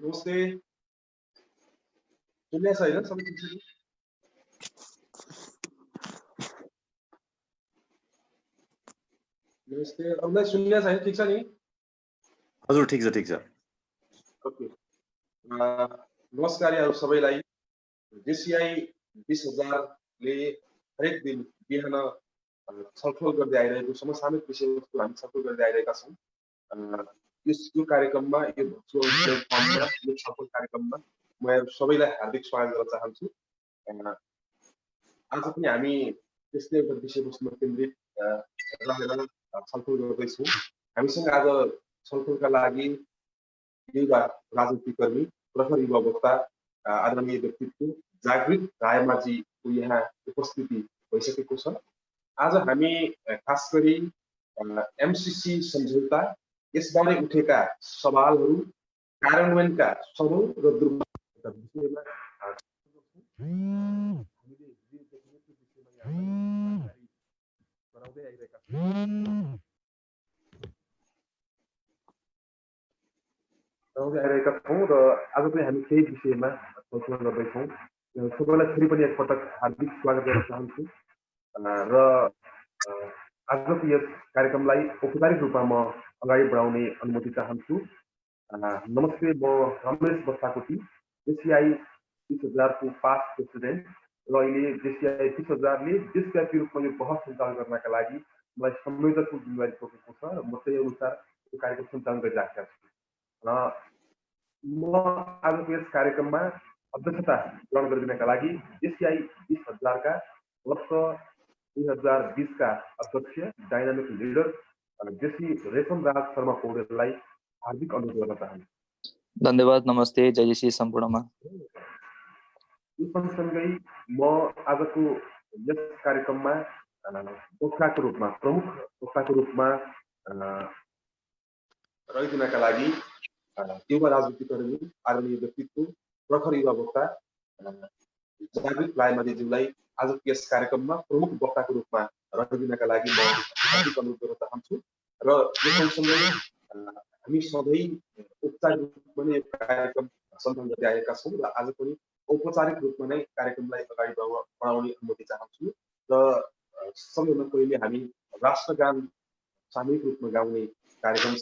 नमस्ते सुन्दैछ हैन सबै ठिक नमस्ते अरूलाई सुन्दैछ हैन ठिक छ नि हजुर ठिक छ ओके नमस्कार यहाँहरु सबैलाई जेसीआई 20000 ले हरेक दिन बिहान छलफल गर्दै आइरहेको समसामयिक विषयवस्तु हामी छलफल गर्दै आइरहेका छौं यो कार्यक्रममा यो भर्चुअल प्लेटफर्ममा यो छलफल कार्यक्रममा म सबैलाई हार्दिक स्वागत गर्न चाहन्छु आज पनि हामी त्यस्तै एउटा विषयवस्तुमा केन्द्रित रहेर छलफल गर्दैछौँ हामीसँग आज छलफलका लागि युवा राजनीतिक कर्मी प्रखर युवा वक्ता आदरणीय व्यक्तित्व जागृत रायमाझीको यहाँ उपस्थिति भइसकेको छ आज हामी खास गरी एमसीसी सम्झौता यसबारे उठेका सवालहरू कार्यान्वयनका सबल र दुर्बलका विषयमा गराउँदै आइरहेका छौँ र आज पनि हामी केही विषयमा छलफल गर्दैछौँ सबैलाई फेरि पनि एकपटक हार्दिक स्वागत गर्न चाहन्छु र आजको यस कार्यक्रमलाई औपचारिक रूपमा म अगाडि बढाउने अनुमति चाहन्छु नमस्ते म रमेश बस्ताकोटी जेसीआई 20000 को पास्ट प्रेसिडेन्ट र अहिले जेसीआई 20000 ले देशव्यापी रूपमा यो बहस सञ्चालन गर्नका लागि मलाई संयोजकको जिम्मेवारी तोकेको छ र म त्यही अनुसार यो कार्यक्रम सञ्चालन गरिराखेको छु म आजको यस कार्यक्रममा अध्यक्षता ग्रहण गरिदिनका लागि जेसीआई 20000 का वर्ष 2020 का अध्यक्ष डाइनामिक लिडर जेसी रेशम राज शर्मा पौडेललाई हार्दिक अनुरोध गर्न चाहन्छु धन्यवाद नमस्ते जय जेसी सम्पूर्णमा यो सँगसँगै म आजको यस कार्यक्रममा वक्ताको रूपमा प्रमुख वक्ताको रूपमा रहिदिनका लागि युवा राजनीतिक कर्मी आदरणीय व्यक्तित्व प्रखर युवा वक्ता जागृत रायमाझीज्यूलाई आज यस कार्यक्रममा प्रमुख वक्ताको रूपमा रहिदिनका लागि म हार्दिक अनुरोध गर्न चाहन्छु र यो सँगसँगै हामी सधैँ औपचारिक रूपमा नै यो कार्यक्रम सञ्चालन गर्दै आएका छौँ र आज पनि औपचारिक रूपमा नै कार्यक्रमलाई अगाडि बढाउने अनुमति चाहन्छु र सबैभन्दा पहिले हामी राष्ट्रगान सामूहिक रूपमा गाउने कार्यक्रम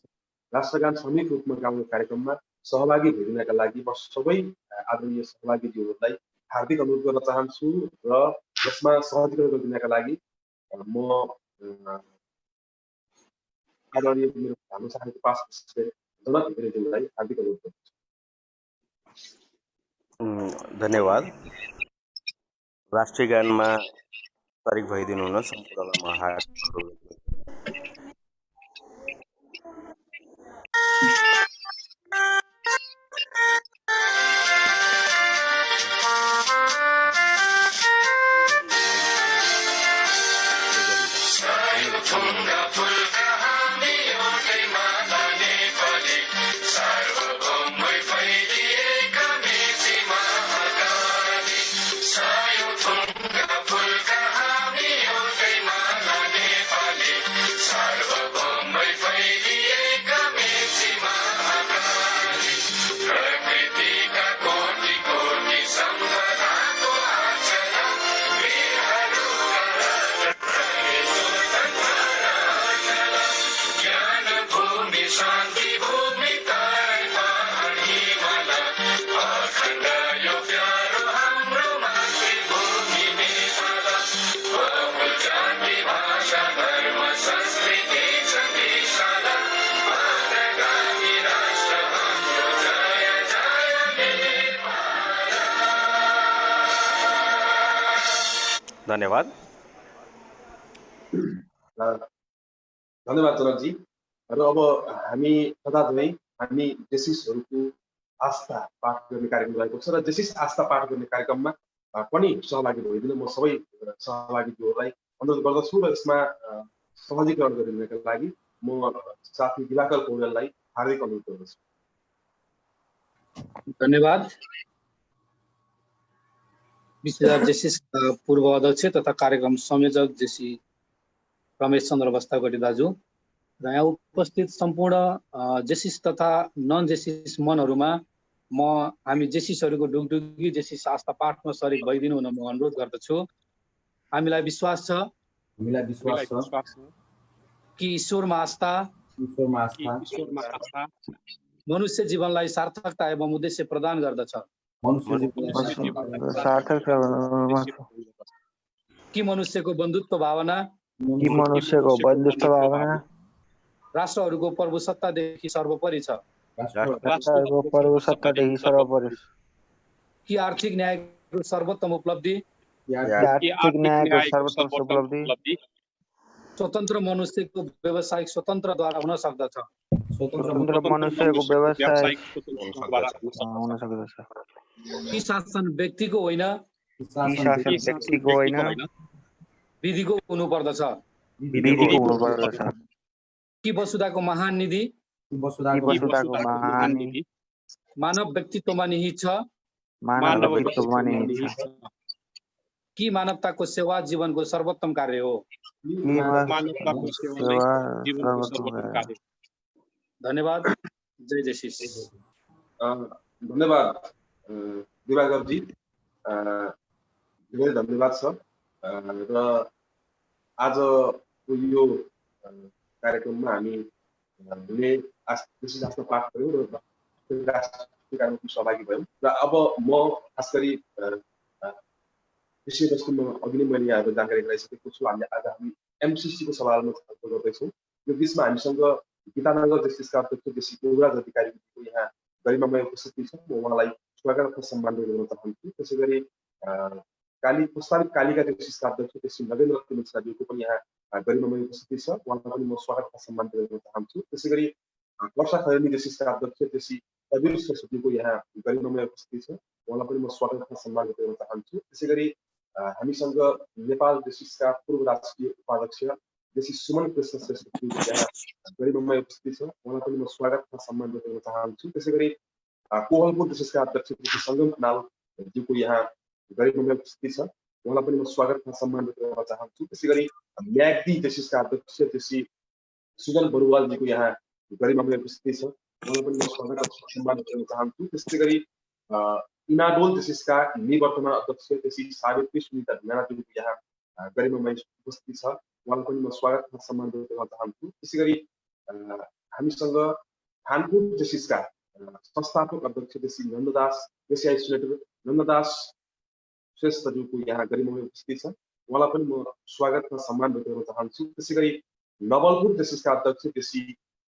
राष्ट्रगान सामूहिक रूपमा गाउने कार्यक्रममा सहभागी भइदिनका लागि म सबै आदरणीय सहभागीज्यूहरूलाई हार्दिक अनुरोध गर्न चाहन्छु र यसमा सहजीकरण गरिदिनका लागि म आदरणीय मेरो हाम्रो साथीको पास जनक घिमिरेज्यूलाई हार्दिक अनुरोध गर्छु धन्यवाद राष्ट्रिय गानमा तारिक भइदिनु हुन सम्पूर्णलाई म हार्दिक अनुरोध धन्यवाद धन्यवाद जनकजी र अब हामी सदाझै हामी जेसिसहरूको आस्था पाठ गर्ने कार्यक्रम रहेको छ र जेसिस आस्था पाठ गर्ने कार्यक्रममा पनि सहभागी भइदिन म सबै सहभागीहरूलाई अनुरोध गर्दछु र यसमा सहजीकरण गरिदिनका लागि म साथी दिवाकर पौडेललाई हार्दिक अनुरोध गर्दछु धन्यवाद 20000 जेसिस पूर्व अध्यक्ष तथा कार्यक्रम संयोजक जेसी रमेश चन्द्र बस्ताकोटी दाजु र यहाँ उपस्थित सम्पूर्ण जेसिस तथा नन जेसिस मनहरूमा हामी जेसिसहरूको ढुकढुकी जेसिस आस्था पाठमा सरिक भइदिनु हुन म अनुरोध गर्दछु। हामीलाई विश्वास छ कि ईश्वरमा आस्था मनुष्य जीवनलाई सार्थकता एवं उद्देश्य प्रदान गर्दछ। कि मनुष्यको बन्धुत्व भावना राष्ट्रहरूको प्रभुसत्तादेखि सर्वोपरि छ। कि आर्थिक न्यायको सर्वोत्तम उपलब्धि स्वतन्त्र मनुष्यको व्यावसायिक स्वतन्त्रद्वारा हुन सक्दछ। कि शासन व्यक्तिको होइन विधिको हुनुपर्दछ। कि वसुधाको महान निधि मानव व्यक्तित्वमा निहित छ। कि मानवताको सेवा जीवनको सर्वोत्तम कार्य हो। धन्यवाद। जय जेसिस। धन्यवाद दिवाकर जी, धेरै धन्यवाद छ। र आज यो कार्यक्रममा हामीले आस्था पाठ गऱ्यौँ र कार्यक्रममा सहभागी भयौँ। र अब म खास गरी विषयवस्तुमा अघि नै मैले यहाँहरू जानकारी गराइसकेको छु। आज हामी एमसिसीको सवालमा छलफल गर्दैछौँ। यो बिचमा हामीसँग गीतानगर जेसिसका अध्यक्ष जेसी योगराज अधिकारीको यहाँ गरिमामय उपस्थिति छ। म उहाँलाई स्वागत र सम्मान गर्न चाहन्छु। त्यसै गरी प्रस्तावित कालिका जेसिसका अध्यक्ष जेसी नरेन्द्र मिश्राज्यूको पनि यहाँ गरिमामय उपस्थिति छ। उहाँलाई पनि म स्वागत र सम्मान गर्न चाहन्छु। त्यसै गरी वर्षा खैरनी जेसिसका अध्यक्ष जेसी कवीर सरस्वतीको यहाँ गरिमामय उपस्थिति छ। उहाँलाई पनि म स्वागत र सम्मान गर्न चाहन्छु। त्यसै गरी हामीसँग नेपाल जेसिसका पूर्व राष्ट्रिय उपाध्यक्ष जेसी सुमन कृष्ण श्रेष्ठको यहाँ गरिमामय उपस्थिति छ। उहाँलाई पनि म स्वागत र सम्मान गर्न चाहन्छु। त्यसै गरी कोहलपुर जेसिसका अध्यक्ष जेसी सङ्गम खनालज्यूको यहाँ गरिमामय उपस्थिति छ। उहाँलाई पनि म स्वागत र सम्मान गर्न चाहन्छु। त्यसै गरी म्याग्दी जेसिसका अध्यक्ष जेसी सुजन बरुवालजीको यहाँ गरिमामय उपस्थिति छ। उहाँलाई पनि म स्वागत र सम्मान गर्न चाहन्छु। त्यसै गरी इनाडोल जेसिसका निवर्तमान अध्यक्ष जेसी सावित्री सुनिता ढुङ्गानाज्यूको यहाँ गरिमामय उपस्थिति छ। उहाँलाई पनि म स्वागत र सम्मान गर्न चाहन्छु। त्यसै गरी हामीसँग खानपुर जेसिसका संस्थापक अध्यक्ष JC Nanddas JC isolator Nanddas श्रेष्ठज्यूको यहाँ गरिमामय उपस्थिति छ। उहाँलाई पनि म स्वागत र सम्मान गर्न चाहन्छु। त्यसै गरी नवलपुर जेसिसका अध्यक्ष जेसी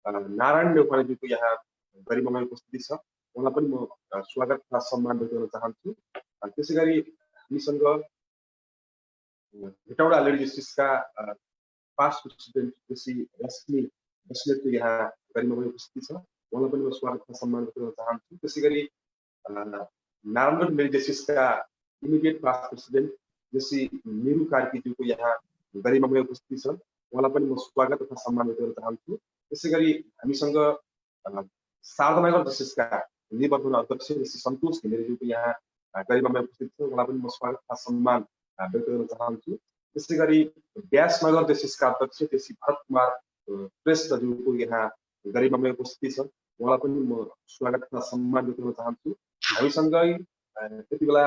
नारायण नेउपानेज्यूको यहाँ गरिमामय उपस्थिति छ। उहाँलाई पनि म स्वागत र सम्मान गर्न चाहन्छु। त्यसै गरी हामीसँग हेटौडा लेडी जेसिसका पास्ट प्रेसिडेन्ट जेसी रश्मि बस्नेतको यहाँ गरिमामय उपस्थिति छ। उहाँलाई पनि म स्वागत र सम्मान गर्न चाहन्छु। त्यसै गरी नारायणगढ लेडी जेसिसका immediate past president JC Niru कार्कीज्यूको यहाँ गरिमामय उपस्थिति छ। उहाँलाई पनि म स्वागत तथा सम्मान गर्न चाहन्छु। त्यसै गरी हामीसँग शारदानगर जेसिसका निवर्तमान अध्यक्ष जेसी सन्तोष घिमिरेज्यूको यहाँ गरिमामय उपस्थिति छ। उहाँलाई पनि म स्वागत तथा सम्मान व्यक्त गर्न चाहन्छु। त्यसै गरी व्यासनगर जेसिसका अध्यक्ष जेसी भरत कुमार श्रेष्ठज्यूको यहाँ गरिमामय उपस्थिति छ। उहाँलाई पनि म स्वागत तथा सम्मान व्यक्त गर्न चाहन्छु। हामीसँगै त्यति बेला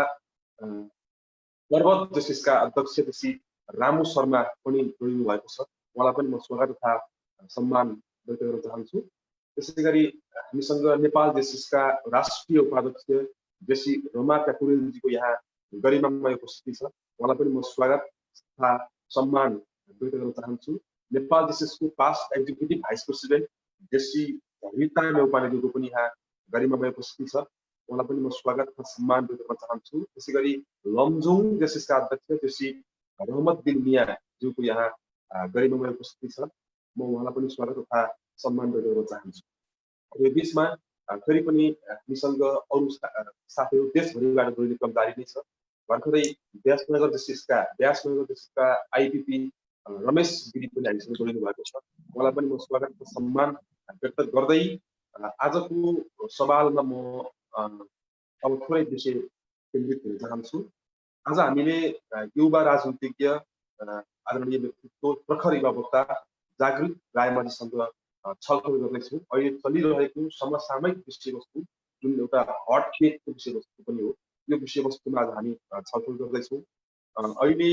पर्वत जेसिसका अध्यक्ष जेसी रामु शर्मा पनि जोडिनु भएको छ। उहाँलाई पनि म स्वागत तथा सम्मान व्यक्त गर्न चाहन्छु। त्यसै गरी हामीसँग नेपाल जेसिसका राष्ट्रिय उपाध्यक्ष जेसी रोमा क्यापुरेलजीको यहाँ गरिमामय उपस्थिति छ। उहाँलाई पनि म स्वागत तथा सम्मान व्यक्त गर्न चाहन्छु। नेपाल जेसिसको past executive vice president JC Rita नेउपानेज्यूको पनि यहाँ गरिमामय उपस्थिति छ। उहाँलाई पनि म स्वागत तथा सम्मान व्यक्त गर्न चाहन्छु। त्यसै गरी लमजुङ जेसिसका अध्यक्ष जेसी रहमत बिन मियाज्यूको यहाँ गरिमामय उपस्थिति छ। म उहाँलाई पनि स्वागत तथा सम्मान व्यक्त गर्न चाहन्छु। यो बिचमा फेरि पनि हामीसँग अरू साथीहरू देशभरिबाट जोडिने क्रम जारी नै छ। भर्खरै व्यासनगर जेसिसका आइपिपी रमेश गिरी पनि हामीसँग जोडिनु भएको छ। उहाँलाई पनि म स्वागत र सम्मान व्यक्त गर्दै आजको सवालमा म अब थोरै विषय केन्द्रित हुन चाहन्छु। आज हामीले युवा राजनीतिज्ञ आदरणीय व्यक्तित्व प्रखर युवा वक्ता जागृत रायमाझीसँग छलफल गर्दैछौँ। अहिले चलिरहेको समसामयिक विषयवस्तु जुन एउटा हट केकको विषयवस्तु पनि हो, यो विषयवस्तुमा आज हामी छलफल गर्दैछौँ। अहिले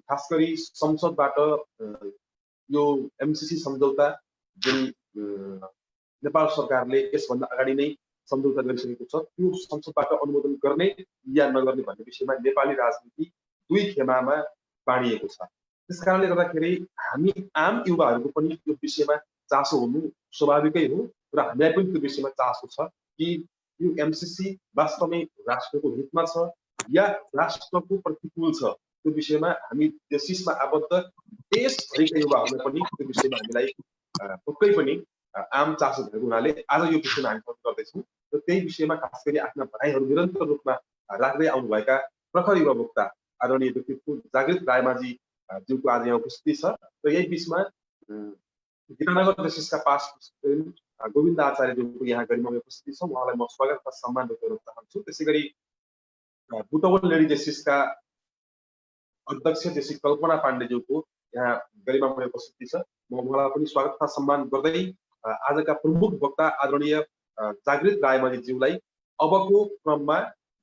खास गरी संसदबाट यो एमसीसी सम्झौता जुन नेपाल सरकारले यसभन्दा अगाडि नै सम्झौता गरिसकेको छ, त्यो संसदबाट अनुमोदन गर्ने या नगर्ने भन्ने विषयमा नेपाली राजनीति दुई खेमामा बाँडिएको छ। त्यस कारणले गर्दाखेरि हामी आम युवाहरूको पनि यो विषयमा चासो हुनु स्वाभाविकै हो र हामीलाई पनि त्यो विषयमा चासो छ कि यो एमसीसी वास्तवमै राष्ट्रको हितमा छ या राष्ट्रको प्रतिकूल छ। त्यो विषयमा हामी जेसिसमा आबद्ध देशभरिका युवाहरूलाई पनि त्यो विषयमा हामीलाई पक्कै पनि आम चासो भएको हुनाले आज यो विषयमा हामी छलफल गर्दैछौँ र त्यही विषयमा खास गरी आफ्ना भनाइहरू निरन्तर रूपमा राख्दै आउनुभएका प्रखर युवा वक्ता आदरणीय व्यक्तित्व जागृत रायमाझी ज्यूको आज यहाँ उपस्थिति छ र यही बिचमा गीतानगर जेसिसका पास गोविन्द आचार्य ज्यूको यहाँ गरिमामा उपस्थिति छ। उहाँलाई म स्वागत र सम्मान व्यक्त गर्न चाहन्छु। त्यसै गरी बुटवल लेडी जेसिसका अध्यक्ष जेसी कल्पना पाण्डेज्यूको यहाँ गरिमामा उपस्थिति छ। म उहाँलाई पनि स्वागत तथा सम्मान गर्दै आजका प्रमुख वक्ता आदरणीय जागृत रायमाझी ज्यूलाई अबको क्रममा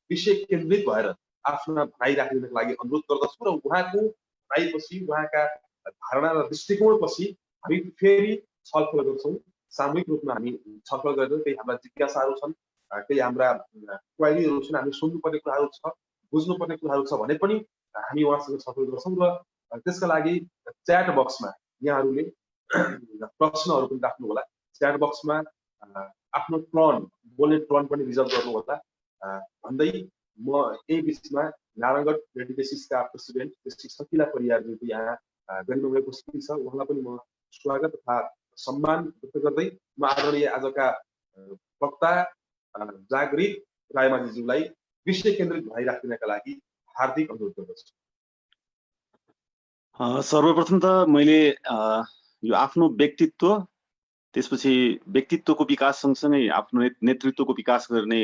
विषय केन्द्रित भएर आफ्ना भनाइ राखिदिनको लागि अनुरोध गर्दछु र उहाँको भनाइपछि उहाँका धारणा र दृष्टिकोणपछि हामी फेरि छलफल गर्छौँ। सामूहिक रूपमा हामी छलफल गरेर केही हाम्रा जिज्ञासाहरू छन्, केही हाम्रा क्वाइरीहरू छन्, हामी सुन्नुपर्ने कुराहरू छ, बुझ्नुपर्ने कुराहरू छ भने पनि हामी उहाँसँग छलफल गर्छौँ र त्यसका लागि च्याट बक्समा यहाँहरूले प्रश्नहरू पनि राख्नु होला। च्याट बक्समा आफ्नो टर्न बोल्ने टर्न पनि रिजर्भ गर्नु होला भन्दै म यही बिचमा नारायणगढ लेडी जेसिसका प्रेसिडेन्ट जेसिस सकिला परियारज्यूको यहाँ गरिमामा उपस्थिति छ। उहाँलाई पनि म स्वागत तथा सम्मान व्यक्त गर्दै म आदरणीय आजका वक्ता जागृत रायमाझीज्यूलाई विषय केन्द्रित भनाइ राखिदिनका लागि हार्दिक अनुरोध गर्दछु। सर्वप्रथम त मैले यो आफ्नो व्यक्तित्व, त्यसपछि व्यक्तित्वको विकास सँगसँगै आफ्नो नेतृत्वको विकास गर्ने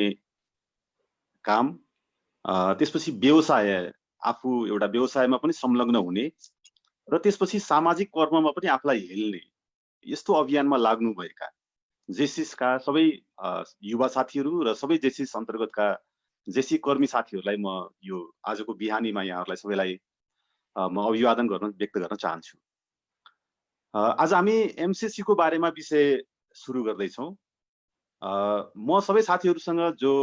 काम, त्यसपछि व्यवसाय, आफू एउटा व्यवसायमा पनि संलग्न हुने र त्यसपछि सामाजिक कर्ममा पनि आफूलाई हेल्ने, यस्तो अभियानमा लाग्नुभएका जेसिसका सबै युवा साथीहरू र सबै जेसिस अन्तर्गतका जेसी कर्मी साथीहरूलाई म यो आजको बिहानीमा यहाँहरूलाई सबैलाई म अभिवादन व्यक्त गर्न चाहन्छु। आज हामी एमसीसी को बारेमा विषय सुरु गर्दैछौँ। म सबै साथीहरूसँग जो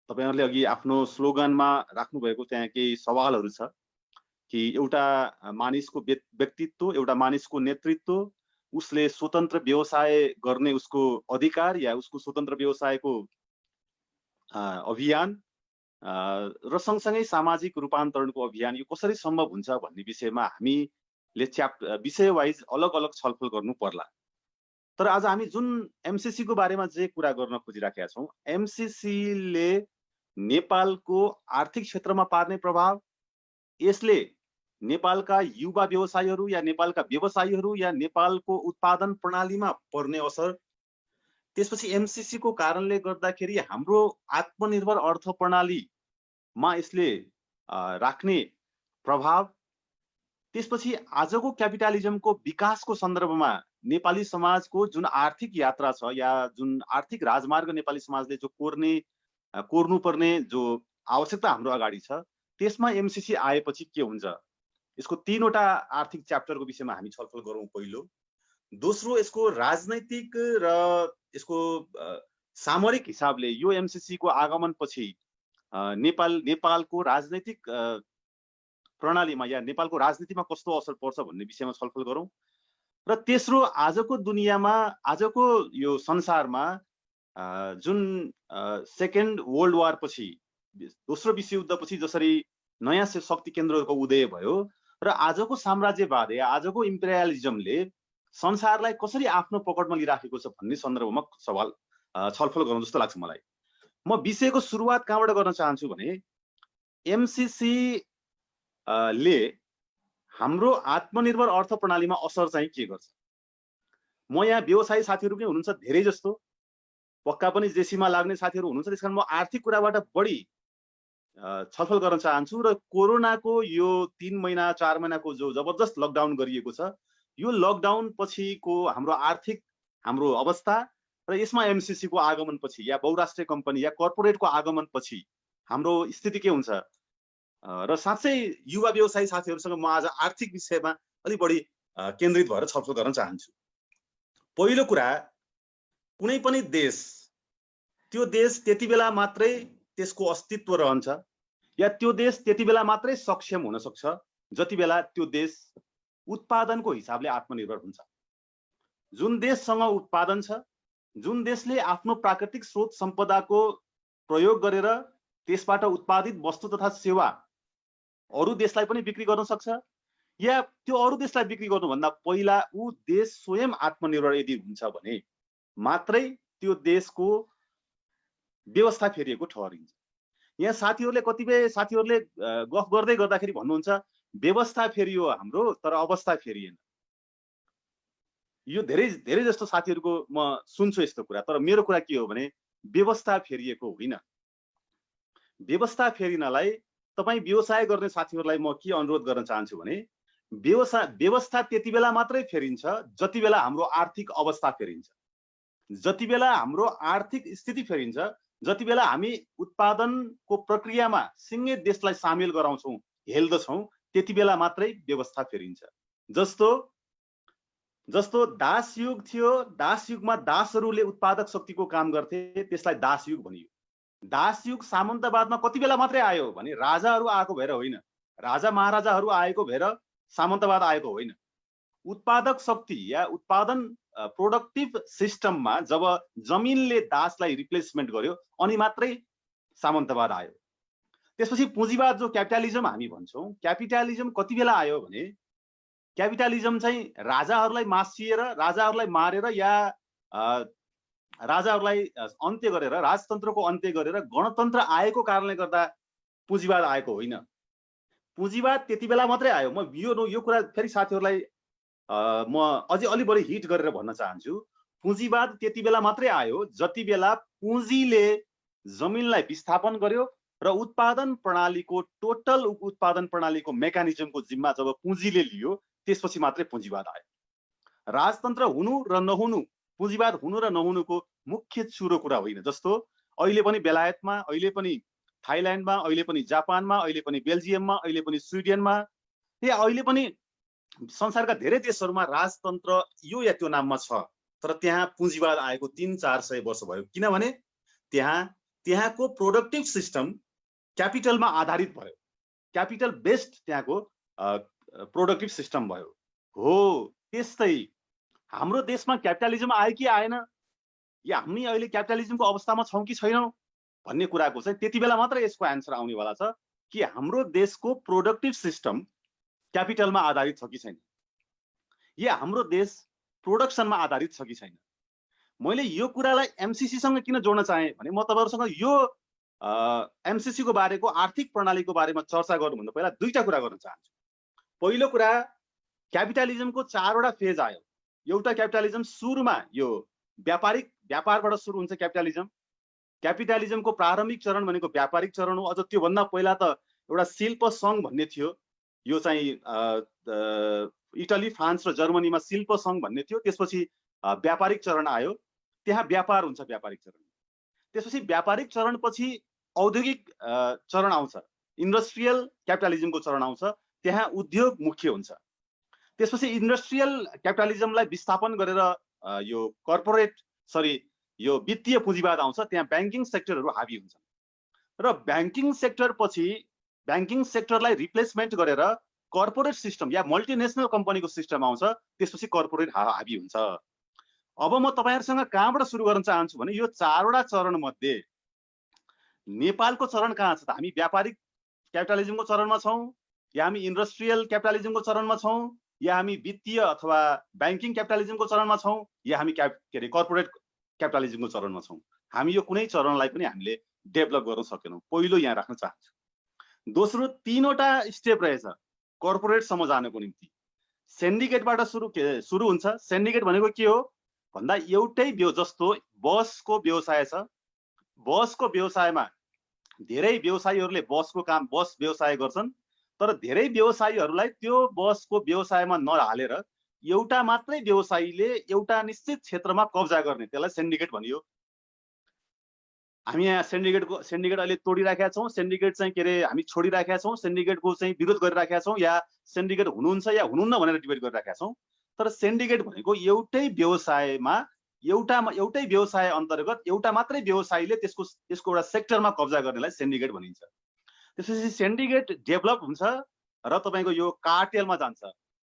तपाईहरुले अघि आफ्नो स्लोगनमा राख्नु भएको त्यहाँ केही सवालहरू छ कि एउटा मानिसको व्यक्तित्व, एउटा मानिसको नेतृत्व, उसले स्वतन्त्र व्यवसाय गर्ने उसको अधिकार या उसको स्वतन्त्र व्यवसायको अभियान र सँगसँगै सामाजिक रूपान्तरणको अभियान यो कसरी सम्भव हुन्छ भन्ने विषयमा हामीले विषय वाइज अलग अलग छलफल गर्नु पर्ला। तर आज हामी जुन एमसीसी को बारेमा जे कुरा गर्न खोजिराखेका छौं, एमसीसी ले नेपालको आर्थिक क्षेत्रमा पार्ने प्रभाव, यसले नेपालका युवा व्यवसायीहरू या नेपालका व्यवसायीहरू या नेपालको उत्पादन प्रणालीमा पर्ने असर, त्यसपछि एमसीसी को कारणले गर्दाखेरि हाम्रो आत्मनिर्भर अर्थ प्रणालीमा यसले राख्ने प्रभाव, त्यसपछि आजको क्यापिटलिजमको विकासको सन्दर्भमा नेपाली समाजको जुन आर्थिक यात्रा छ या जुन आर्थिक राजमार्ग नेपाली समाजले जो कोर्नुपर्ने जो आवश्यकता हाम्रो अगाडि छ, त्यसमा एमसीसी आएपछि के हुन्छ, यसको तीनवटा आर्थिक च्याप्टरको विषयमा हामी छलफल गरौँ। पहिलो, दोस्रो यसको राजनैतिक र यसको सामरिक हिसाबले यो एमसीसी को आगमन पछि नेपालको राजनैतिक प्रणालीमा या नेपालको राजनीतिमा कस्तो असर पर्छ भन्ने विषयमा छलफल गरौँ। र तेस्रो, आजको दुनियाँमा, आजको यो संसारमा जुन सेकेन्ड वर्ल्ड वार पछि, दोस्रो विश्वयुद्धपछि जसरी नयाँ शक्ति केन्द्रहरूको उदय भयो र आजको साम्राज्यवाद या आजको इम्पेरियलिजमले संसारलाई कसरी आफ्नो पकडमा लिइराखेको छ भन्ने सन्दर्भमा छलफल गरौँ जस्तो लाग्छ मलाई। म विषयको सुरुवात कहाँबाट गर्न चाहन्छु भने एमसीसी ले हाम्रो आत्मनिर्भर अर्थ प्रणालीमा असर चाहिँ के गर्छ। म यहाँ व्यवसायी साथीहरू पनि हुनुहुन्छ धेरै जस्तो, पक्का पनि जेसीमा लाग्ने साथीहरू हुनुहुन्छ, त्यसकारण म आर्थिक कुराबाट बढी छलफल गर्न चाहन्छु। र कोरोनाको यो 3 महिना 4 महिनाको जो जबरजस्त लकडाउन गरिएको छ, यो लकडाउन पछिको हाम्रो आर्थिक अवस्था र यसमा एमसीसी को आगमनपछि या बहुराष्ट्रिय कम्पनी या कर्पोरेटको आगमनपछि हाम्रो स्थिति के हुन्छ र साँच्चै युवा व्यवसायी साथीहरूसँग म आज आर्थिक विषयमा अलि बढी केन्द्रित भएर छलफल गर्न चाहन्छु। पहिलो कुरा, कुनै पनि देश त्यो देश त्यति बेला मात्रै त्यसको अस्तित्व रहन्छ या त्यो देश त्यति बेला मात्रै सक्षम हुन सक्छ जति बेला त्यो देश उत्पादनको हिसाबले आत्मनिर्भर हुन्छ। जुन देशसँग उत्पादन छ, जुन देशले आफ्नो प्राकृतिक स्रोत सम्पदाको प्रयोग गरेर त्यसबाट उत्पादित वस्तु तथा सेवा अरू देशलाई पनि बिक्री गर्न सक्छ या त्यो अरू देशलाई बिक्री गर्नुभन्दा पहिला ऊ देश स्वयं आत्मनिर्भर यदि हुन्छ भने मात्रै त्यो देशको व्यवस्था फेरिएको ठहरिन्छ। यहाँ साथीहरूले कतिपय साथीहरूले गफ गर्दै गर्दाखेरि भन्नुहुन्छ व्यवस्था फेरियो हाम्रो तर अवस्था फेरिएन। यो धेरै जस्तो साथीहरूको म सुन्छु यस्तो कुरा, तर मेरो कुरा के हो भने व्यवस्था फेरिएको होइन। व्यवस्था फेरिनलाई तपाईँ व्यवसाय गर्ने साथीहरूलाई म के अनुरोध गर्न चाहन्छु भने व्यवस्था त्यति बेला मात्रै फेरिन्छ जति बेला हाम्रो आर्थिक अवस्था फेरिन्छ, जति बेला हाम्रो आर्थिक स्थिति फेरिन्छ, जति बेला हामी उत्पादनको प्रक्रियामा सिङ्गै देशलाई सामेल गराउँछौँ, हेल्दछौँ, त्यति बेला मात्रै व्यवस्था फेरिन्छ। जस्तो दास युग थियो, दास युगमा दासहरूले उत्पादक शक्तिको काम गर्थे, त्यसलाई दास युग भनियो। दास युग सामन्तवादमा कति बेला मात्रै आयो भने राजाहरू आएको भएर होइन, राजा महाराजाहरू आएको भएर सामन्तवाद आएको होइन। उत्पादक शक्ति या उत्पादन प्रोडक्टिभ सिस्टममा जब जमिनले दासलाई रिप्लेसमेन्ट गर्यो अनि मात्रै सामन्तवाद आयो। त्यसपछि पुँजीवाद जो क्यापिटलिजम हामी भन्छौँ, क्यापिटलिजम कति बेला आयो भने क्यापिटलिजम चाहिँ राजाहरूलाई मासिएर, राजाहरूलाई मारेर या राजाहरूलाई अन्त्य गरेर, राजतन्त्रको अन्त्य गरेर गणतन्त्र आएको कारणले गर्दा पुँजीवाद आएको होइन। पुँजीवाद त्यति बेला मात्रै आयो। म यो कुरा फेरि साथीहरूलाई म अझै अलि बढी हिट गरेर भन्न चाहन्छु। पुँजीवाद त्यति बेला मात्रै आयो जति बेला पुँजीले जमिनलाई विस्थापन गर्यो र उत्पादन प्रणालीको टोटल उत्पादन प्रणालीको मेकानिजमको जिम्मा जब पुँजीले लियो त्यसपछि मात्रै पुँजीवाद आयो। राजतन्त्र हुनु र नहुनु, पुँजीवाद हुनु र नहुनुको मुख्य चुरो कुरा होइन। जस्तो अहिले पनि बेलायतमा, अहिले पनि थाइल्यान्डमा, अहिले पनि जापानमा, अहिले पनि बेल्जियममा, अहिले पनि स्विडेनमा या अहिले पनि संसारका धेरै देशहरूमा राजतन्त्र यो या त्यो नाममा छ, तर त्यहाँ पुँजीवाद आएको 300-400 वर्ष भयो। किनभने त्यहाँको प्रोडक्टिभ सिस्टम क्यापिटलमा आधारित भयो, क्यापिटल बेस्ड त्यहाँको प्रोडक्टिभ सिस्टम भयो। हो त्यस्तै हाम्रो देशमा क्यापिटलिजम आयो कि आएन या हामी अहिले क्यापिटलिजमको अवस्थामा छौँ कि छैनौँ भन्ने कुराको चाहिँ त्यति बेला मात्र यसको एन्सर आउनेवाला छ कि हाम्रो देशको प्रोडक्टिभ सिस्टम क्यापिटलमा आधारित छ कि छैन, या हाम्रो देश प्रोडक्सनमा आधारित छ कि छैन। मैले यो कुरालाई एमसीसीसँग किन जोड्न चाहेँ भने म तपाईँहरूसँग यो एमसीसी को बारेको आर्थिक प्रणालीको बारेमा चर्चा गर्नुभन्दा पहिला दुईटा कुरा गर्न चाहन्छु। पहिलो कुरा, क्यापिटलिजमको 4वटा फेज आयो। एउटा क्यापिटलिजम सुरुमा यो व्यापारबाट सुरु हुन्छ। क्यापिटलिजमको प्रारम्भिक चरण भनेको व्यापारिक चरण हो। अझ त्योभन्दा पहिला त एउटा शिल्प सङ्घ भन्ने थियो, यो चाहिँ इटली, फ्रान्स र जर्मनीमा शिल्प सङ्घ भन्ने थियो। त्यसपछि व्यापारिक चरण आयो, त्यहाँ व्यापार हुन्छ व्यापारिक चरण। त्यसपछि व्यापारिक चरणपछि औद्योगिक चरण आउँछ, इन्डस्ट्रियल क्यापिटलिजमको चरण आउँछ, त्यहाँ उद्योग मुख्य हुन्छ। त्यसपछि इन्डस्ट्रियल क्यापिटलिजमलाई विस्थापन गरेर यो वित्तीय पुँजीवाद आउँछ, त्यहाँ ब्याङ्किङ सेक्टरहरू हाबी हुन्छन् र ब्याङ्किङ सेक्टरलाई रिप्लेसमेन्ट गरेर कर्पोरेट सिस्टम या मल्टिनेसनल कम्पनीको सिस्टम आउँछ, त्यसपछि कर्पोरेट हाबी हुन्छ। अब म तपाईहरुसँग कहाँबाट सुरु गर्न चाहन्छु भने यो 4वटा चरण मध्ये नेपालको चरण कहाँ छ त? हामी व्यापारिक क्यापिटलिजमको चरणमा छौं या हामी इन्डस्ट्रियल क्यापिटलिजमको चरणमा छौं या हामी वित्तीय अथवा ब्याङ्किङ क्यापिटलिजमको चरणमा छौं या हामी कर्पोरेट क्यापिटलिजमको चरणमा छौं। हामी यो कुनै चरणलाई पनि हामीले डेभलप गर्न सकेनौं। पहिलो यहाँ राख्न चाहन्छु। दोस्रो 3वटा स्टेप रहेछ कर्पोरेटसम्म जानको निम्ति। सिन्डिकेटबाट सुरु हुन्छ। सिन्डिकेट भनेको के हो भन्दा एउटै जस्तो बसको व्यवसाय छ, बसको व्यवसायमा धेरै व्यवसायीहरूले बस व्यवसाय गर्छन्, तर धेरै व्यवसायीहरूलाई त्यो बसको व्यवसायमा नहालेर एउटा मात्रै व्यवसायीले एउटा निश्चित क्षेत्रमा कब्जा गर्ने, त्यसलाई सिन्डिकेट भनियो। हामी यहाँ सिन्डिकेट अहिले तोडिराखेका छौँ, सिन्डिकेट चाहिँ के अरे हामी छोडिराखेका छौँ, सिन्डिकेटको चाहिँ विरोध गरिराखेका छौँ, या सिन्डिकेट हुनुहुन्छ या हुनुहुन्न भनेर डिबेट गरिराखेका छौँ। तर सिन्डिकेट भनेको एउटै व्यवसायमा एउटै व्यवसाय अन्तर्गत एउटा मात्रै व्यवसायीले त्यसको एउटा सेक्टरमा कब्जा गर्नेलाई सिन्डिकेट भनिन्छ। त्यसपछि सिन्डिकेट डेभलप हुन्छ र तपाईँको यो कार्टेलमा जान्छ।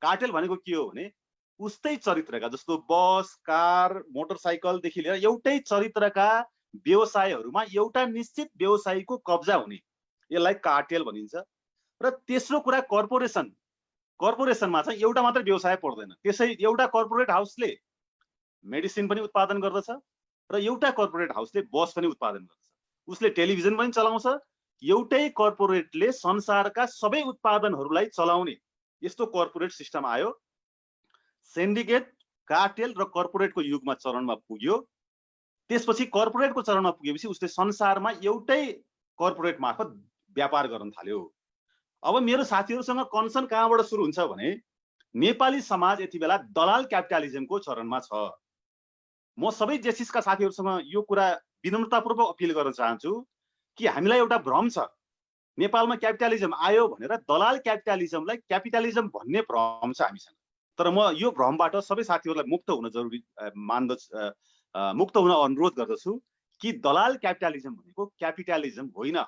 कार्टेल भनेको के हो भने उस्तै चरित्रका, जस्तो बस, कार, मोटरसाइकलदेखि लिएर एउटै चरित्रका व्यवसायहरूमा एउटा निश्चित व्यवसायीको कब्जा हुने, यसलाई कार्टेल भनिन्छ। र तेस्रो कुरा कर्पोरेसनमा चाहिँ एउटा मात्रै व्यवसाय पर्दैन। त्यसै एउटा कर्पोरेट हाउसले मेडिसिन पनि उत्पादन गर्दछ र एउटा कर्पोरेट हाउसले बस पनि उत्पादन गर्दछ, उसले टेलिभिजन पनि चलाउँछ। एउटै कर्पोरेटले संसारका सबै उत्पादनहरूलाई चलाउने यस्तो कर्पोरेट सिस्टम आयो। सिन्डिकेट, कार्टेल र कर्पोरेटको युगमा चरणमा पुग्यो। त्यसपछि कर्पोरेटको चरणमा पुगेपछि उसले संसारमा एउटै कर्पोरेट मार्फत व्यापार गर्न थाल्यो। अब मेरो साथीहरूसँग कन्सर्न कहाँबाट सुरु हुन्छ भने नेपाली समाज यति बेला दलाल क्यापिटलिजमको चरणमा छ। म सबै जेसिसका साथीहरूसँग यो कुरा विनम्रतापूर्वक अपिल गर्न चाहन्छु कि हामीलाई एउटा भ्रम छ, नेपालमा क्यापिटलिजम आयो भनेर दलाल क्यापिटलिजमलाई क्यापिटलिजम भन्ने भ्रम छ हामीसँग। तर म यो भ्रमबाट सबै साथीहरूलाई मुक्त हुन जरुरी मुक्त हुन अनुरोध गर्दछु कि दलाल क्यापिटलिजम भनेको क्यापिटलिजम होइन।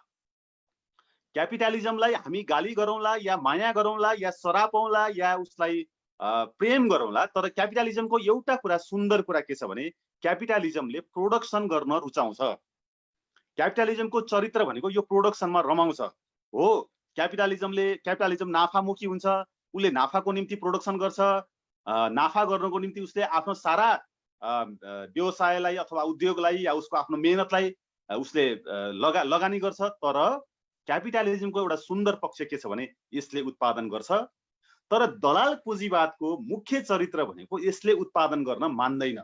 क्यापिटलिजमलाई हामी गाली गरौँला या माया गरौँला या सरापौँला या उसलाई प्रेम गरौँला, तर क्यापिटलिजमको एउटा कुरा सुन्दर कुरा के छ भने क्यापिटलिजमले प्रोडक्सन गर्न रुचाउँछ। क्यापिटलिजमको चरित्र भनेको यो प्रोडक्सनमा रमाउँछ हो। क्यापिटलिजम नाफामुखी हुन्छ, उसले नाफाको निम्ति प्रोडक्सन गर्छ। नाफा गर्नको निम्ति उसले आफ्नो सारा व्यवसायलाई अथवा उद्योगलाई या उसको आफ्नो मेहनतलाई उसले लगानी गर्छ। तर क्यापिटलिजमको एउटा सुन्दर पक्ष के छ भने यसले उत्पादन गर्छ। तर दलाल पुँजीवादको मुख्य चरित्र भनेको यसले उत्पादन गर्न मान्दैन।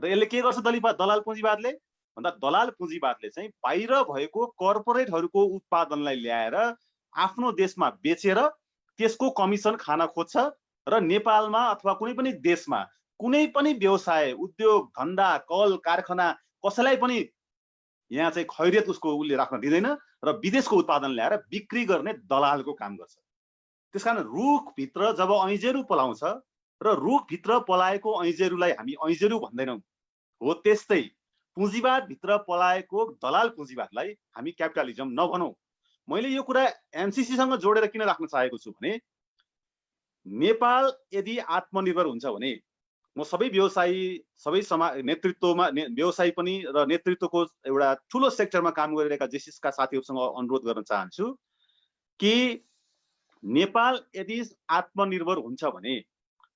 र यसले के गर्छ दलाल पुँजीवादले भन्दा दलाल पुँजीवादले चाहिँ बाहिर भएको कर्पोरेटहरूको उत्पादनलाई ल्याएर आफ्नो देशमा बेचेर त्यसको कमिसन खान खोज्छ र नेपालमा अथवा कुनै पनि देशमा कुनै पनि व्यवसाय, उद्योग, धन्दा, कल कारखाना कसैलाई पनि यहाँ चाहिँ खैरियत उसले राख्न दिँदैन र विदेशको उत्पादन ल्याएर बिक्री गर्ने दलालको काम गर्छ। त्यसकारण रुखभित्र जब ऐँजेरू पलाउँछ र रुखभित्र पलाएको ऐँजेरूलाई हामी ऐँजेरू भन्दैनौँ हो, त्यस्तै पुँजीवादभित्र पलाएको दलाल पुँजीवादलाई हामी क्यापिटलिजम नभनौँ। मैले यो कुरा एमसिसीसँग जोडेर किन राख्न चाहेको छु भने नेपाल यदि आत्मनिर्भर हुन्छ भने म सबै व्यवसायी, सबै नेतृत्वमा व्यवसायी पनि र नेतृत्वको एउटा ठुलो सेक्टरमा काम गरिरहेका जेसिसका साथीहरूसँग अनुरोध गर्न चाहन्छु कि नेपाल यदि आत्मनिर्भर हुन्छ भने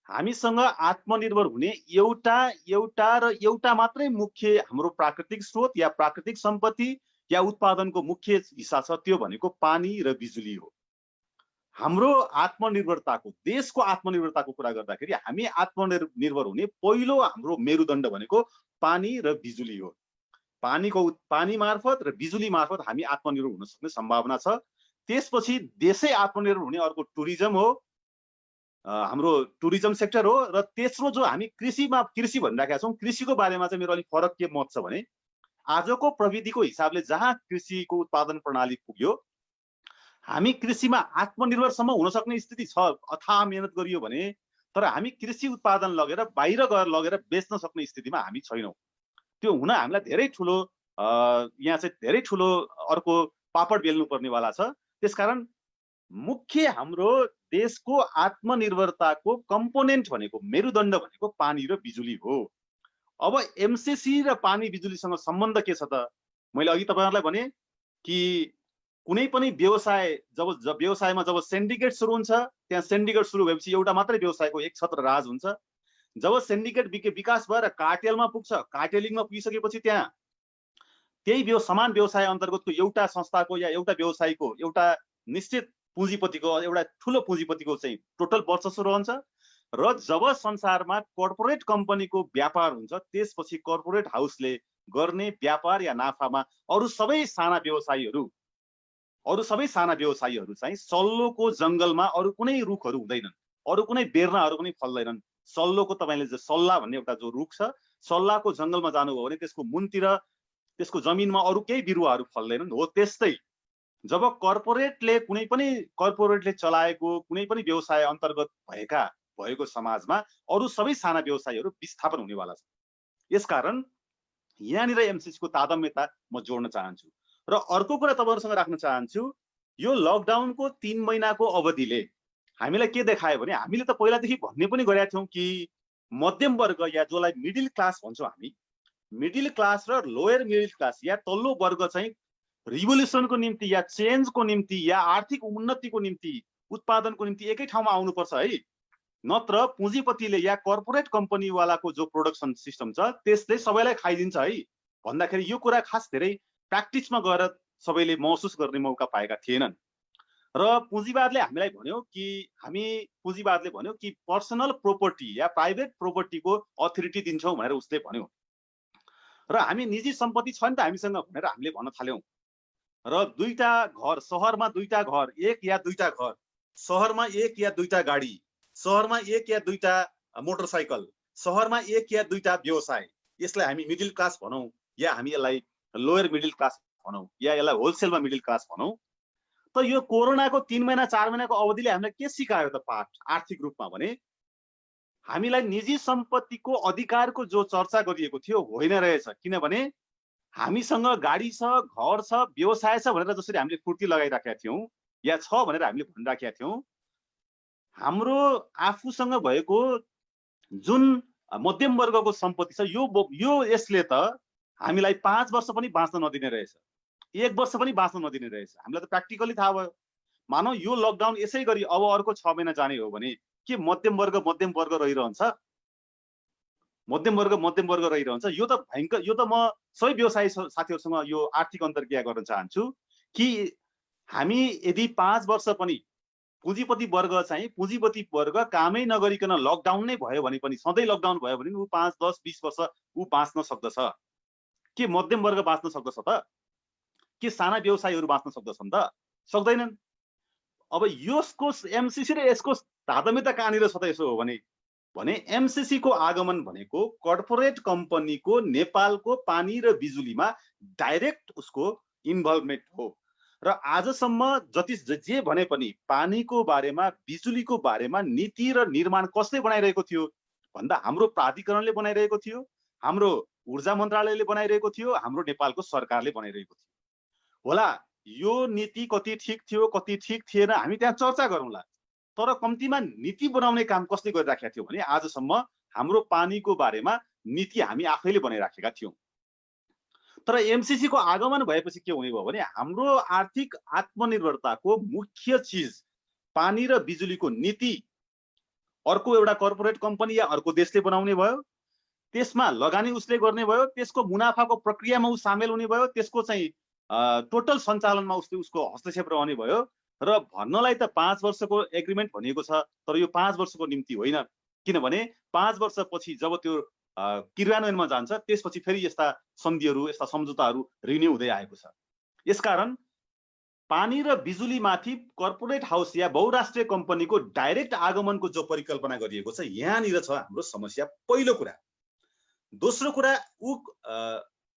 हामीसँग आत्मनिर्भर हुने एउटा मात्रै मुख्य हाम्रो प्राकृतिक स्रोत या प्राकृतिक सम्पत्ति या उत्पादनको मुख्य हिस्सा छ, त्यो भनेको पानी र बिजुली हो। हाम्रो आत्मनिर्भरताको, देशको आत्मनिर्भरताको कुरा गर्दाखेरि हामी आत्मनिर्भर हुने पहिलो हाम्रो मेरुदण्ड भनेको पानी र बिजुली हो। पानी मार्फत र बिजुली मार्फत हामी आत्मनिर्भर हुन सक्ने सम्भावना छ। त्यसपछि देशै आत्मनिर्भर हुने अर्को टुरिज्म हो, हाम्रो टुरिज्म सेक्टर हो। र तेस्रो जो हामी कृषि भनिराखेका छौँ, कृषिको बारेमा चाहिँ मेरो अलिक फरक के मत छ भने आजको प्रविधिको हिसाबले जहाँ कृषिको उत्पादन प्रणाली पुग्यो, हामी कृषिमा आत्मनिर्भरसम्म हुन सक्ने स्थिति छ अथाह मेहनत गरियो भने। तर हामी कृषि उत्पादन लगेर बाहिर लगेर बेच्न सक्ने स्थितिमा हामी छैनौँ। त्यो हुन हामीलाई धेरै ठुलो यहाँ चाहिँ धेरै ठुलो अर्को पापड बेल्नु पर्नेवाला छ। त्यसकारण मुख्य हाम्रो देशको आत्मनिर्भरताको कम्पोनेन्ट भनेको, मेरुदण्ड भनेको पानी र बिजुली हो। अब एमसिसी र पानी बिजुलीसँग सम्बन्ध के छ त? मैले अघि तपाईँहरूलाई भने कि कुनै पनि व्यवसायमा जब सिन्डिकेट सुरु हुन्छ, त्यहाँ सिन्डिकेट सुरु भएपछि एउटा मात्रै व्यवसायको एक छत्र राज हुन्छ। जब सिन्डिकेट विकास भएर कार्टेलमा पुग्छ, कार्टेलिङमा पुगिसकेपछि त्यहाँ त्यही समान व्यवसाय अन्तर्गतको एउटा संस्थाको या एउटा व्यवसायीको एउटा निश्चित पुँजीपतिको, एउटा ठुलो पुँजीपतिको चाहिँ टोटल वर्चस्व रहन्छ। र जब संसारमा कर्पोरेट कम्पनीको व्यापार हुन्छ, त्यसपछि कर्पोरेट हाउसले गर्ने व्यापार या नाफामा अरू सबै साना व्यवसायीहरू चाहिँ सल्लोको जङ्गलमा अरू कुनै रुखहरू हुँदैनन्, अरू कुनै बेर्नाहरू पनि फल्दैनन्, सल्लोको तपाईँले सल्ला भन्ने एउटा जो रुख छ, सल्लाको जङ्गलमा जानुभयो भने त्यसको मुनतिर त्यसको जमिनमा अरू केही बिरुवाहरू फल्दैनन्। हो त्यस्तै जब कर्पोरेटले चलाएको कुनै पनि व्यवसाय अन्तर्गत भएको समाजमा अरू सबै साना व्यवसायहरू विस्थापन हुनेवाला छ। यसकारण यहाँनिर एमसीसीको तादम्यता म जोड्न चाहन्छु। र अर्को कुरा तपाईँहरूसँग राख्न चाहन्छु, यो लकडाउनको 3 महिनाको अवधिले हामीलाई के देखायो भने हामीले त पहिलादेखि भन्ने पनि गरेका थियौँ कि मध्यम वर्ग या जसलाई मिडल क्लास भन्छौँ हामी, मिडल क्लास र लोयर मिडल क्लास या तल्लो वर्ग चाहिँ रिभोल्युसनको निम्ति या चेन्जको निम्ति या आर्थिक उन्नतिको निम्ति उत्पादनको निम्ति एकै ठाउँमा आउनुपर्छ है। नत्र पुँजीपतिले या कर्पोरेट कम्पनीवालाको जो प्रोडक्सन सिस्टम छ त्यसले सबैलाई खाइदिन्छ है भन्दाखेरि यो कुरा खास धेरै प्र्याक्टिसमा गएर सबैले महसुस गर्ने मौका पाएका थिएनन्। र पुँजीवादले भन्यो कि पर्सनल प्रोपर्टी या प्राइभेट प्रोपर्टीको अथोरिटी दिन्छौँ भनेर उसले भन्यो। र हामी निजी सम्पत्ति छ नि त हामीसँग भनेर हामीले भन्न थाल्यौँ। र 2टा घर, सहरमा 2टा घर, 1 या 2टा घर, सहरमा 1 या 2टा गाडी, सहरमा 1 या 2टा मोटरसाइकल, सहरमा 1 या 2टा व्यवसाय, यसलाई हामी मिडल क्लास भनौँ या हामी यसलाई लोयर मिडल क्लास भनौँ या यसलाई होलसेलमा मिडल क्लास भनौँ। त यो कोरोनाको 3 महिना 4 महिनाको अवधिले हामीलाई के सिकायो त पाठ आर्थिक रूपमा भने हामीलाई निजी सम्पत्तिको अधिकारको जो चर्चा गरिएको थियो होइन रहेछ। किनभने हामीसँग गाडी छ, घर छ, व्यवसाय छ भनेर जसरी हामीले फुर्ती लगाइराखेका थियौँ या छ भनेर हामीले भनिराखेका थियौँ, हाम्रो आफूसँग भएको जुन मध्यम वर्गको सम्पत्ति छ यो यसले त हामीलाई 5 वर्ष पनि बाँच्न नदिने रहेछ, 1 वर्ष पनि बाँच्न नदिने रहेछ। हामीलाई त प्र्याक्टिकली थाहा भयो। मानौ यो लकडाउन यसै गरी अब अर्को 6 महिना जाने हो भने के मध्यम वर्ग रहिरहन्छ? मध्यम वर्ग रहिरहन्छ? यो त भयङ्कर। यो त म सबै व्यवसायी साथीहरूसँग यो आर्थिक अन्तर्क्रिया गर्न चाहन्छु कि हामी यदि 5 वर्ष पनि पुँजीपति वर्ग कामै नगरिकन लकडाउन नै भयो भने पनि, सधैँ लकडाउन भयो भने ऊ 5, 10, 20 वर्ष ऊ बाँच्न सक्दछ? के मध्यम वर्ग बाँच्न सक्दछ त? के साना व्यवसायीहरू बाँच्न सक्दछन् त? सक्दैनन्। अब यसको एमसीसी र यसको तादम्यता कहाँनिर छ त? यसो हो भने एमसीसी को आगमन भनेको कर्पोरेट कम्पनीको नेपालको पानी र बिजुलीमा डाइरेक्ट उसको इन्भल्भमेन्ट हो। र आजसम्म जे भने पनि पानीको बारेमा, बिजुलीको बारेमा नीति र निर्माण कसले बनाइरहेको थियो भन्दा हाम्रो प्राधिकरणले बनाइरहेको थियो, हाम्रो ऊर्जा मन्त्रालयले बनाइरहेको थियो, हाम्रो नेपालको सरकारले बनाइरहेको थियो। होला यो नीति कति ठिक थियो कति ठिक थिएन हामी त्यहाँ चर्चा गरौँला, तर कम्तीमा नीति बनाउने काम कसले गरिराखेका थियो भने आजसम्म हाम्रो पानीको बारेमा नीति हामी आफैले बनाइराखेका थियौँ। तर एमसीसी को आगमन भएपछि के हुने भयो भने हाम्रो आर्थिक आत्मनिर्भरताको मुख्य चिज पानी र बिजुलीको नीति अर्को एउटा कर्पोरेट कम्पनी या अर्को देशले बनाउने भयो, त्यसमा लगानी उसले गर्ने भयो, त्यसको मुनाफाको प्रक्रियामा ऊ सामेल हुने भयो, त्यसको चाहिँ टोटल सञ्चालनमा उसको हस्तक्षेप रहने भयो। र भन्नलाई त 5 वर्षको एग्रिमेन्ट भनिएको छ, तर यो 5 वर्षको निम्ति होइन। किनभने 5 वर्षपछि जब त्यो क्रियान्वयनमा जान्छ त्यसपछि फेरि यस्ता सन्धिहरू, यस्ता सम्झौताहरू रिन्यू हुँदै आएको छ। यसकारण पानी र बिजुलीमाथि कर्पोरेट हाउस या बहुराष्ट्रिय कम्पनीको डाइरेक्ट आगमनको जो परिकल्पना गरिएको छ, यहाँनिर छ हाम्रो समस्या। पहिलो कुरा। दोस्रो कुरा,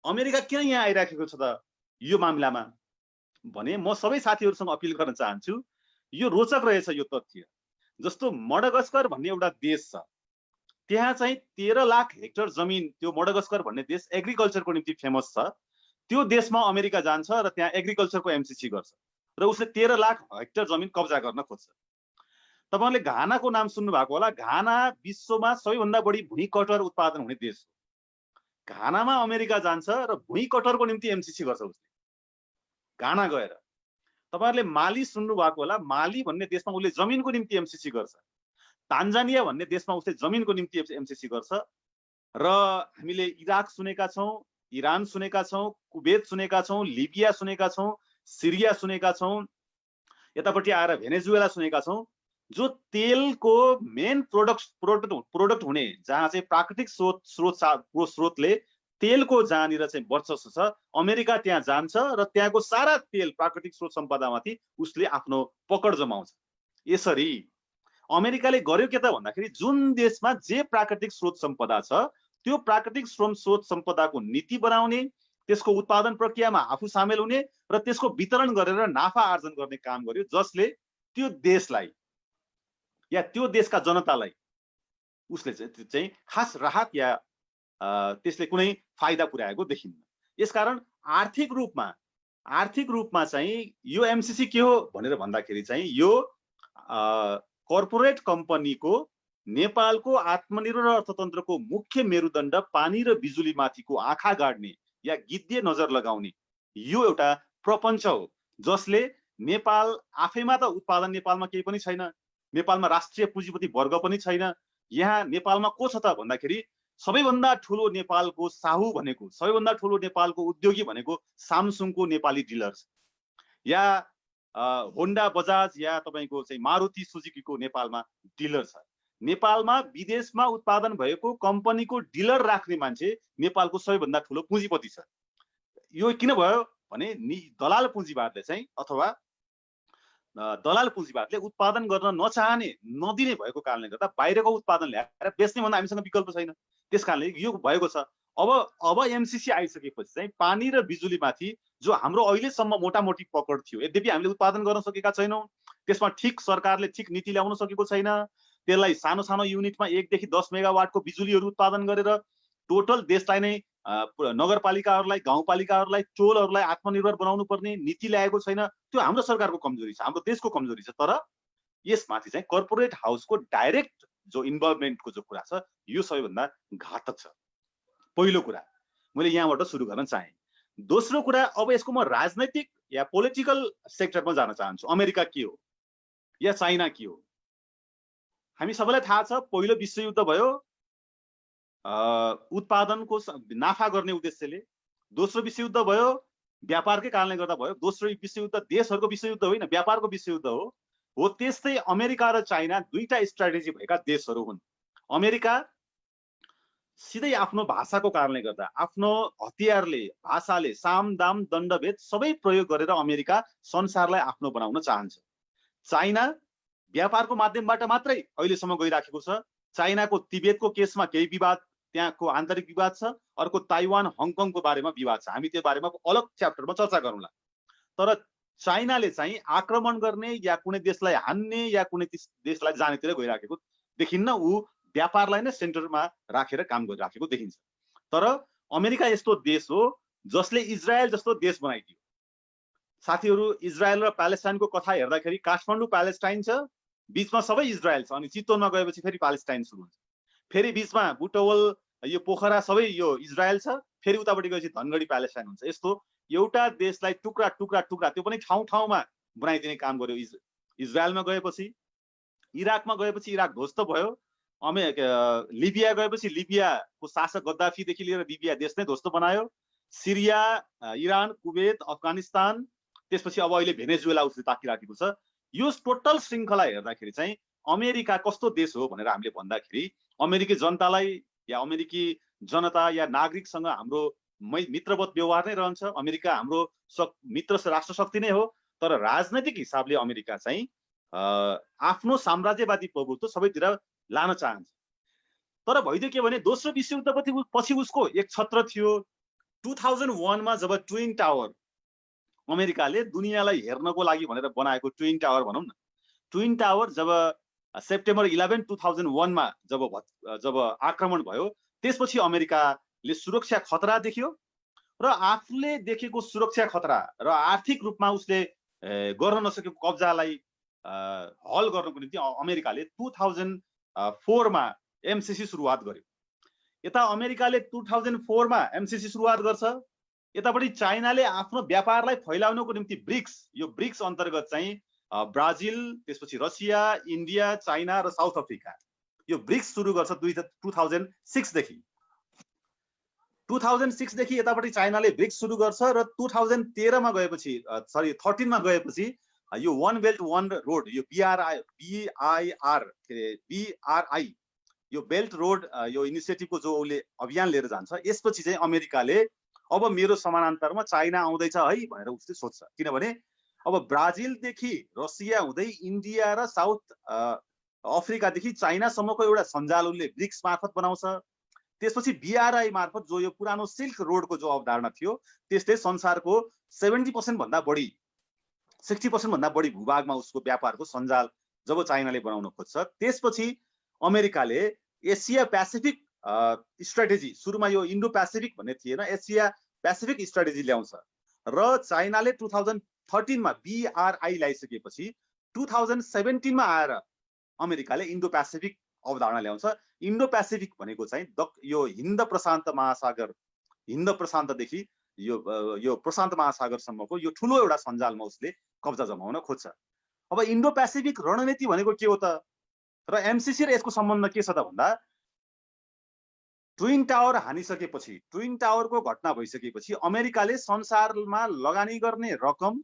अमेरिका किन यहाँ आइराखेको छ त यो मामिलामा भने म सबै साथीहरूसँग अपिल गर्न चाहन्छु, यो रोचक रहेछ यो तथ्य। जस्तो मडगास्कर भन्ने एउटा देश छ, त्यहाँ चाहिँ 13 लाख हेक्टर जमिन, त्यो मडगास्कर भन्ने देश एग्रिकल्चरको निम्ति फेमस छ। त्यो देशमा अमेरिका जान्छ र त्यहाँ एग्रिकल्चरको एमसीसी गर्छ र उसले 13 लाख हेक्टर जमिन कब्जा गर्न खोज्छ। तपाईहरुले घानाको नाम सुन्नु भएको होला। घाना विश्वमा सबैभन्दा बढी भुइँ कटहर उत्पादन हुने देश हो। घानामा अमेरिका जान्छ र भुइँ कटहरको निम्ति एमसीसी गर्छ उसले घाना गएर। तपाईहरुले माली सुन्नु भएको होला। माली भन्ने देशमा उसले जमिनको निम्ति एमसीसी गर्छ। तान्जानिया भन्ने देशमा उसले जमिनको निम्ति एमसीसी गर्छ। र हामीले इराक सुनेका छौं, इरान सुनेका छौं, कुवेत सुनेका छौं, लिबिया सुनेका छौं, सिरिया सुनेका छौं, यतापट्टि आएर भेनेजुएला सुनेका छौं। जो तेलको मेन प्रोडक्ट हुने, जहाँ चाहिँ प्राकृतिक स्रोतले तेलको जहाँनिर चाहिँ वर्चस्व छ, अमेरिका त्यहाँ जान्छ र त्यहाँको सारा तेल प्राकृतिक स्रोत सम्पदामाथि उसले आफ्नो पकड जमाउँछ। यसरी अमेरिकाले गर्यो के त भन्दाखेरि जुन देशमा जे प्राकृतिक स्रोत सम्पदा छ त्यो प्राकृतिक स्रोत सम्पदाको नीति बनाउने, त्यसको उत्पादन प्रक्रियामा आफू सामेल हुने र त्यसको वितरण गरेर नाफा आर्जन गर्ने काम गर्यो, जसले त्यो देशलाई या त्यो देशका जनतालाई उसले चाहिँ खास राहत या त्यसले कुनै फाइदा पुर्याएको देखिन्न। यसकारण आर्थिक रूपमा चाहिँ यो एमसीसी के हो भनेर भन्दाखेरि चाहिँ यो कर्पोरेट कम्पनीको नेपालको आत्मनिर्भर अर्थतन्त्रको मुख्य मेरुदण्ड पानी र बिजुली माथिको आँखा गाड्ने या गिद्धे नजर लगाउने यो एउटा प्रपञ्च हो, जसले नेपाल आफैमा त उत्पादन नेपालमा केही पनि छैन, नेपालमा राष्ट्रिय पुँजीपति वर्ग पनि छैन। यहाँ नेपालमा को छ त भन्दाखेरि सबैभन्दा ठुलो नेपालको साहु भनेको, सबैभन्दा ठुलो नेपालको उद्योगी भनेको सामसुङको नेपाली डिलर्स या होन्डा बजाज या तपाईको चाहिँ मारुति सुजुकीको नेपालमा डिलर छ। नेपालमा विदेशमा उत्पादन भएको कम्पनीको डिलर राख्ने मान्छे नेपालको सबैभन्दा ठुलो पुँजीपति छ। यो किन भयो भने दलाल पुँजीवादले चाहिँ अथवा दलाल पुँजीवादले उत्पादन गर्न नचाहने नदिने भएको कारणले गर्दा बाहिरको उत्पादन ल्याएर बेच्ने भन्दा हामीसँग विकल्प छैन। त्यसकारणले यो भएको छ। अब एमसीसी आइसकेपछि चाहिँ पानी र बिजुलीमाथि जो हाम्रो अहिलेसम्म मोटामोटी पकड थियो, यद्यपि हामीले उत्पादन गर्न सकेका छैनौँ, त्यसमा ठिक सरकारले ठिक नीति ल्याउन सकेको छैन। त्यसलाई सानो सानो युनिटमा 1 देखि 10 मेगावाटको बिजुलीहरू उत्पादन गरेर टोटल देशलाई नै नगरपालिकाहरूलाई, गाउँपालिकाहरूलाई, टोलहरूलाई आत्मनिर्भर बनाउनु पर्ने नीति ल्याएको छैन। त्यो हाम्रो सरकारको कमजोरी छ, हाम्रो देशको कमजोरी छ। तर यसमाथि चाहिँ कर्पोरेट हाउसको डाइरेक्ट जो इन्भल्भमेन्टको जो कुरा छ यो सबैभन्दा घातक छ। पहिलो कुरा मैले यहाँबाट सुरु गर्न चाहे। दोस्रो कुरा, अब यसको म राजनैतिक या पोलिटिकल सेक्टरमा जान चाहन्छु। अमेरिका के हो या चाइना के हो? हामी सबैलाई थाहा छ, पहिलो विश्वयुद्ध भयो उत्पादनको नाफा गर्ने उद्देश्यले, दोस्रो विश्वयुद्ध भयो व्यापारकै कारणले गर्दा भयो। दोस्रो विश्वयुद्ध देशहरूको विश्वयुद्ध होइन, व्यापारको विश्वयुद्ध हो। त्यस्तै अमेरिका र चाइना दुईटा स्ट्राटेजी भएका देशहरू हुन्। अमेरिका सिधै आफ्नो भाषाको कारणले गर्दा, आफ्नो हतियारले, भाषाले, साम दाम दण्डभेद सबै प्रयोग गरेर अमेरिका संसारलाई आफ्नो बनाउन चाहन्छ। चाइना व्यापारको माध्यमबाट मात्रै अहिलेसम्म गइराखेको छ। चाइनाको तिब्बतको केसमा केही विवाद, त्यहाँको आन्तरिक विवाद छ। अर्को ताइवान, हङकङको बारेमा विवाद छ। हामी त्यो बारेमा अलग च्याप्टरमा चर्चा गरौँला। तर चाइनाले चाहिँ आक्रमण गर्ने या कुनै देशलाई हान्ने या कुनै देशलाई जानेतिर गइराखेको देखिन्न। ऊ व्यापारलाई नै सेन्टरमा राखेर काम गरिराखेको देखिन्छ। तर अमेरिका यस्तो देश हो जसले इजरायल जस्तो देश बनाइदियो। साथीहरू, इजरायल र प्यालेस्टाइनको कथा हेर्दाखेरि काठमाडौँ प्यालेस्टाइन छ, बीचमा सबै इजरायल छ, अनि चितवनमा गएपछि फेरि प्यालेस्टाइन सुरु हुन्छ। फेरि बीचमा बुटवल, यो पोखरा सबै यो इजरायल छ, फेरि उतापट्टि गएपछि धनगढी प्यालेस्टाइन हुन्छ। यस्तो एउटा देशलाई टुक्रा टुक्रा टुक्रा त्यो पनि ठाउँ ठाउँमा बनाइदिने काम गर्यो। इजरायलमा गएपछि, इराकमा गएपछि इराक ध्वस्त भयो, लिबिया गएपछि लिबियाको शासक गद्दाफीदेखि लिएर लिबिया देश नै ध्वस्त बनायो। सिरिया, इरान, कुवेत, अफगानिस्तान, त्यसपछि अब अहिले भेनेजुएला उसले ताकिराखेको छ। यो टोटल श्रृङ्खला हेर्दाखेरि चाहिँ अमेरिका कस्तो देश हो भनेर हामीले भन्दाखेरि अमेरिकी जनतालाई या अमेरिकी जनता या नागरिकसँग हाम्रो मित्रवत व्यवहार नै रहन्छ। अमेरिका हाम्रो मित्र राष्ट्र शक्ति नै हो। तर राजनैतिक हिसाबले अमेरिका चाहिँ आफ्नो साम्राज्यवादी प्रभुत्व सबैतिर लान चाहन्छ। तर भइदियो के भने दोस्रो विश्वयुद्धपछि उसको एक छत्र थियो। 2001 मा जब ट्विन टावर अमेरिकाले दुनियाँलाई हेर्नको लागि भनेर बनाएको ट्विन टावर भनौँ न, ट्विन टावर जब सेप्टेम्बर 11, 2001 मा जब आक्रमण भयो, त्यसपछि अमेरिकाले सुरक्षा खतरा देख्यो र आफूले देखेको सुरक्षा खतरा र आर्थिक रूपमा उसले गर्न नसकेको कब्जालाई हल गर्नको निम्ति अमेरिकाले 2004 मा एमसीसी सुरुवात गर्यो। यता अमेरिकाले 2004 मा एमसीसी सुरुवात गर्छ, यतापट्टि चाइनाले आफ्नो व्यापारलाई फैलाउनको निम्ति यो ब्रिक्स अन्तर्गत चाहिँ ब्राजिल, त्यसपछि रसिया, इन्डिया, चाइना र साउथ अफ्रिका यो ब्रिक्स सुरु गर्छ 2006 देखि। 2006 देखि यतापट्टि चाइनाले ब्रिक्स सुरु गर्छ र 2013 मा गएपछि 13 मा गएपछि यो वन बेल्ट वन रोड, यो BRI यो बेल्ट रोड यो इनिसिएटिभको जो उसले अभियान लिएर जान्छ, यसपछि चाहिँ अमेरिकाले अब मेरो समानान्तरमा चाइना आउँदैछ है भनेर उसले सोच्छ। किनभने अब ब्राजिलदेखि रसिया हुँदै इन्डिया र साउथ अफ्रिकादेखि चाइनासम्मको एउटा सञ्जाल उनले ब्रिक्स मार्फत बनाउँछ। त्यसपछि BRI मार्फत जो यो पुरानो सिल्क रोडको जो अवधारणा थियो त्यसले संसारको 70% भन्दा बढी 60% भन्दा बढी भूभागमा उसको व्यापारको सञ्जाल जब चाइनाले बनाउन खोज्छ, त्यसपछि अमेरिकाले एसिया पेसिफिक स्ट्राटेजी, सुरुमा यो इन्डो पेसिफिक भन्ने थिएन, एसिया पेसिफिक स्ट्राटेजी ल्याउँछ र चाइनाले 2013 मा BRI ल्याइसकेपछि 2017 मा आएर अमेरिकाले इन्डो पेसिफिक अवधारणा ल्याउँछ। इन्डो पेसिफिक भनेको चाहिँ यो हिन्द प्रशान्त महासागर, हिन्द प्रशान्तदेखि यो प्रशान्त महासागरसम्मको यो ठुलो एउटा सञ्जालमा उसले कब्जा जमाउन खोज्छ। अब इन्डो पेसिफिक रणनीति भनेको के हो त, र MCC र यसको सम्बन्ध के छ त भन्दा, ट्विन टावर हानिसकेपछि, ट्विन टावरको घटना भइसकेपछि अमेरिकाले संसारमा लगानी गर्ने रकम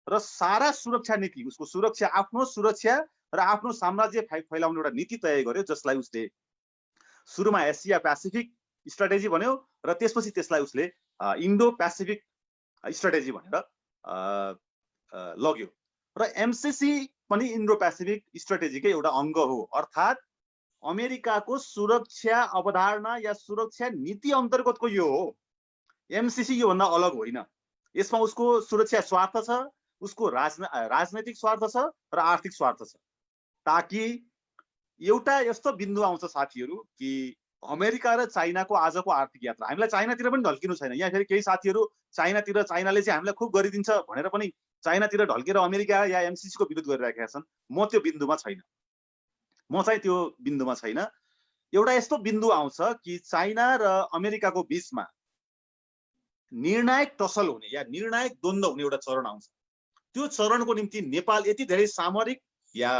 र सारा सुरक्षा नीति, उसको सुरक्षा, आफ्नो सुरक्षा र आफ्नो साम्राज्य फैलाउने एउटा नीति तय गर्यो, जसलाई उसले सुरुमा एसिया पेसिफिक स्ट्राटेजी भन्यो र त्यसपछि त्यसलाई उसले इन्डो पेसिफिक स्ट्राटेजी भनेर लग्यो। र MCC पनि इन्डो पेसिफिक स्ट्राटेजीकै एउटा अङ्ग हो, अर्थात् अमेरिकाको सुरक्षा अवधारणा या सुरक्षा नीति अन्तर्गतको यो हो। MCC योभन्दा अलग होइन। यसमा उसको सुरक्षा स्वार्थ छ, उसको राजनैतिक स्वार्थ छ र आर्थिक स्वार्थ छ, ताकि एउटा यस्तो बिन्दु आउँछ साथीहरू कि अमेरिका र चाइनाको आजको आर्थिक यात्रा, हामीलाई चाइनातिर पनि ढल्किनु छैन। यहाँ फेरि केही साथीहरू चाइनातिर, चाइनाले चाहिँ हामीलाई खुब गरिदिन्छ भनेर पनि चाइनातिर ढल्केर अमेरिका या MCC को विरोध गरिरहेका छन्। म त्यो बिन्दुमा छैन, म चाहिँ त्यो बिन्दुमा छैन। एउटा यस्तो बिन्दु आउँछ कि चाइना र अमेरिकाको बीचमा निर्णायक टसल हुने या निर्णायक द्वन्द्व हुने एउटा चरण आउँछ। त्यो चरणको निम्ति नेपाल यति धेरै सामरिक या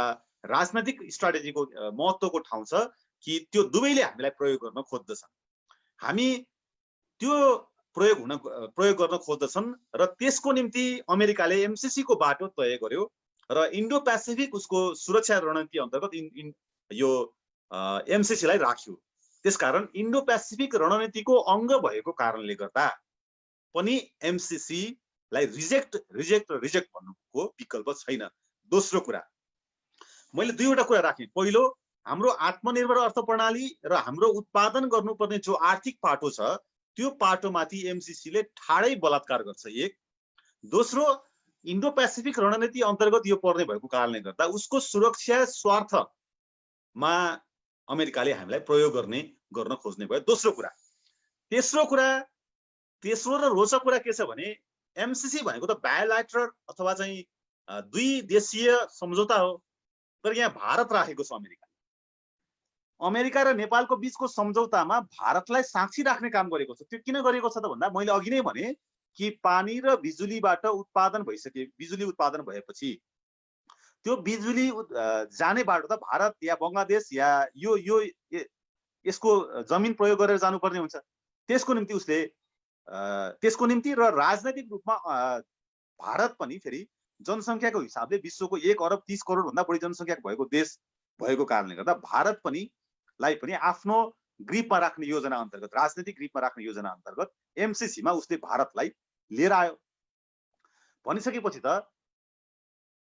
राजनैतिक स्ट्राटेजीको महत्त्वको ठाउँ छ कि त्यो दुवैले हामीलाई प्रयोग गर्न खोज्दछन्। हामी त्यो प्रयोग गर्न खोज्दछन् र त्यसको निम्ति अमेरिकाले MCC को बाटो तय गर्यो र इन्डो पेसिफिक उसको सुरक्षा रणनीति अन्तर्गत यो MCC लाई राख्यो। त्यसकारण इन्डो पेसिफिक रणनीतिको अङ्ग भएको कारणले गर्दा पनि MCC लाई रिजेक्ट भन्नुको विकल्प छैन। दोस्रो कुरा, मैले दुईवटा कुरा राखेँ। पहिलो, हाम्रो आत्मनिर्भर अर्थ प्रणाली र हाम्रो उत्पादन गर्नुपर्ने जो आर्थिक पाटो छ त्यो पाटोमाथि MCC ले ठाडै बलात्कार गर्छ, एक। दोस्रो, इन्डो पेसिफिक रणनीति अन्तर्गत यो पर्ने भएको कारणले गर्दा उसको सुरक्षा स्वार्थमा अमेरिकाले हामीलाई प्रयोग गर्न खोज्ने भयो। दोस्रो कुरा। तेस्रो र रोचक कुरा के छ भने, MCC भनेको त बायोल्याटरल अथवा चाहिँ द्विदेशीय सम्झौता हो, तर यहाँ भारत राखेको छ। अमेरिका र नेपालको बीचको सम्झौतामा भारतलाई साक्षी राख्ने काम गरेको छ। त्यो किन गरेको छ त भन्दा, मैले अघि नै भने कि पानी र बिजुलीबाट बिजुली उत्पादन भएपछि त्यो बिजुली जाने बाटो त भारत या बङ्गलादेश या यसको जमिन प्रयोग गरेर जानुपर्ने हुन्छ। त्यसको निम्ति र राजनैतिक रूपमा भारत पनि फेरि जनसङ्ख्याको हिसाबले विश्वको 1 अरब 30 करोड भन्दा बढी जनसङ्ख्या भएको देश भएको कारणले गर्दा भारत पनि आफ्नो ग्रिपमा राख्ने योजना अन्तर्गत, राजनीतिक ग्रिपमा राख्ने योजना अन्तर्गत MCC मा उसले भारतलाई लिएर आयो। भनिसकेपछि त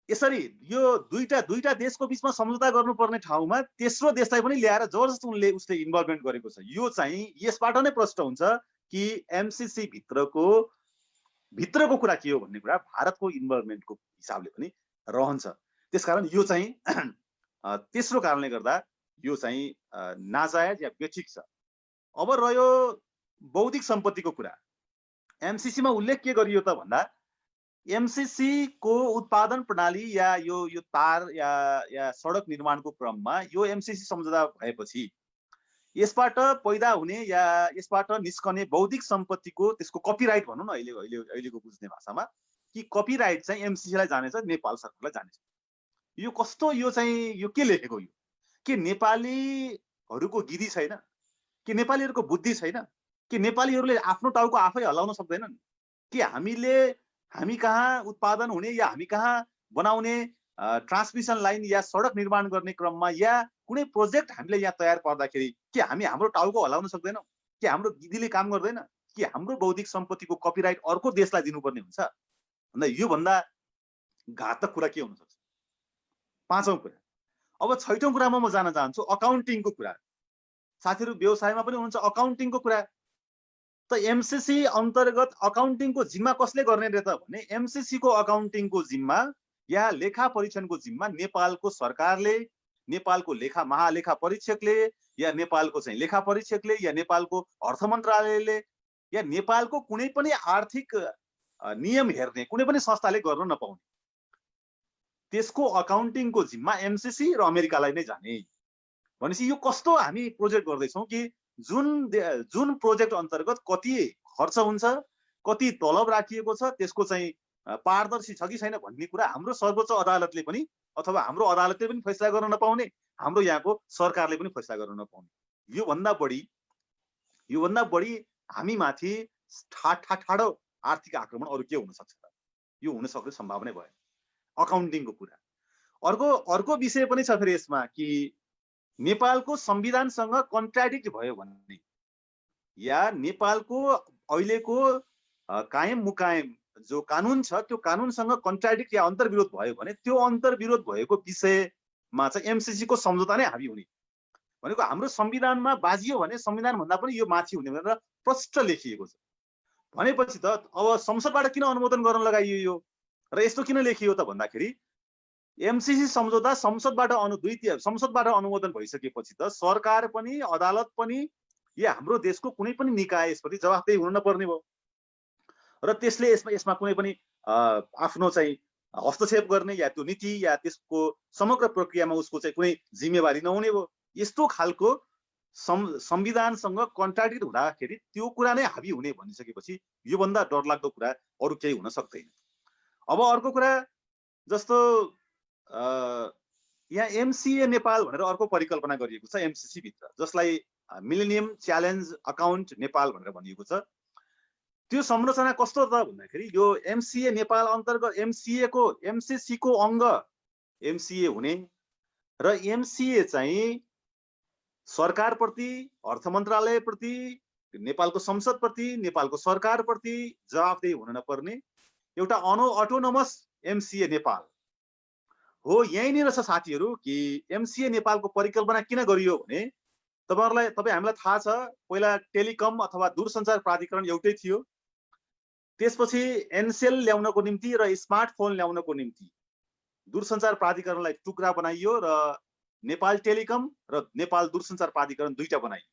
यसरी यो दुईटा देशको बीचमा सम्झौता गर्नुपर्ने ठाउँमा तेस्रो देशलाई पनि ल्याएर जबरजस्ती उसले इन्भल्भमेन्ट गरेको छ। यो चाहिँ यसबाट नै प्रष्ट हुन्छ कि MCC भित्रको कुरा के हो भन्ने कुरा भारतको इन्भल्भमेन्टको हिसाबले पनि रहन्छ। त्यसकारण यो चाहिँ तेस्रो कारणले गर्दा यो चाहिँ नाजायज या बेठिक छ। अब रह्यो बौद्धिक सम्पत्तिको कुरा। MCC मा उल्लेख के गरियो त भन्दा, MCC को उत्पादन प्रणाली या यो तार या सडक निर्माणको क्रममा यो MCC सम्झौता भएपछि यसबाट पैदा हुने या यसबाट निस्कने बौद्धिक सम्पत्तिको त्यसको कपिराइट भनौँ न अहिलेको बुझ्ने भाषामा, कि कपिराइट चाहिँ MCC लाई जानेछ, नेपाल सरकारलाई जानेछ। यो कस्तो, यो के लेखेको, यो के नेपालीहरूको गिरी छैन, कि नेपालीहरूको बुद्धि छैन, कि नेपालीहरूले आफ्नो टाउको आफै हल्लाउन सक्दैनन्, कि हामी कहाँ उत्पादन हुने या हामी कहाँ बनाउने ट्रान्समिसन लाइन या सडक निर्माण गर्ने क्रममा या कुनै प्रोजेक्ट हामीले यहाँ तयार पार्दाखेरि के हामी हाम्रो टाउको हल्लाउन सक्दैनौँ, कि हाम्रो गिदीले काम गर्दैन, कि हाम्रो बौद्धिक सम्पत्तिको कपिराइट अर्को देशलाई दिनुपर्ने हुन्छ भन्दा योभन्दा घातक कुरा के हुन सक्छ। पाँचौं कुरा, अब 6औं कुरामा म जान चाहन्छु अकाउन्टिङको कुरा। साथीहरू व्यवसायमा पनि हुनुहुन्छ अकाउन्टिङको कुरा। त एमसीसी अन्तर्गत अकाउन्टिङको जिम्मा कसले गर्ने रे त भने एमसीसी को अकाउन्टिङको जिम्मा या लेखा परीक्षणको जिम्मा नेपालको सरकारले, नेपालको महालेखा परीक्षकले या नेपालको चाहिँ लेखा परीक्षकले या नेपालको अर्थ मन्त्रालयले या नेपालको कुनै पनि आर्थिक नियम हेर्ने कुनै पनि संस्थाले गर्न नपाउने। त्यसको अकाउन्टिङको जिम्मा एमसीसी र अमेरिकालाई नै जाने। भनेपछि यो कस्तो हामी प्रोजेक्ट गर्दैछौँ कि जुन प्रोजेक्ट अन्तर्गत कति खर्च हुन्छ, कति तलब राखिएको छ, त्यसको चाहिँ पारदर्शी छ कि छैन भन्ने कुरा हाम्रो सर्वोच्च अदालतले पनि अथवा हाम्रो अदालतले पनि फैसला गर्न नपाउने, हाम्रो यहाँको सरकारले पनि फैसला गर्न नपाउने। योभन्दा बढी हामी माथि ठाडो आर्थिक आक्रमण अरू के हुन सक्छ त? यो हुन सक्ने सम्भावना भयो अकाउन्टिङको कुरा। अर्को विषय पनि छ फेरि यसमा कि नेपालको संविधानसँग कन्ट्राडिक्ट भयो भने या नेपालको अहिलेको कायम मुकायम जो कानुन छ त्यो कानुनसँग कन्ट्राडिक्ट या अन्तर्विरोध भयो भने त्यो अन्तर्विरोध भएको विषयमा चाहिँ एमसीसी को सम्झौता नै हाबी हुने भनेको हाम्रो संविधानमा बाजियो भने संविधान भन्दा पनि यो माथि हुने भनेर प्रष्ट लेखिएको छ। भनेपछि त अब संसदबाट किन अनुमोदन गर्न लगाइयो यो र यस्तो किन लेखियो त भन्दाखेरि एमसीसी सम्झौता संसदबाट अनुमोदन भइसकेपछि त सरकार पनि अदालत पनि या हाम्रो देशको कुनै पनि निकाय यसप्रति जवाफदेही हुन नपर्ने भयो र त्यसले यसमा कुनै पनि आफ्नो चाहिँ हस्तक्षेप गर्ने या त्यो नीति या त्यसको समग्र प्रक्रियामा उसको चाहिँ कुनै जिम्मेवारी नहुने भयो। यस्तो खालको संविधानसँग कन्ट्राडिक्ट हुँदाखेरि त्यो कुरा नै हाबी हुने भनिसकेपछि योभन्दा डरलाग्दो कुरा अरू केही हुन सक्दैन। अब अर्को कुरा जस्तो यहाँ एमसीए नेपाल भनेर अर्को परिकल्पना गरिएको छ एमसीसी भित्र, जसलाई मिलेनियम च्यालेन्ज अकाउन्ट नेपाल भनेर भनिएको छ। त्यो संरचना कस्तो त भन्दाखेरि यो एमसीए नेपाल अन्तर्गत एमसीसी को अङ्ग एमसीए हुने र एमसीए चाहिँ सरकारप्रति, अर्थ मन्त्रालयप्रति, नेपालको संसदप्रति, नेपालको सरकारप्रति जवाफदेही हुन नपर्ने एउटा अटोनोमस एमसीए नेपाल हो। यहीँनिर छ साथीहरू कि एमसीए नेपालको परिकल्पना किन गरियो भने हामीलाई थाहा छ पहिला टेलिकम अथवा दूरसञ्चार प्राधिकरण एउटै थियो, त्यसपछि एनसेल ल्याउनको निम्ति र स्मार्टफोन ल्याउनको निम्ति दूरसञ्चार प्राधिकरणलाई टुक्रा बनाइयो र नेपाल टेलिकम र नेपाल दूरसञ्चार प्राधिकरण दुईटा बनाइयो।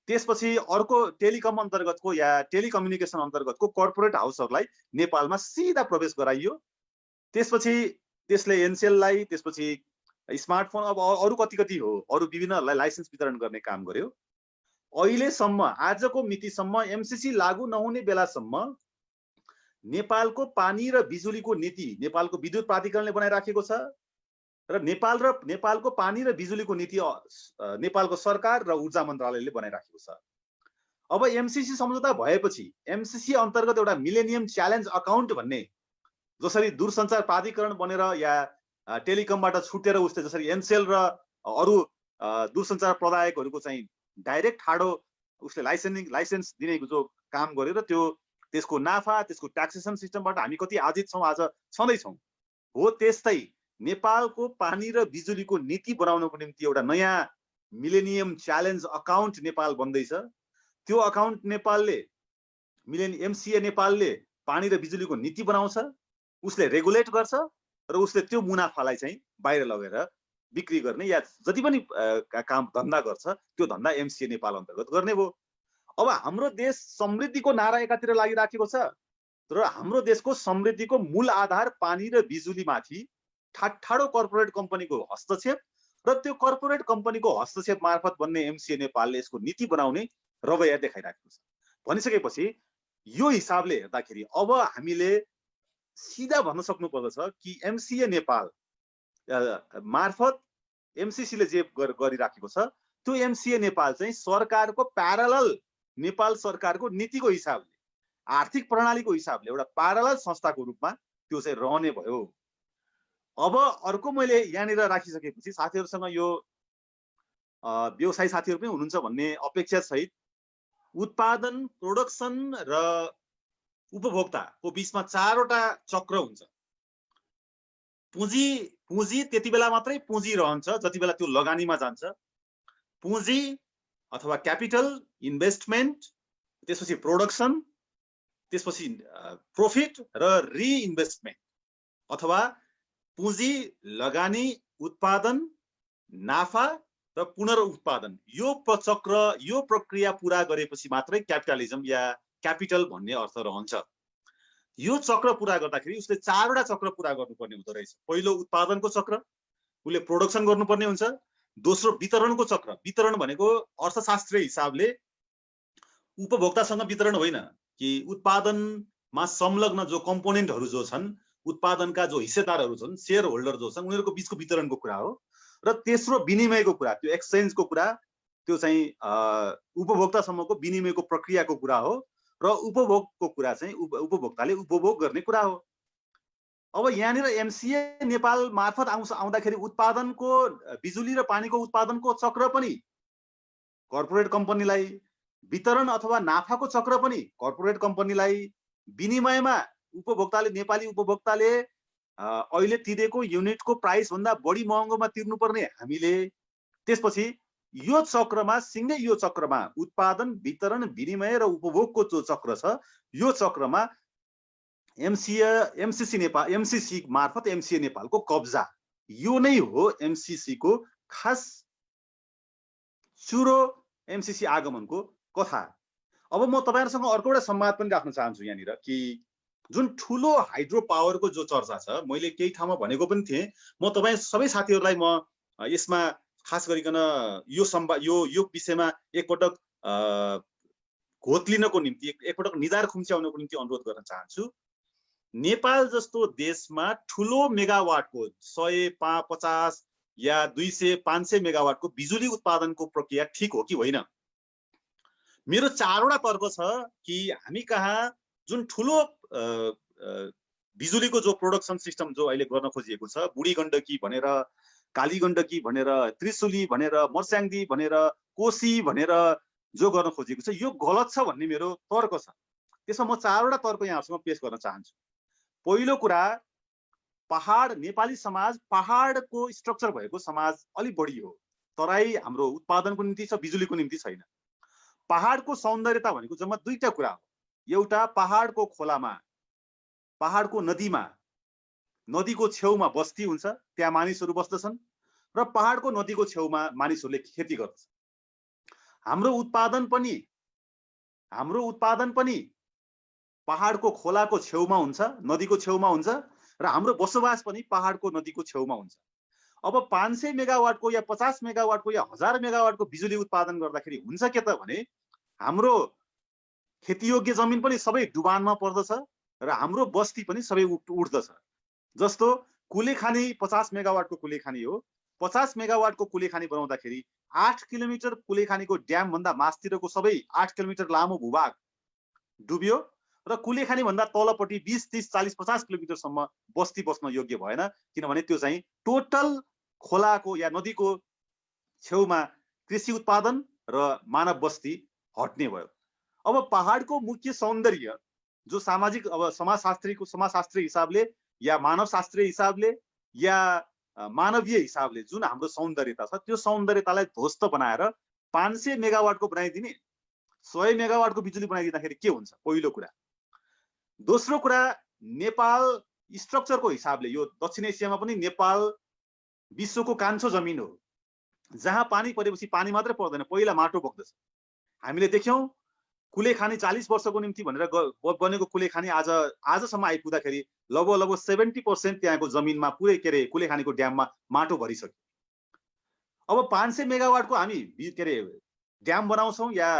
त्यसपछि अर्को टेलिकम अन्तर्गतको या टेलिकम्युनिकेसन अन्तर्गतको कर्पोरेट हाउसहरूलाई नेपालमा सिधा प्रवेश गराइयो। त्यसपछि त्यसले एनसेललाई, त्यसपछि स्मार्टफोन, अब अरू कति हो अरू विभिन्नहरूलाई लाइसेन्स वितरण गर्ने काम गर्यो। अहिलेसम्म आजको मितिसम्म एमसीसी लागू नहुने बेलासम्म नेपालको पानी र बिजुलीको नीति नेपालको विद्युत प्राधिकरणले बनाइराखेको छ र नेपालको पानी र बिजुलीको नीति नेपालको सरकार र ऊर्जा मन्त्रालयले बनाइराखेको छ। अब एमसीसी सम्झौता भएपछि एमसीसी अन्तर्गत एउटा मिलेनियम च्यालेन्ज अकाउन्ट भन्ने जसरी दूरसञ्चार प्राधिकरण बनेर या टेलिकमबाट छुटेर उसले जसरी एनसेल र अरू दूरसञ्चार प्रदायकहरूको चाहिँ डाइरेक्ट ठाडो उसले लाइसेन्स दिने जो काम गर्यो र त्यसको नाफा, त्यसको ट्याक्सेसन सिस्टमबाट हामी कति आजित छौँ, आज छँदैछौँ हो। त्यस्तै नेपालको पानी र बिजुलीको नीति बनाउनको निम्ति एउटा नयाँ मिलेनियम च्यालेन्ज अकाउन्ट नेपाल बन्दैछ। त्यो अकाउन्ट नेपालले एमसीए नेपालले पानी र बिजुलीको नीति बनाउँछ, उसले रेगुलेट गर्छ र उसले त्यो मुनाफालाई चाहिँ बाहिर लगेर बिक्री गर्ने या जति पनि काम धन्दा गर्छ त्यो धन्दा एमसीए नेपाल अन्तर्गत गर्ने भयो। अब हाम्रो देश समृद्धिको नारा एकातिर लागिराखेको छ तर हाम्रो देशको समृद्धिको मूल आधार पानी र बिजुलीमाथि ठाडो कर्पोरेट कम्पनीको हस्तक्षेप र त्यो कर्पोरेट कम्पनीको हस्तक्षेप मार्फत बन्ने एमसीए नेपालले यसको नीति बनाउने रवैया देखाइराखेको छ। भनिसकेपछि यो हिसाबले हेर्दाखेरि अब हामीले सिधा भन्न सक्नुपर्दछ कि एमसीए नेपाल मार्फत एमसीसीले जे गरिराखेको छ त्यो एमसीए नेपाल चाहिँ सरकारको प्यारलल नेपाल सरकारको नीतिको हिसाबले, आर्थिक प्रणालीको हिसाबले एउटा प्यारलल संस्थाको रूपमा त्यो चाहिँ रहने भयो। अब अर्को मैले यहाँनिर राखिसकेपछि साथीहरूसँग यो व्यवसायी साथीहरू पनि हुनुहुन्छ भन्ने अपेक्षा सहित उत्पादन, प्रोडक्सन र उपभोक्ताको बीचमा चारवटा चक्र हुन्छ। पुँजी पुँजी त्यति बेला मात्रै पुँजी रहन्छ जति बेला त्यो लगानीमा जान्छ। पुँजी अथवा क्यापिटल इन्भेस्टमेन्ट, त्यसपछि प्रोडक्सन, त्यसपछि प्रॉफिट र रिइन्भेस्टमेन्ट अथवा पुँजी, लगानी, उत्पादन, नाफा र पुनरुत्पादन, यो चक्र, यो प्रक्रिया पूरा गरेपछि मात्रै क्यापिटलिजम या क्यापिटल भन्ने अर्थ रहन्छ। यो चक्र पूरा गर्दाखेरि उसले 4 वटा चक्र पूरा गर्नुपर्ने हुँदो रहेछ। पहिलो उत्पादनको चक्र, उसले प्रोडक्सन गर्नुपर्ने हुन्छ। दोस्रो वितरणको चक्र, वितरण भनेको अर्थशास्त्रीय हिसाबले उपभोक्तासँग वितरण होइन कि उत्पादनमा संलग्न जो कम्पोनेन्टहरू जो छन्, उत्पादनका जो हिस्सेदारहरू छन्, शेयर होल्डर जो छन्, उनीहरूको बीचको वितरणको कुरा हो। र तेस्रो विनिमयको कुरा, त्यो एक्सचेन्जको कुरा, त्यो चाहिँ उपभोक्तासम्मको विनिमयको प्रक्रियाको कुरा हो। र उपभोगको कुरा चाहिँ उपभोक्ताले उपभोग गर्ने कुरा हो। अब यहाँनिर एमसिए नेपाल मार्फत आउँदाखेरि उत्पादनको, बिजुली र पानीको उत्पादनको चक्र पनि कर्पोरेट कम्पनीलाई, वितरण अथवा नाफाको चक्र पनि कर्पोरेट कम्पनीलाई, विनिमयमा उपभोक्ताले, नेपाली उपभोक्ताले अहिले तिरेको युनिटको प्राइस भन्दा बढी महँगोमा तिर्नुपर्ने हामीले, त्यसपछि यो चक्रमा सिँगै यो चक्रमा उत्पादन, वितरण, विनिमय र उपभोगको जो चक्र छ, यो चक्रमा एमसिसी नेपाल, एमसिसी मार्फत एमसिए नेपालको कब्जा, यो नै हो एमसिसी को खास सुरो एमसिसी आगमनको कथा। अब म तपाईहरुसँग अर्को एउटा संवाद पनि राख्न चाहन्छु यहाँनिर कि जुन ठुलो हाइड्रो पावरको जो चर्चा छ, मैले केही ठाउँमा भनेको पनि थिएँ, म तपाईं सबै साथीहरुलाई म यसमा खास गरिकन यो विषयमा एकपटक घोत्लिनको निम्ति, एकपटक निधार खुम्च्याउनको निम्ति अनुरोध गर्न चाहन्छु। नेपाल जस्तो देशमा ठुलो मेगावाटको 100, 50 या 200, 500 मेगावाटको बिजुली उत्पादनको प्रक्रिया ठीक हो कि होइन? मेरो 4 वटा तर्क छ कि हामी कहाँ जुन ठुलो बिजुलीको जो प्रोडक्सन सिस्टम जो अहिले गर्न खोजिएको छ, बुढी गण्डकी भनेर, काली गण्डकी भनेर, त्रिशुली भनेर, मर्स्याङ्दी भनेर, कोशी भनेर जो गर्न खोजिएको छ, यो गलत छ भन्ने मेरो तर्क छ। त्यसमा म 4 वटा तर्क यहाँहरुसँग पेश गर्न चाहन्छु। पहिलो कुरा, पहाड, नेपाली समाज पहाडको स्ट्रक्चर भएको समाज अलि बढी हो। तराई हाम्रो उत्पादनको निम्ति छ, बिजुलीको निम्ति छैन। पहाडको सौन्दर्यता भनेको जम्मा 2टा कुरा हो। एउटा पहाडको खोलामा, पहाडको नदीमा, नदीको छेउमा बस्ती हुन्छ, त्यहाँ मानिसहरू बस्दछन्, र पहाडको नदीको छेउमा मानिसहरूले खेती गर्दछन्। हाम्रो उत्पादन पनि पहाडको खोलाको छेउमा हुन्छ, नदीको छेउमा हुन्छ, र हाम्रो बसोबास पनि पहाडको नदीको छेउमा हुन्छ। अब 500 मेगावाटको या 50 मेगावाटको या 1000 मेगावाटको बिजुली उत्पादन गर्दाखेरि हुन्छ के त भने हाम्रो खेतीयोग्य जमिन पनि सबै डुबानमा पर्दछ र हाम्रो बस्ती पनि सबै उठ्दछ। जस्तो कुलेखानी 50 मेगावाटको कुलेखानी हो। 50 मेगावाटको कुलेखानी बनाउँदाखेरि 8 किलोमिटर कुलेखानीको ड्याम भन्दा मास्तिरको सबै 8 किलोमिटर लामो भूभाग डुब्यो र कुलेखानी भन्दा तलपट्टि 20, 30, 40, 50 किलोमिटरसम्म बस्ती बस्न योग्य भएन, किनभने त्यो चाहिँ टोटल खोलाको या नदीको छेउमा कृषि उत्पादन र मानव बस्ती हट्ने भयो। अब पहाडको मुख्य सौन्दर्य जो सामाजिक, अब समाजशास्त्रीय हिसाबले या मानवशास्त्रीय हिसाबले या मानवीय हिसाबले जुन हाम्रो सौन्दर्यता छ, त्यो सौन्दर्यतालाई ध्वस्त बनाएर 500 मेगावाटको बनाइदिने, 100 मेगावाटको बिजुली बनाइदिँदाखेरि के हुन्छ? पहिलो कुरा। दोस्रो कुरा, नेपाल स्ट्रक्चरको हिसाबले यो दक्षिण एसियामा पनि नेपाल विश्वको कान्छो जमिन हो, जहाँ पानी परेपछि पानी मात्रै पर्दैन, पहिला माटो बग्दछ। हामीले देख्यौं कुलेखानी 40 वर्षको निम्ति भनेर बनेको कुलेखानी आजसम्म आइपुग्दाखेरि लगभग 70% त्यहाँको जमिनमा पुरै के अरे कुलेखानीको ड्याममा माटो भरिसक्यो। अब 500 मेगावाटको हामी के अरे ड्याम बनाउँछौं या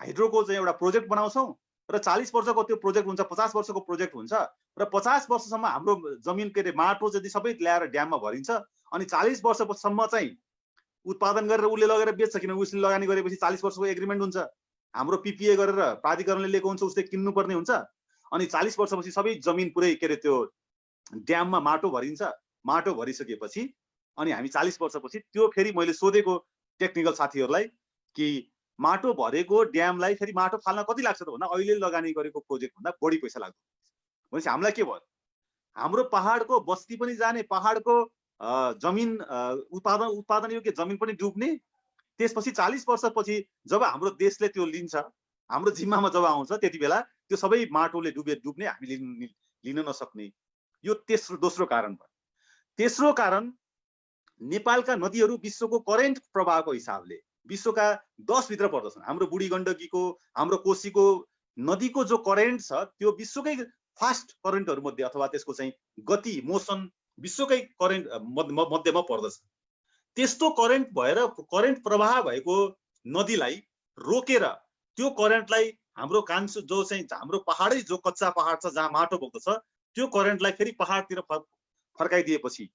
हाइड्रोको चाहिँ एउटा प्रोजेक्ट बनाउँछौं र 40 वर्षको त्यो प्रोजेक्ट हुन्छ, 50 वर्षको प्रोजेक्ट हुन्छ र 50 वर्षसम्म हाम्रो जमिन के अरे माटो जति सबै ल्याएर ड्याममा भरिन्छ, अनि 40 वर्षसम्म चाहिँ उत्पादन गरेर उसले लगेर बेच्छ, किनभने उसले लगानी गरेपछि 40 वर्षको एग्रिमेन्ट हुन्छ, हाम्रो पीपीए गरेर प्राधिकरणले लिएको हुन्छ, उसले किन्नुपर्ने हुन्छ, अनि 40 वर्षपछि सबै जमिन पुरै के अरे त्यो ड्याममा माटो भरिन्छ। माटो भरिसकेपछि अनि हामी 40 वर्षपछि त्यो फेरि मैले सोधेको टेक्निकल साथीहरूलाई कि माटो भरेको ड्यामलाई फेरि माटो फाल्न कति लाग्छ त भन्दा अहिले लगानी गरेको प्रोजेक्ट भन्दा बढी पैसा लाग्छ। भनेपछि हामीलाई के भयो? हाम्रो पहाडको बस्ती पनि जाने, पहाडको जमिन उत्पादन योग्य जमिन पनि डुब्ने, त्यसपछि 40 वर्षपछि जब हाम्रो देशले त्यो लिन्छ, हाम्रो जिम्मामा जब आउँछ, त्यति बेला त्यो सबै माटोले डुब्ने, हामीले लिन नसक्ने। यो दोस्रो कारण भयो। तेस्रो कारण, नेपालका नदीहरू विश्वको करेन्ट प्रवाहको हिसाबले विश्वका 10 भित्र पर्दछन्। हाम्रो बुढी गण्डकीको, हाम्रो कोशीको नदीको जो करेन्ट छ त्यो विश्वकै फास्ट करेन्टहरू मध्ये, अथवा त्यसको चाहिँ गति, मोसन विश्वकै करेन्ट मध्यमा पर्दछ। त्यस्तो करेन्ट प्रवाह भएको नदीलाई रोकेर त्यो करेन्टलाई हाम्रो कान्छो जो चाहिँ हाम्रो पहाडै जो कच्चा पहाड छ जहाँ माटो बग्दछ, त्यो करेन्टलाई फेरि पहाडतिर फर्काइदिएपछि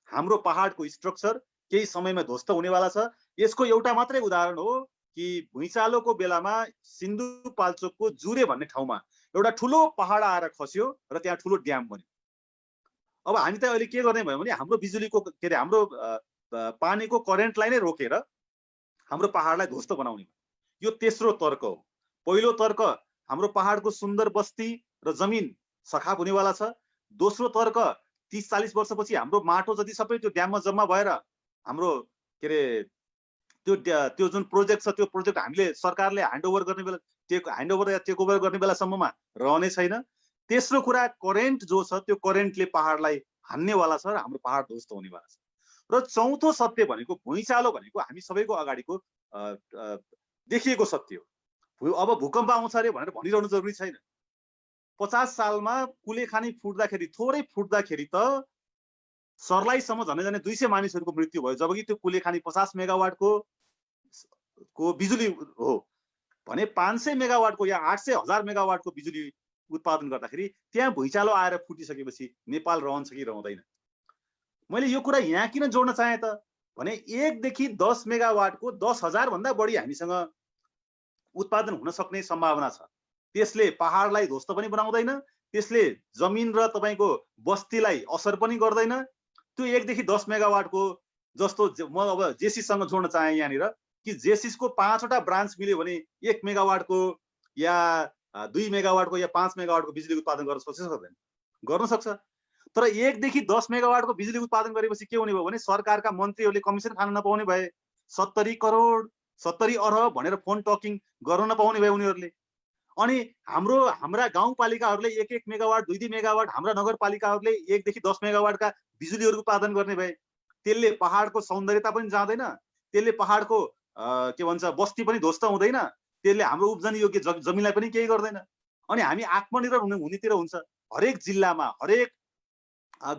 हाम्रो पहाडको स्ट्रक्चर केही समयमा ध्वस्त हुनेवाला छ। यसको एउटा मात्रै उदाहरण हो कि भुइँचालोको बेलामा सिन्धुपाल्चोकको जुरे भन्ने ठाउँमा एउटा ठुलो पहाड आएर खस्यो र त्यहाँ ठुलो ड्याम बन्यो। अब हामी त अहिले के गर्ने भयो भने हाम्रो बिजुलीको के अरे हाम्रो पानीको करेन्टलाई नै रोकेर हाम्रो पहाडलाई ध्वस्त बनाउने। यो तेस्रो तर्क हो। पहिलो तर्क, हाम्रो पहाडको सुन्दर बस्ती र जमिन सखाप हुनेवाला छ। दोस्रो तर्क, 30-40 वर्षपछि हाम्रो माटो जति सबै त्यो ड्याममा जम्मा भएर हाम्रो के अरे त्यो जुन प्रोजेक्ट छ त्यो प्रोजेक्ट हामीले सरकारले ह्यान्डओभर गर्ने बेला ह्यान्डओभर या टेक ओभर गर्ने बेलासम्ममा रहने छैन। तेस्रो कुरा, करेन्ट जो छ त्यो करेन्टले पहाडलाई हान्नेवाला छ र हाम्रो पहाड ध्वस्त हुनेवाला छ। र चौथो सत्य भनेको भुइँचालो भनेको हामी सबैको अगाडिको देखिएको सत्य हो। अब भूकम्प आउँछ अरे भनेर भनिरहनु जरुरी छैन। 50 सालमा कुलेखानी फुट्दाखेरि, थोरै फुट्दाखेरि त सर्लाहीसम्म झनै 200 मानिसहरूको मृत्यु भयो, जबकि त्यो कुलेखानी 50 मेगावाटको बिजुली हो भने 500 मेगावाटको या 800,000 मेगावाटको बिजुली उत्पादन गर्दाखेरि त्यहाँ भुइँचालो आएर फुटिसकेपछि नेपाल रहन्छ कि रहँदैन। मैले यो कुरा यहाँ किन जोड्न चाहे त भने 1 देखि 10 मेगावाटको 10,000 भन्दा बढी हामीसँग उत्पादन हुन सक्ने सम्भावना छ। त्यसले पहाडलाई ध्वस्त पनि बनाउँदैन, त्यसले जमिन र तपाईको बस्तीलाई असर पनि गर्दैन। त्यो 1 देखि 10 मेगावाटको जस्तो म अब जेसिससँग जोड्न चाहे यहाँनिर कि जेसिसको 5 वटा ब्रान्च मिल्यो भने 1 मेगावाटको या 2 मेगावाटको या 5 मेगावाटको बिजुली उत्पादन गर्न सक्छ सक्दैन? गर्न सक्छ। तर 1 देखि 10 मेगावाटको बिजुली उत्पादन गरेपछि के हुने भयो भने सरकारका मन्त्रीहरूले कमिसन खान नपाउने भए, 70 करोड 70 अरब भनेर फोन टकिङ गर्न नपाउने भए उनीहरूले। अनि हाम्रा गाउँपालिकाहरूले 1-1 मेगावाट 2-2 मेगावाट, हाम्रा नगरपालिकाहरूले 1 देखि 10 मेगावाटका बिजुलीहरू उत्पादन गर्ने भए, त्यसले पहाडको सौन्दर्यता पनि जाँदैन, त्यसले पहाडको के भन्छ बस्ती पनि ध्वस्त हुँदैन, त्यसले हाम्रो उब्जनी योग्य जमिनलाई पनि केही गर्दैन। अनि हामी आत्मनिर्भर हुनेतिर हुन्छ। हरेक जिल्लामा, हरेक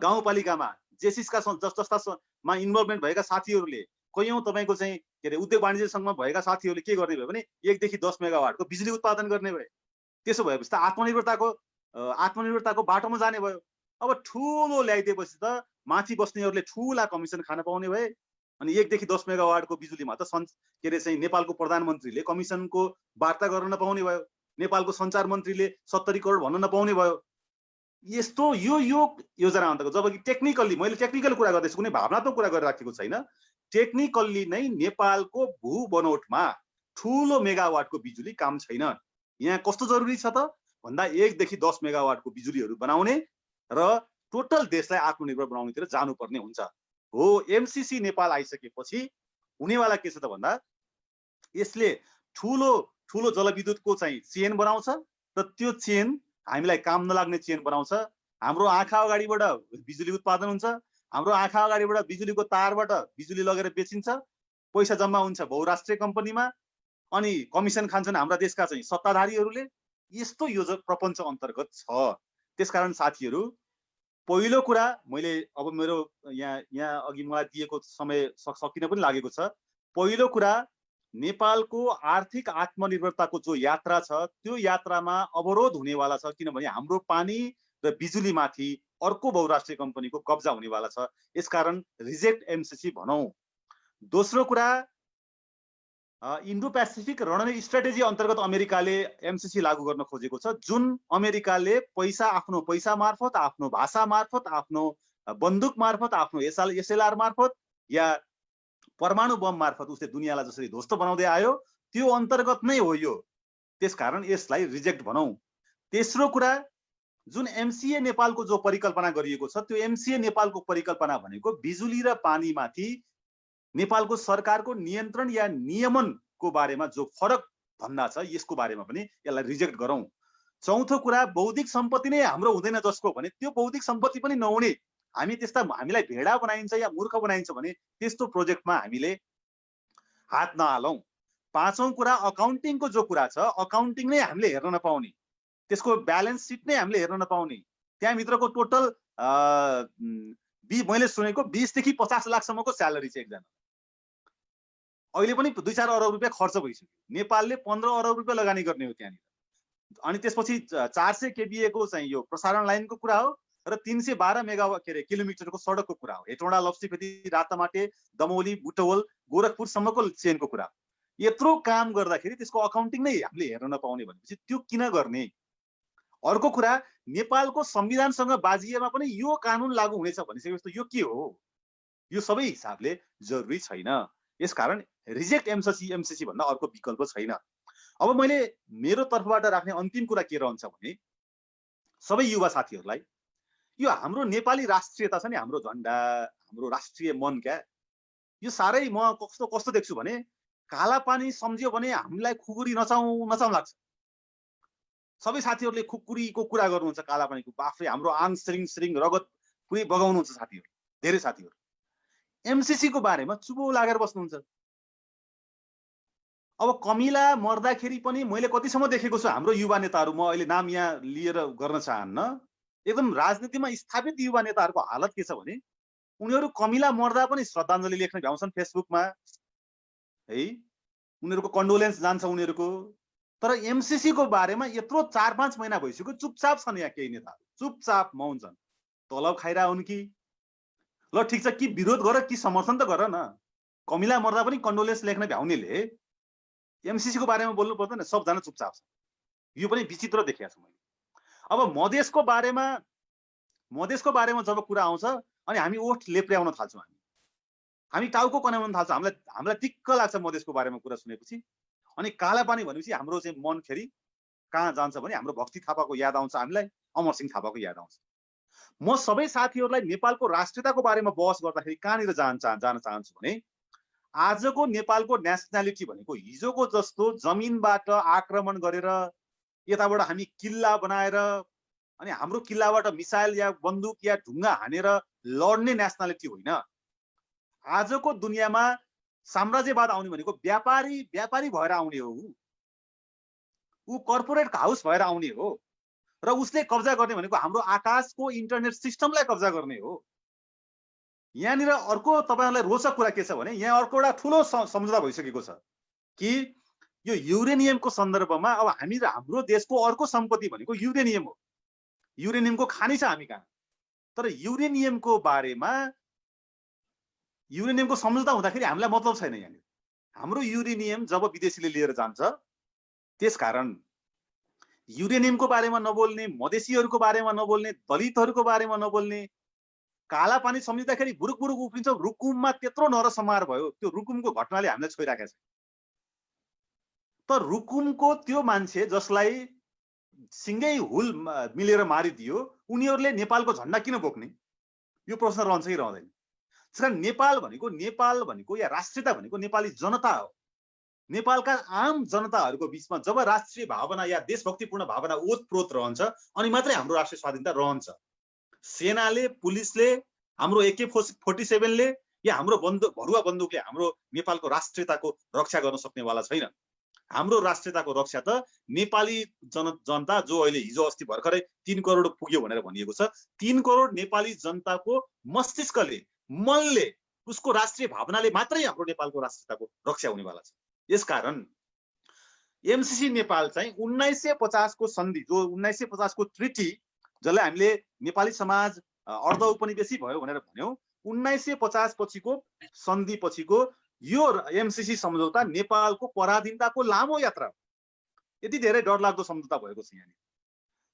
गाउँपालिकामा जेसिसका जस्तामा इन्भल्भमेन्ट भएका साथीहरूले, कयौं तपाईको चाहिँ के अरे उद्योग वाणिज्य संघमा भएका साथीहरूले के गर्ने भयो भने 1 देखि 10 मेगावाटको बिजुली उत्पादन गर्ने भए। त्यसो भएपछि त आत्मनिर्भरताको बाटोमा जाने भयो। अब ठुलो ल्याइदिएपछि त माथि बस्नेहरूले ठुला कमिसन खान पाउने भए। अनि 1 देखि 10 मेगावाटको बिजुलीमा त के अरे चाहिँ नेपालको प्रधानमन्त्रीले कमिसनको वार्ता गर्न नपाउने भयो, नेपालको सञ्चार मन्त्रीले 70 करोड भन्न नपाउने भयो। यस्तो यो योजना अन्तर्गत, जबकि टेक्निकल्ली मैले टेक्निकल कुरा गर्दैछु, कुनै भावनात्मक कुरा गरिराखेको छैन। टेक्निकल्ली नै नेपालको भू बनोटमा ठुलो मेगावाटको बिजुली काम छैन। यहाँ कस्तो जरुरी छ त भन्दा 1 देखि 10 मेगावाटको बिजुलीहरू बनाउने र टोटल देशलाई आत्मनिर्भर बनाउनेतिर जानुपर्ने हुन्छ। हो, एमसीसी नेपाल आइसकेपछि हुनेवाला के छ त भन्दा यसले ठुलो जलविद्युतको चाहिँ चेन बनाउँछ र त्यो चेन हामीलाई काम नलाग्ने चेन बनाउँछ। हाम्रो आँखा अगाडिबाट बिजुली उत्पादन हुन्छ, हाम्रो आँखा अगाडिबाट बिजुलीको तारबाट बिजुली लगेर बेचिन्छ, पैसा जम्मा हुन्छ बहुराष्ट्रिय कम्पनीमा, अनि कमिसन खान्छन् हाम्रा देशका चाहिँ सत्ताधारीहरूले। यस्तो यो प्रपञ्च अन्तर्गत छ। त्यसकारण साथीहरू, पहिलो कुरा मैले अब मेरो यहाँ अघि मलाई दिएको समय सकिन पनि लागेको छ। पहिलो कुरा, नेपालको आर्थिक आत्मनिर्भरताको जो यात्रा छ त्यो यात्रामा अवरोध हुनेवाला छ, किनभने हाम्रो पानी र बिजुलीमाथि अर्को बहुराष्ट्रिय कम्पनीको कब्जा हुनेवाला छ। यसकारण रिजेक्ट एमसीसी भनौं। दोस्रो कुरा, इन्डो पेसिफिक रणनीति स्ट्राटेजी अन्तर्गत अमेरिकाले एमसीसी लागू गर्न खोजेको छ, जुन अमेरिकाले आफ्नो पैसा मार्फत, आफ्नो भाषा मार्फत, आफ्नो बन्दुक मार्फत, आफ्नो एसएलआर मार्फत या परमाणु बम मार्फत उसले दुनियाँलाई जसरी ध्वस्त बनाउँदै आयो त्यो अन्तर्गत नै हो यो। त्यसकारण यसलाई रिजेक्ट भनौं। तेस्रो कुरा, जुन एमसीए नेपालको जो परिकल्पना गरिएको छ त्यो एमसीए नेपालको परिकल्पना भनेको बिजुली र पानीमाथि नेपालको सरकारको नियन्त्रण या नियमनको बारेमा जो फरक भन्दा छ यसको बारेमा पनि यसलाई रिजेक्ट गरौँ। चौथो कुरा बौद्धिक सम्पत्ति नै हाम्रो हुँदैन जसको भने त्यो बौद्धिक सम्पत्ति पनि नहुने हामी त्यस्ता हामीलाई भेडा बनाइन्छ या मूर्ख बनाइन्छ भने त्यस्तो प्रोजेक्टमा हामीले हात नहालौँ। पाँचौं कुरा अकाउन्टिङको जो कुरा छ अकाउन्टिङ नै हामीले हेर्न नपाउने, त्यसको ब्यालेन्स सिट नै हामीले हेर्न नपाउने, त्यहाँभित्रको टोटल मैले सुनेको 20 देखि 50 लाखसम्मको स्यालेरी छ एकजना। अहिले पनि 2-4 अरब रुपियाँ खर्च भइसक्यो। नेपालले 15 अरब रुपियाँ लगानी गर्ने हो त्यहाँनिर। अनि त्यसपछि 400 केबीए को चाहिँ यो प्रसारण लाइनको कुरा हो र 312 मेगावाट किलोमिटरको सडकको कुरा हो। हेटौँडा, लप्सीखेती, रातामाटे, दमौली, बुटवल, गोरखपुरसम्मको चेनको कुरा हो। यत्रो काम गर्दाखेरि त्यसको अकाउन्टिङ नै हामीले हेर्न नपाउने भनेपछि त्यो किन गर्ने? अर्को कुरा नेपालको संविधानसँग बाजिएमा पनि यो कानुन लागू हुनेछ भनिसकेपछि यो के हो? यो सबै हिसाबले जरुरी छैन। यसकारण रिजेक्ट एमसीसी भन्दा अर्को विकल्प छैन। अब मैले मेरो तर्फबाट राख्ने अन्तिम कुरा के रहन्छ भने सबै युवा साथीहरूलाई यो हाम्रो नेपाली राष्ट्रियता छ नि, हाम्रो झन्डा, हाम्रो राष्ट्रिय मन क्या, यो साह्रै म कस्तो देख्छु भने काला पानी सम्झियो भने हामीलाई खुकुरी नचाउँ लाग्छ। सबै साथीहरूले खुकुरीको कुरा गर्नुहुन्छ, काला पानीको बाफले हाम्रो आङ श्रिङ रगत पुरै बगाउनुहुन्छ साथीहरू, धेरै साथीहरू। एमसीसी को बारेमा चुपो लागेर बस्नुहुन्छ। अब कमिला मर्दाखेरि पनि मैले कतिसम्म देखेको छु हाम्रो युवा नेताहरू, म अहिले नाम यहाँ लिएर गर्न चाहन्न, एकदम राजनीतिमा स्थापित युवा नेताहरूको हालत के छ भने उनीहरू कमिला मर्दा पनि श्रद्धाञ्जली लेख्न भ्याउँछन् फेसबुकमा है, उनीहरूको कन्डोलेन्स जान्छ उनीहरूको। तर एमसीसी को बारेमा यत्रो 4-5 महिना भइसक्यो चुपचाप छन् यहाँ केही नेताहरू, चुपचाप मौन छन्। तलब खाइरा हुन् कि ल ठिक छ, कि विरोध गर कि समर्थन त गर न। कमिला मर्दा पनि कन्डोलेन्स लेख्न भ्याउनेले एमसीसी को बारेमा बोल्नु पर्दैन, सबजना चुपचाप छ। यो पनि विचित्र देखेको छु मैले। अब मधेसको बारेमा जब कुरा आउँछ अनि हामी ओठ लेप्र्याउन थाल्छौँ, हामी टाउको कनाउन थाल्छौँ। हामीलाई दिक्क लाग्छ मधेसको बारेमा कुरा सुनेपछि। अनि काला पानी भनेपछि हाम्रो चाहिँ मन फेरि कहाँ जान्छ भने हाम्रो भक्ति थापाको याद आउँछ, हामीलाई अमरसिंह थापाको याद आउँछ। म सबै साथीहरूलाई नेपालको राष्ट्रियताको बारेमा बहस गर्दाखेरि कहाँनिर जान चाहन्छु भने आजको नेपालको नेसनालिटी भनेको हिजोको जस्तो जमिनबाट आक्रमण गरेर यताबाट हामी किल्ला बनाएर अनि हाम्रो किल्लाबाट मिसाइल या बन्दुक या ढुङ्गा हानेर लड्ने नेसनालिटी होइन। आजको दुनियाँमा साम्राज्यवाद आउने भनेको व्यापारी भएर आउने हो, ऊ कर्पोरेट हाउस भएर आउने हो र उसले कब्जा गर्ने भनेको हाम्रो आकाशको इन्टरनेट सिस्टमलाई कब्जा गर्ने हो। यहाँनिर अर्को तपाईहरुलाई रोचक कुरा के छ भने यहाँ अर्को एउटा ठूलो सम्झौता भइसकेको छ कि यो युरेनियमको सन्दर्भमा अब हाम्रो देशको अर्को सम्पत्ति भनेको युरेनियम हो। युरेनियमको खानी छ हामी कहाँ, तर युरेनियमको बारेमा युरेनियमको सम्झौता हुँदाखेरि हामीलाई मतलब छैन। यहाँनिर हाम्रो युरेनियम जब विदेशीले लिएर जान्छ त्यसकारण युरेनियमको बारेमा नबोल्ने, मधेसीहरूको बारेमा नबोल्ने, दलितहरूको बारेमा नबोल्ने, काला पानी सम्झिँदाखेरि बुरुक उफ्रिन्छ। रुकुममा त्यत्रो नरसंहार भयो, त्यो रुकुमको घटनाले हामीलाई छोइराखेको छ। त रुकुमको त्यो मान्छे जसलाई सिंगै हुल मिलेर मारिदियो उनीहरूले नेपालको झण्डा किन बोक्ने? यो प्रश्न रहन्छ कि रहँदैन? त्यसकारण नेपाल भनेको या राष्ट्रियता भनेको नेपाली जनता हो। नेपालका आम जनताहरूको बीचमा जब राष्ट्रिय भावना या देशभक्तिपूर्ण भावना ओतप्रोत रहन्छ अनि मात्रै हाम्रो राष्ट्रिय स्वाधीनता रहन्छ। सेनाले, पुलिसले, हाम्रो AK-47ले या हाम्रो भरुवा बन्दुकले हाम्रो नेपालको राष्ट्रियताको रक्षा गर्न सक्नेवाला छैन। हाम्रो राष्ट्रियताको रक्षा त नेपाली जनता जो अहिले हिजो अस्ति भर्खरै 3 करोड पुग्यो भनेर भनिएको छ, 3 करोड नेपाली जनताको मस्तिष्कले, मनले, उसको राष्ट्रिय भावनाले मात्रै हाम्रो नेपालको राष्ट्रियताको रक्षा हुनेवाला छ। यसकारण एमसीसी नेपाल चाहिँ 1950 को सन्धि, जो 1950 को ट्रिटी जसलाई हामीले नेपाली समाज अर्ध उपनिवेशी भयो भनेर भन्यौं, 1950 पछिको सन्धि पछिको यो एमसीसी सम्झौता नेपालको पराधीनताको लामो यात्रा हो। यति धेरै डरलाग्दो सम्झौता भएको छ यहाँ।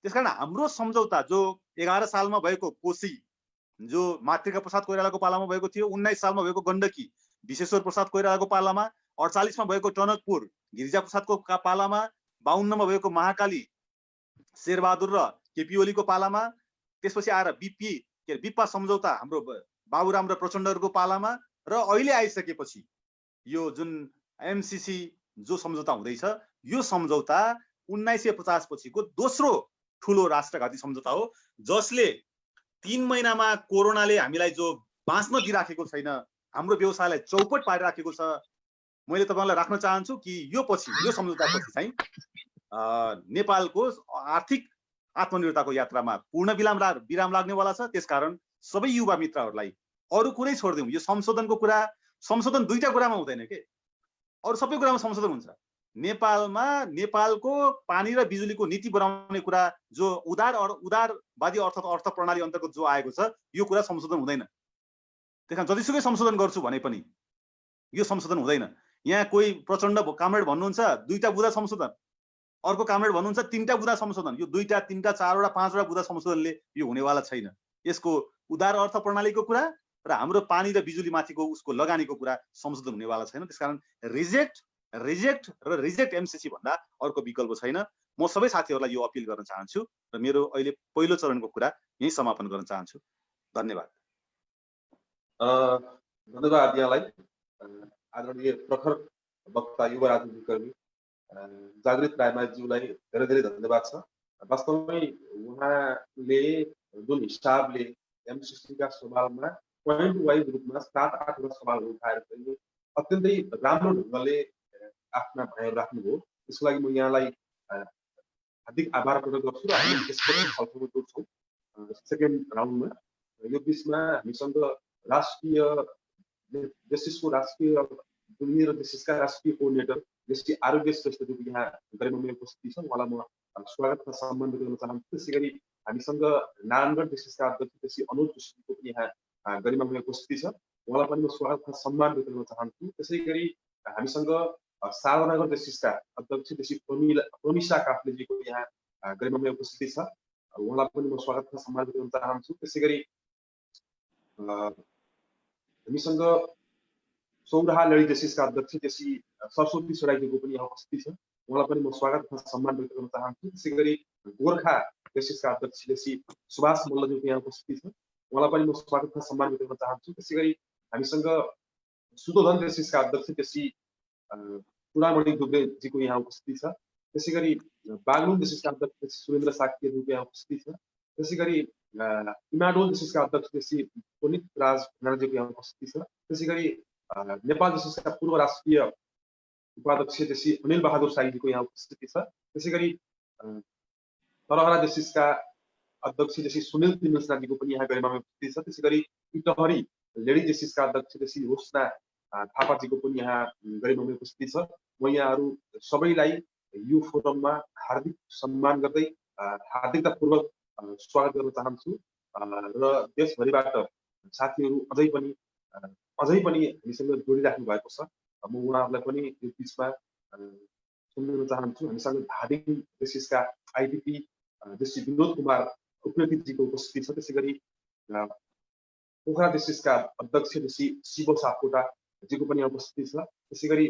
त्यसकारण हाम्रो सम्झौता जो 11 सालमा भएको कोशी, जो मातृका प्रसाद कोइरालाको पालामा भएको थियो, 19 सालमा भएको गण्डकी विश्वेश्वर प्रसाद कोइरालाको पालामा, 48 मा भएको टनकपुर गिरिजा प्रसादको पालामा, 52 मा भएको महाकाली शेरबहादुर र केपी ओलीको पालामा, त्यसपछि आएर बिप्पा सम्झौता हाम्रो बाबुराम र प्रचण्डहरूको पालामा, र अहिले आइसकेपछि यो जुन एमसीसी जो सम्झौता हुँदैछ, यो सम्झौता 1950 पछिको दोस्रो ठुलो राष्ट्रघाती सम्झौता हो, जसले 3 महिनामा कोरोनाले हामीलाई जो बाँच्न दिइराखेको छैन, हाम्रो व्यवसायलाई चौपट पारिराखेको छ। मैले तपाईँलाई राख्न चाहन्छु कि यो सम्झौतापछि चाहिँ नेपालको आर्थिक आत्मनिर्भरताको यात्रामा पूर्ण विराम लाग्नेवाला छ। त्यसकारण सबै युवा मित्रहरूलाई अरू कुरै छोडिदिउँ, यो संशोधन दुईटा कुरामा हुँदैन के, अरू सबै कुरामा संशोधन हुन्छ। नेपालको पानी र बिजुलीको नीति बनाउने कुरा जो उदारवादी अर्थ प्रणाली अन्तर्गत जो आएको छ, यो कुरा संशोधन हुँदैन। त्यसकारण जतिसुकै संशोधन गर्छु भने पनि यो संशोधन हुँदैन। यहाँ कोही प्रचण्ड कामरेड भन्नुहुन्छ 2टा बुँदा संशोधन, अर्को कामरेड भन्नुहुन्छ 3टा बुँदा संशोधन। यो 2टा 3टा 4वटा 5वटा बुँदा संशोधनले यो हुनेवाला छैन। यसको उदार अर्थ प्रणालीको कुरा र हाम्रो पानी र बिजुली माथिको उसको लगानीको कुरा संशोधन हुनेवाला छैन। त्यसकारण रिजेक्ट एमसीसी भन्दा अर्को विकल्प छैन। म सबै साथीहरूलाई यो अपिल गर्न चाहन्छु र मेरो अहिले पहिलो चरणको कुरा यही समापन गर्न चाहन्छु। धन्यवाद। धन्यवाद यहाँलाई आदरणीय प्रखर वक्ता युवा राजनीतिकर्मी जागृत रायमाझीज्यूलाई धेरै धेरै धन्यवाद छ। वास्तवमै उहाँले जुन हिसाबले एमसीसीका सवालमा पोइन्ट वाइज रूपमा 7-8 सवालहरू उठाएर पनि अत्यन्तै राम्रो ढङ्गले आफ्ना भनाइहरू राख्नुभयो। त्यसको लागि म यहाँलाई हार्दिक आभार प्रकट गर्छु र हामी त्यसपछि छलफलमा जोड्छौँ सेकेन्ड राउन्डमा। यो बिचमा हामीसँग राष्ट्रिय जस्टिसको राष्ट्रिय र जस्टिसका राष्ट्रिय कोअर्डिनेटर जस्टिस आरोग्य श्रेष्ठज्यूको यहाँ गरिमामय उपस्थिति छ, उहाँलाई म स्वागत र सम्मान व्यक्त गर्न चाहन्छु। त्यसै गरी हामीसँग नारायणगढ जस्टिसका अध्यक्ष जस्टिस अनुज जोशीको पनि यहाँ गरिमामय उपस्थिति छ, उहाँलाई पनि म स्वागत र सम्मान व्यक्त गर्न चाहन्छु। त्यसै गरी हामीसँग शारदानगर जस्टिसका अध्यक्ष जस्टिस प्रमिशा काफ्लेजीको यहाँ गरिमामय उपस्थिति छ, उहाँलाई पनि म स्वागत र सम्मान व्यक्त गर्न चाहन्छु। त्यसै गरी हामीसँग सौराहा लडी जस्टिसका अध्यक्ष जस्टिस सरस्वती सोडाईजीको पनि यहाँ उपस्थिति छ, उहाँलाई पनि म स्वागत र सम्मान व्यक्त गर्न चाहन्छु। त्यसै गरी गोर्खा जस्टिसका अध्यक्ष जस्टिस सुभाष मल्लजीको यहाँ उपस्थिति छ, उहाँलाई पनि म स्वागत र सम्मान व्यक्त गर्न चाहन्छु। त्यसै गरी हामीसँग सुदोधन जस्टिसका अध्यक्ष जस्टिस चुडामणि दुबेजीको यहाँ उपस्थिति छ। त्यसै गरी बागलुङ जस्टिसका अध्यक्ष जस्टिस सुरेन्द्र साक्यजीको यहाँ उपस्थिति छ। त्यसै गरी इमाडोल जस्टिसका अध्यक्ष जस्टिस पुनित राज भण्डारीजीको यहाँ उपस्थिति छ। त्यसै गरी नेपाल जस्टिसका पूर्व राष्ट्रिय उपाध्यक्ष जस्टिस अनिल बहादुर साईजीको यहाँ उपस्थिति छ। त्यसै गरी तरहरा जस्टिसका अध्यक्ष जस्टिस सुनिल तिमलसाजीको पनि यहाँ गरिमामय उपस्थिति छ। त्यसै गरी इटहरी लेडी जस्टिसका अध्यक्ष जस्टिस रोशना थापाजीको पनि यहाँ गरिमामय उपस्थिति छ। म यहाँहरू सबैलाई यो फोरममा हार्दिक सम्मान गर्दै हार्दिकतापूर्वक स्वागत गर्न चाहन्छु र देशभरिबाट साथीहरू अझै पनि हामीसँग जोडिराख्नु भएको छ। म उहाँहरूलाई पनि यो बिचमा सम्झाउन चाहन्छु। हामीसँग धादिङ जस्टिसका आइटिपी जस्टिस विनोद कुमार उप्रेतीजीको उपस्थिति छ। त्यसै गरी पोखरा जस्टिसका अध्यक्ष जस्टिस शिव सापकोटाजीको पनि उपस्थिति छ। त्यसै गरी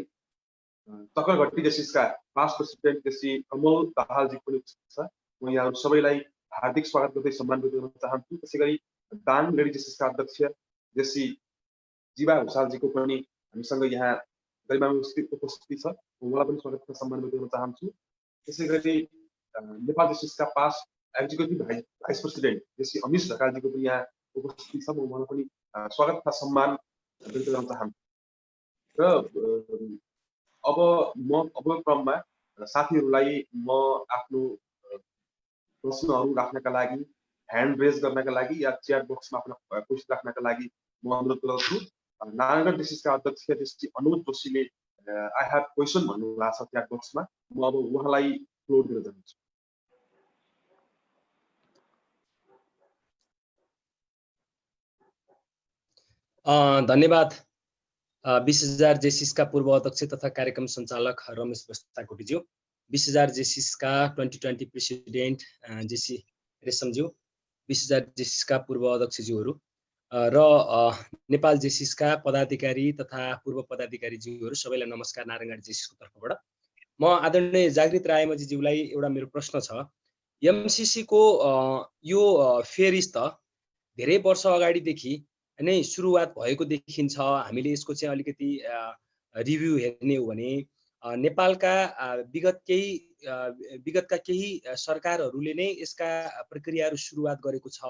तकरघट्टी जस्टिसका पास्ट प्रेसिडेन्ट जस्टिस कमल दाहालजीको पनि उपस्थिति छ। म यहाँहरू सबैलाई हार्दिक स्वागत गर्दै सम्मान व्यक्त गर्न चाहन्छु। त्यसै गरी दाङ लेडी जस्टिसका अध्यक्ष जस्टिस जीवा भुषालजीको पनि हामीसँग यहाँ गरिमामय उपस्थिति छ, उहाँलाई पनि स्वागत र सम्मान व्यक्त गर्न चाहन्छु। त्यसै गरी नेपाल जस्टिसका past executive vice president justice Amish ढकालजीको पनि यहाँ उपस्थिति छ, म उहाँलाई पनि स्वागत र सम्मान व्यक्त गर्न चाहन्छु। र अब क्रममा साथीहरूलाई म आफ्नो प्रश्नहरू राख्नका लागि, ह्यान्ड रेज गर्नका लागि या च्याट बक्समा आफ्नो क्वेसन राख्नका लागि म अनुरोध गर्छु। नारायणगढ जस्टिसका अध्यक्ष जस्टिस अनुज जोशीले आई हेभ क्वेसन भन्नुभएको छ च्याट बक्समा, म अब उहाँलाई फ्लोर दिन चाहन्छु। धन्यवाद 20,000 जेसिसका पूर्व अध्यक्ष तथा कार्यक्रम सञ्चालक रमेश बस्ताकोटीज्यू, 20,000 जेसिसका 2020 प्रेसिडेन्ट जेसी रेशमज्यू, 20,000 जेसिसका पूर्व अध्यक्षज्यूहरू र नेपाल जेसिसका पदाधिकारी तथा पूर्व पदाधिकारीज्यूहरू सबैलाई नमस्कार। नारायणगढ जेसिसको तर्फबाट म आदरणीय जागृत रायमाझीज्यूलाई एउटा मेरो प्रश्न छ। एमसिसी को यो फेरिस त धेरै वर्ष अगाडिदेखि नै सुरुवात भएको देखिन्छ। हामीले यसको चाहिँ अलिकति रिभ्यू हेर्ने हो भने नेपालका विगतका केही सरकारहरूले नै यसका प्रक्रियाहरू सुरुवात गरेको छ।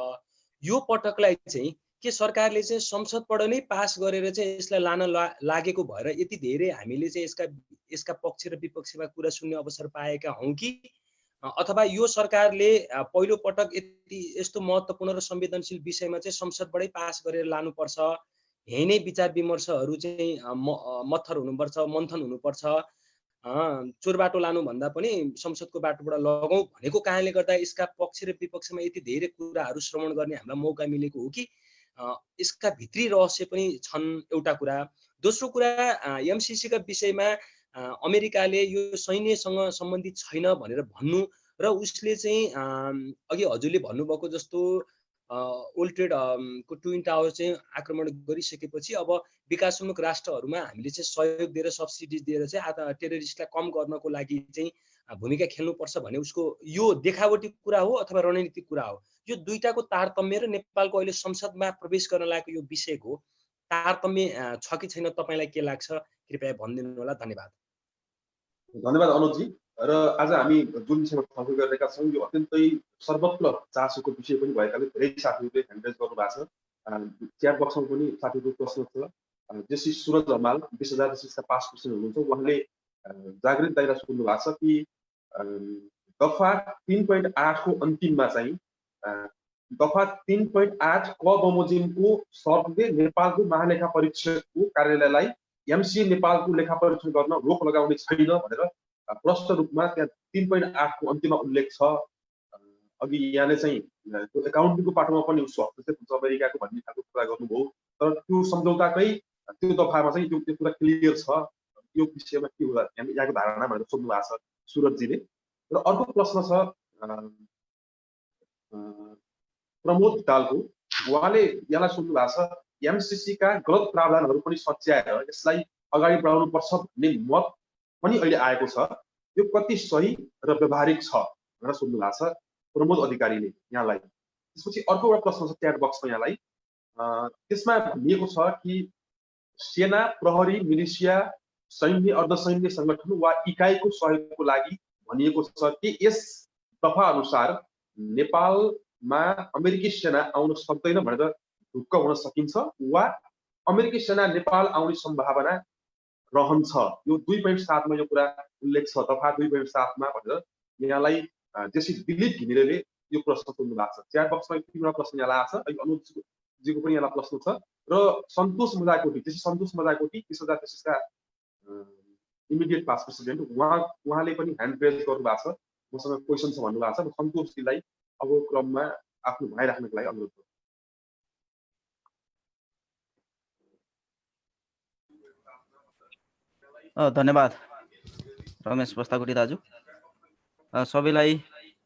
यो पटकलाई चाहिँ के सरकारले चाहिँ संसदबाट नै पास गरेर चाहिँ यसलाई लान लागेको भएर यति धेरै हामीले चाहिँ यसका पक्ष र विपक्षमा कुरा सुन्ने अवसर पाएका हौं कि अथवा यो सरकारले पहिलो पटक यस्तो महत्त्वपूर्ण र संवेदनशील विषयमा चाहिँ संसदबाटै पास गरेर लानुपर्छ, यही नै विचार विमर्शहरू चाहिँ मत्थर हुनुपर्छ, मन्थन हुनुपर्छ, चोर बाटो लानु भन्दा पनि संसदको बाटोबाट लगौं भनेको कारणले गर्दा यसका पक्ष र विपक्षमा यति धेरै कुराहरू श्रवण गर्ने हामीलाई मौका मिलेको हो कि यसका भित्री रहस्य पनि छन् एउटा कुरा। दोस्रो कुरा एमसिसी का विषयमा अमेरिकाले यो सैन्यसँग सम्बन्धित छैन भनेर भन्नु र उसले चाहिँ अघि हजुरले भन्नुभएको जस्तो वर्ल्ड ट्रेड को ट्विन टावर चाहिँ आक्रमण गरिसकेपछि अब विकासोन्मुख राष्ट्रहरूमा हामीले चाहिँ सहयोग दिएर सब्सिडी दिएर चाहिँ टेररिस्टलाई कम गर्नको लागि चाहिँ भूमिका खेल्नुपर्छ भन्ने उसको यो देखावटी कुरा हो अथवा रणनीतिक कुरा हो। यो दुईटाको तारतम्य र नेपालको अहिले संसदमा प्रवेश गर्न लागेको यो विषयको तारतम्य छ कि छैन तपाईलाई के लाग्छ कृपया भनिदिनु होला। धन्यवाद। धन्यवाद अनुजजी। र आज हामी जुन विषयमा छलफल गरिरहेका छौँ यो अत्यन्तै सर्वत्र चासोको विषय पनि भएकाले धेरै साथीहरूले ह्यान्ड रेज गर्नु भएको छ। च्याट बक्समा पनि साथीहरूको प्रश्न छ। जेसी सुरज हमाल 20,000 जेसीका पास पर्सन हुनुहुन्छ, उहाँले जागृत दायरा सोध्नु भएको छ कि दफा 3.8 को अन्तिममा चाहिँ दफा 3.8 क बमोजिमको शर्तले नेपालको महालेखा परीक्षकको कार्यालयलाई एमसी नेपालको लेखा परीक्षण गर्न रोक लगाउने छैन भनेर प्रष्ट रूपमा त्यहाँ 3.8 को अन्तिममा उल्लेख छ। अघि यहाँले चाहिँ त्यो एकाउन्टिङको पाटोमा पनि उसको हस्तक्षेप हुन्छ अमेरिकाको भन्ने खालको कुरा गर्नुभयो, तर त्यो सम्झौताकै त्यो दफामा चाहिँ त्यो कुरा क्लियर छ। यो विषयमा के होला यहाँको धारणा भनेर सोध्नु भएको छ सुरजजीले। र अर्को प्रश्न छ प्रमोद ढकालको, उहाँले यसलाई सोध्नु भएको छ एमसिसी का गलत प्रावधानहरू पनि सच्याएर यसलाई अगाडि बढाउनु पर्छ भन्ने मत पनि अहिले आएको छ, यो कति सही र व्यवहारिक छ भनेर सोध्नु भएको छ प्रमोद अधिकारीले यहाँलाई। त्यसपछि अर्को एउटा प्रश्न छ च्याट बक्समा यहाँलाई, त्यसमा भनिएको छ कि सेना, प्रहरी, मिलिसिया, सैन्य, अर्धसैन्य संगठन वा इकाइको सहयोगको लागि भनिएको छ कि यस दफा अनुसार नेपालमा अमेरिकी सेना आउन सक्दैन भनेर ढुक्क हुन सकिन्छ वा अमेरिकी सेना नेपाल आउने सम्भावना रहन्छ। यो 2.7 मा यो कुरा उल्लेख छ, दफा 2.7 मा भनेर यहाँलाई जेसी दिलीप घिमिरेले यो प्रश्न सोध्नु भएको छ। च्याट बक्समा तीनवटा प्रश्न यहाँ आएको छ। अहिले अनुजजीको पनि यहाँ प्रश्न छ र सन्तोष मजाकोटी, जेसी सन्तोष मजाकोटी 20,000 जेसीका इमिडिएट पास प्रेसिडेन्ट, उहाँले पनि ह्यान्ड रेज गर्नु भएको छ, मसँग क्वेसन छ भन्नु भएको छ। सन्तोषजीलाई अब क्रममा आफ्नो भनाइ राख्नको लागि अनुरोध गर्छु। धन्यवाद रमेश बस्ताकोटी दाजु। सबैलाई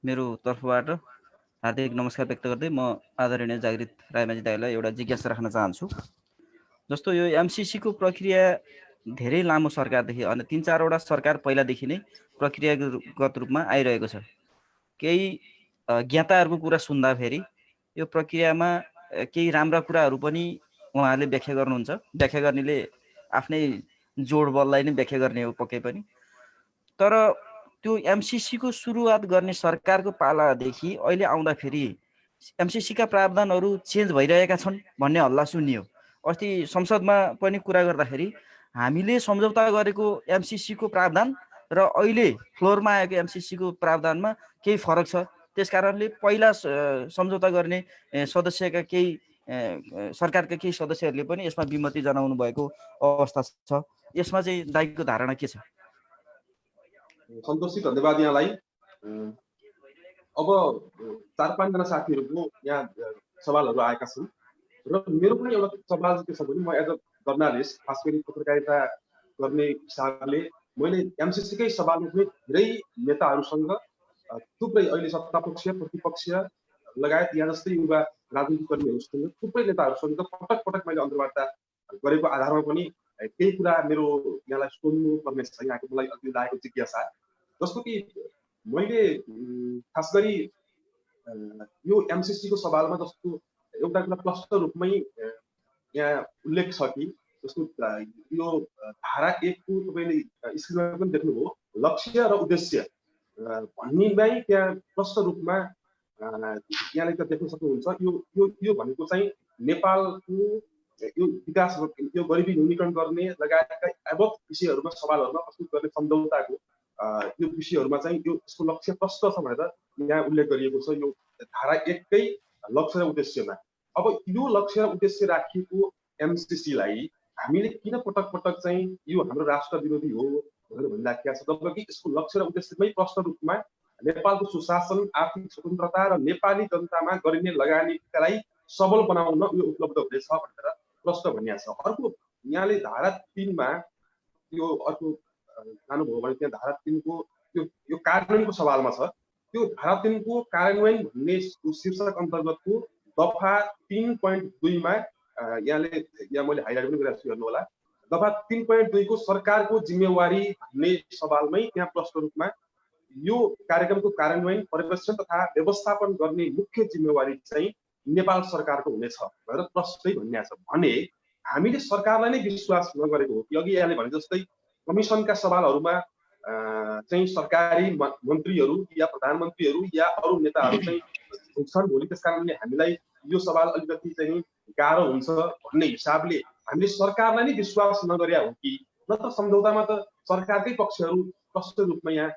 मेरो तर्फबाट हार्दिक नमस्कार व्यक्त गर्दै म आदरणीय जागृत रायमाझी दाइलाई एउटा जिज्ञासा राख्न चाहन्छु। जस्तो यो एमसिसी को प्रक्रिया धेरै लामो सरकारदेखि अनि 3-4 वटा सरकार पहिलादेखि नै प्रक्रियागत रूपमा आइरहेको छ। केही ज्ञाताहरूको कुरा सुन्दाखेरि यो प्रक्रियामा केही राम्रा कुराहरू पनि उहाँहरूले व्याख्या गर्नुहुन्छ, व्याख्या गर्नेले आफ्नै जोड बललाई नै व्याख्या गर्ने हो पक्कै पनि। तर त्यो एमसिसी को सुरुवात गर्ने सरकारको पालादेखि अहिले आउँदाखेरि एमसिसी का प्रावधानहरू चेन्ज भइरहेका छन् भन्ने हल्ला सुनियो। अस्ति संसदमा पनि कुरा गर्दाखेरि हामीले सम्झौता गरेको एमसिसी को प्रावधान र अहिले फ्लोरमा आएको एमसिसी को प्रावधानमा केही फरक छ। त्यसकारणले पहिला सम्झौता गर्ने सदस्यका केही सरकारका केही सदस्यहरूले पनि यसमा विमति जनाउनु भएको अवस्था छ। यसमा चाहिँ दाइको धारणा के छ? सन्तोषजी धन्यवाद यहाँलाई। अब 4-5 जना साथीहरूको यहाँ सवालहरू आएका छन् र मेरो पनि एउटा सवाल के छ भने म एज अ जर्नलिस्ट खास गरी पत्रकारिता गर्ने हिसाबले मैले एमसिसी कै सवालमा पनि धेरै नेताहरूसँग थुप्रै अहिले सत्तापक्ष प्रतिपक्ष लगायत यहाँ जस्तै युवा राजनीतिक कर्मीहरूसँग थुप्रै नेताहरूसँग पटक पटक मैले अन्तर्वार्ता गरेको आधारमा पनि केही कुरा मेरो यहाँलाई सोध्नु पर्ने छ। यहाँको मलाई अघि लागेको जिज्ञासा जस्तो कि मैले खास गरी यो MCC को सवालमा जस्तो एउटा कुरा प्रष्ट रूपमै यहाँ उल्लेख छ कि जस्तो यो धारा 1 को तपाईले स्क्रिनमा पनि देख्नुभयो लक्ष्य र उद्देश्य भन्नेमै त्यहाँ प्रष्ट रूपमा यहाँले त देख्न सक्नुहुन्छ यो यो यो भनेको चाहिँ नेपालको यो विकास यो गरिबी न्यूनीकरण गर्ने लगायतका एबभ विषयहरूमा सवालहरूमा प्रस्तुत गर्ने सम्झौताको यो विषयहरूमा चाहिँ यो यसको लक्ष्य प्रष्ट छ भनेर यहाँ उल्लेख गरिएको छ यो धारा 1 कै लक्ष्य र उद्देश्यमा। अब यो लक्ष्य र उद्देश्य राखिएको MCC लाई हामीले किन पटक पटक चाहिँ यो हाम्रो राष्ट्र विरोधी हो भनेर भनिराखेका छ, जबकि यसको लक्ष्य र उद्देश्यमै प्रष्ट रूपमा नेपालको सुशासन आर्थिक स्वतन्त्रता र नेपाली जनतामा गरिने लगानीलाई सबल बनाउन यो उपलब्ध हुनेछ भनेर प्रष्ट भनिएको छ। अर्को यहाँले धारा 3 मा यो अर्को जानुभयो भने त्यहाँ धारा 3 को यो कार्यान्वयनको सवालमा छ। त्यो धारा 3 को कार्यान्वयन भन्ने शीर्षक अन्तर्गतको दफा 3.2 मा यहाँले यहाँ मैले हाइलाइट पनि गरेको छु, हेर्नु होला। दफा 3.2 को सरकारको जिम्मेवारी भन्ने सवालमै त्यहाँ प्रष्ट रूपमा यो कार्यक्रमको कार्यान्वयन पर्यवेक्षण तथा व्यवस्थापन गर्ने मुख्य जिम्मेवारी चाहिँ नेपाल सरकारको हुनेछ भनेर प्रष्टै भनिएको छ। भने हामीले सरकारलाई नै विश्वास नगरेको हो कि अघि यहाँले भने जस्तै कमिसनका सवालहरूमा चाहिँ सरकारी मन्त्रीहरू या प्रधानमन्त्रीहरू या अरू नेताहरू चाहिँ हुन्छन् भोलि, त्यस कारणले हामीलाई यो सवाल अलिकति चाहिँ गाह्रो हुन्छ भन्ने हिसाबले हामीले सरकारलाई नै विश्वास नगरे हो कि नत्र सम्झौतामा त सरकारकै पक्षहरू प्रष्ट रूपमा यहाँ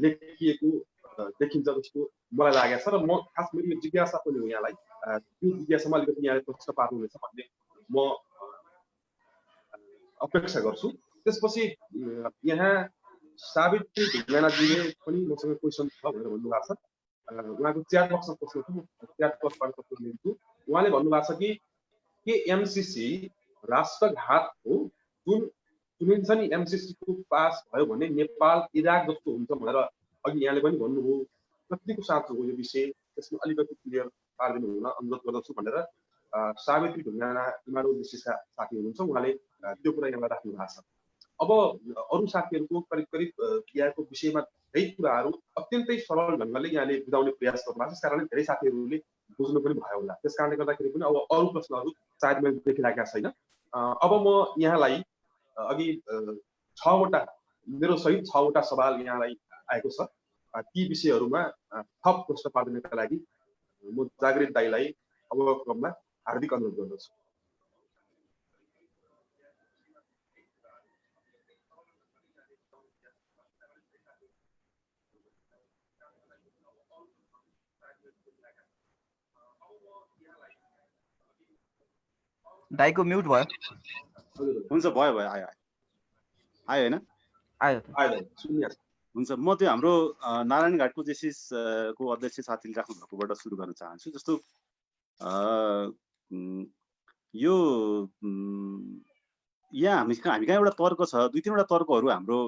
लेखिएको देखिन्छ जस्तो मलाई लागेको छ। र म खास मेरो जिज्ञासा पनि हो यहाँलाई, त्यो जिज्ञासामा अलिकति यहाँले प्रश्न पार्नुहुनेछ भन्ने म अपेक्षा गर्छु। त्यसपछि यहाँ सावित्री ढुङ्गानाजीले पनि मसँग क्वेसन छ भनेर भन्नुभएको छ। उहाँको च्याट बक्समा प्रश्न थियो, च्याट बक्सबाट प्रश्न लिन्छु। उहाँले भन्नुभएको छ कि के MCC राष्ट्रघात हो? जुन सुनिन्छ नि MCC को पास भयो भने नेपाल इराक जस्तो हुन्छ भनेर अघि यहाँले पनि भन्नुभयो। कतिको साँचो हो यो विषय, त्यसमा अलिकति क्लियर पारिदिनु हुन अनुरोध गर्दछु भनेर सावित्री ढुङ्गाना इमाडो विशेष साथी हुनुहुन्छ, उहाँले त्यो कुरा यहाँलाई राख्नु भएको छ। अब अरू साथीहरूको करिब करिब यहाँको विषयमा धेरै कुराहरू अत्यन्तै सरल ढङ्गले यहाँले बुझाउने प्रयास गर्नुभएको छ, त्यस कारणले धेरै साथीहरूले बुझ्नु पनि भयो होला। त्यस कारणले गर्दाखेरि पनि अब अरू प्रश्नहरू सायद मैले देखिरहेका छैन। अब म यहाँलाई अघि 6 वटा मेरो सहित 6 वटा सवाल यहाँलाई आएको छ। ती विषयहरूमा थप प्रश्न पार्दिनका लागि म जागृत दाइलाई अब क्रममा हार्दिक अनुरोध गर्दछु। दाइको म्युट भयो। हुन्छ, भयो भयो, आयो होइन, आयो हुन्छ। म त्यो हाम्रो नारायणघाटको जेसिस को अध्यक्ष साथीले राख्नु भएकोबाट सुरु गर्न चाहन्छु। जस्तो यो यहाँ हामी कहाँ एउटा तर्क छ, 2-3 वटा तर्कहरू हाम्रो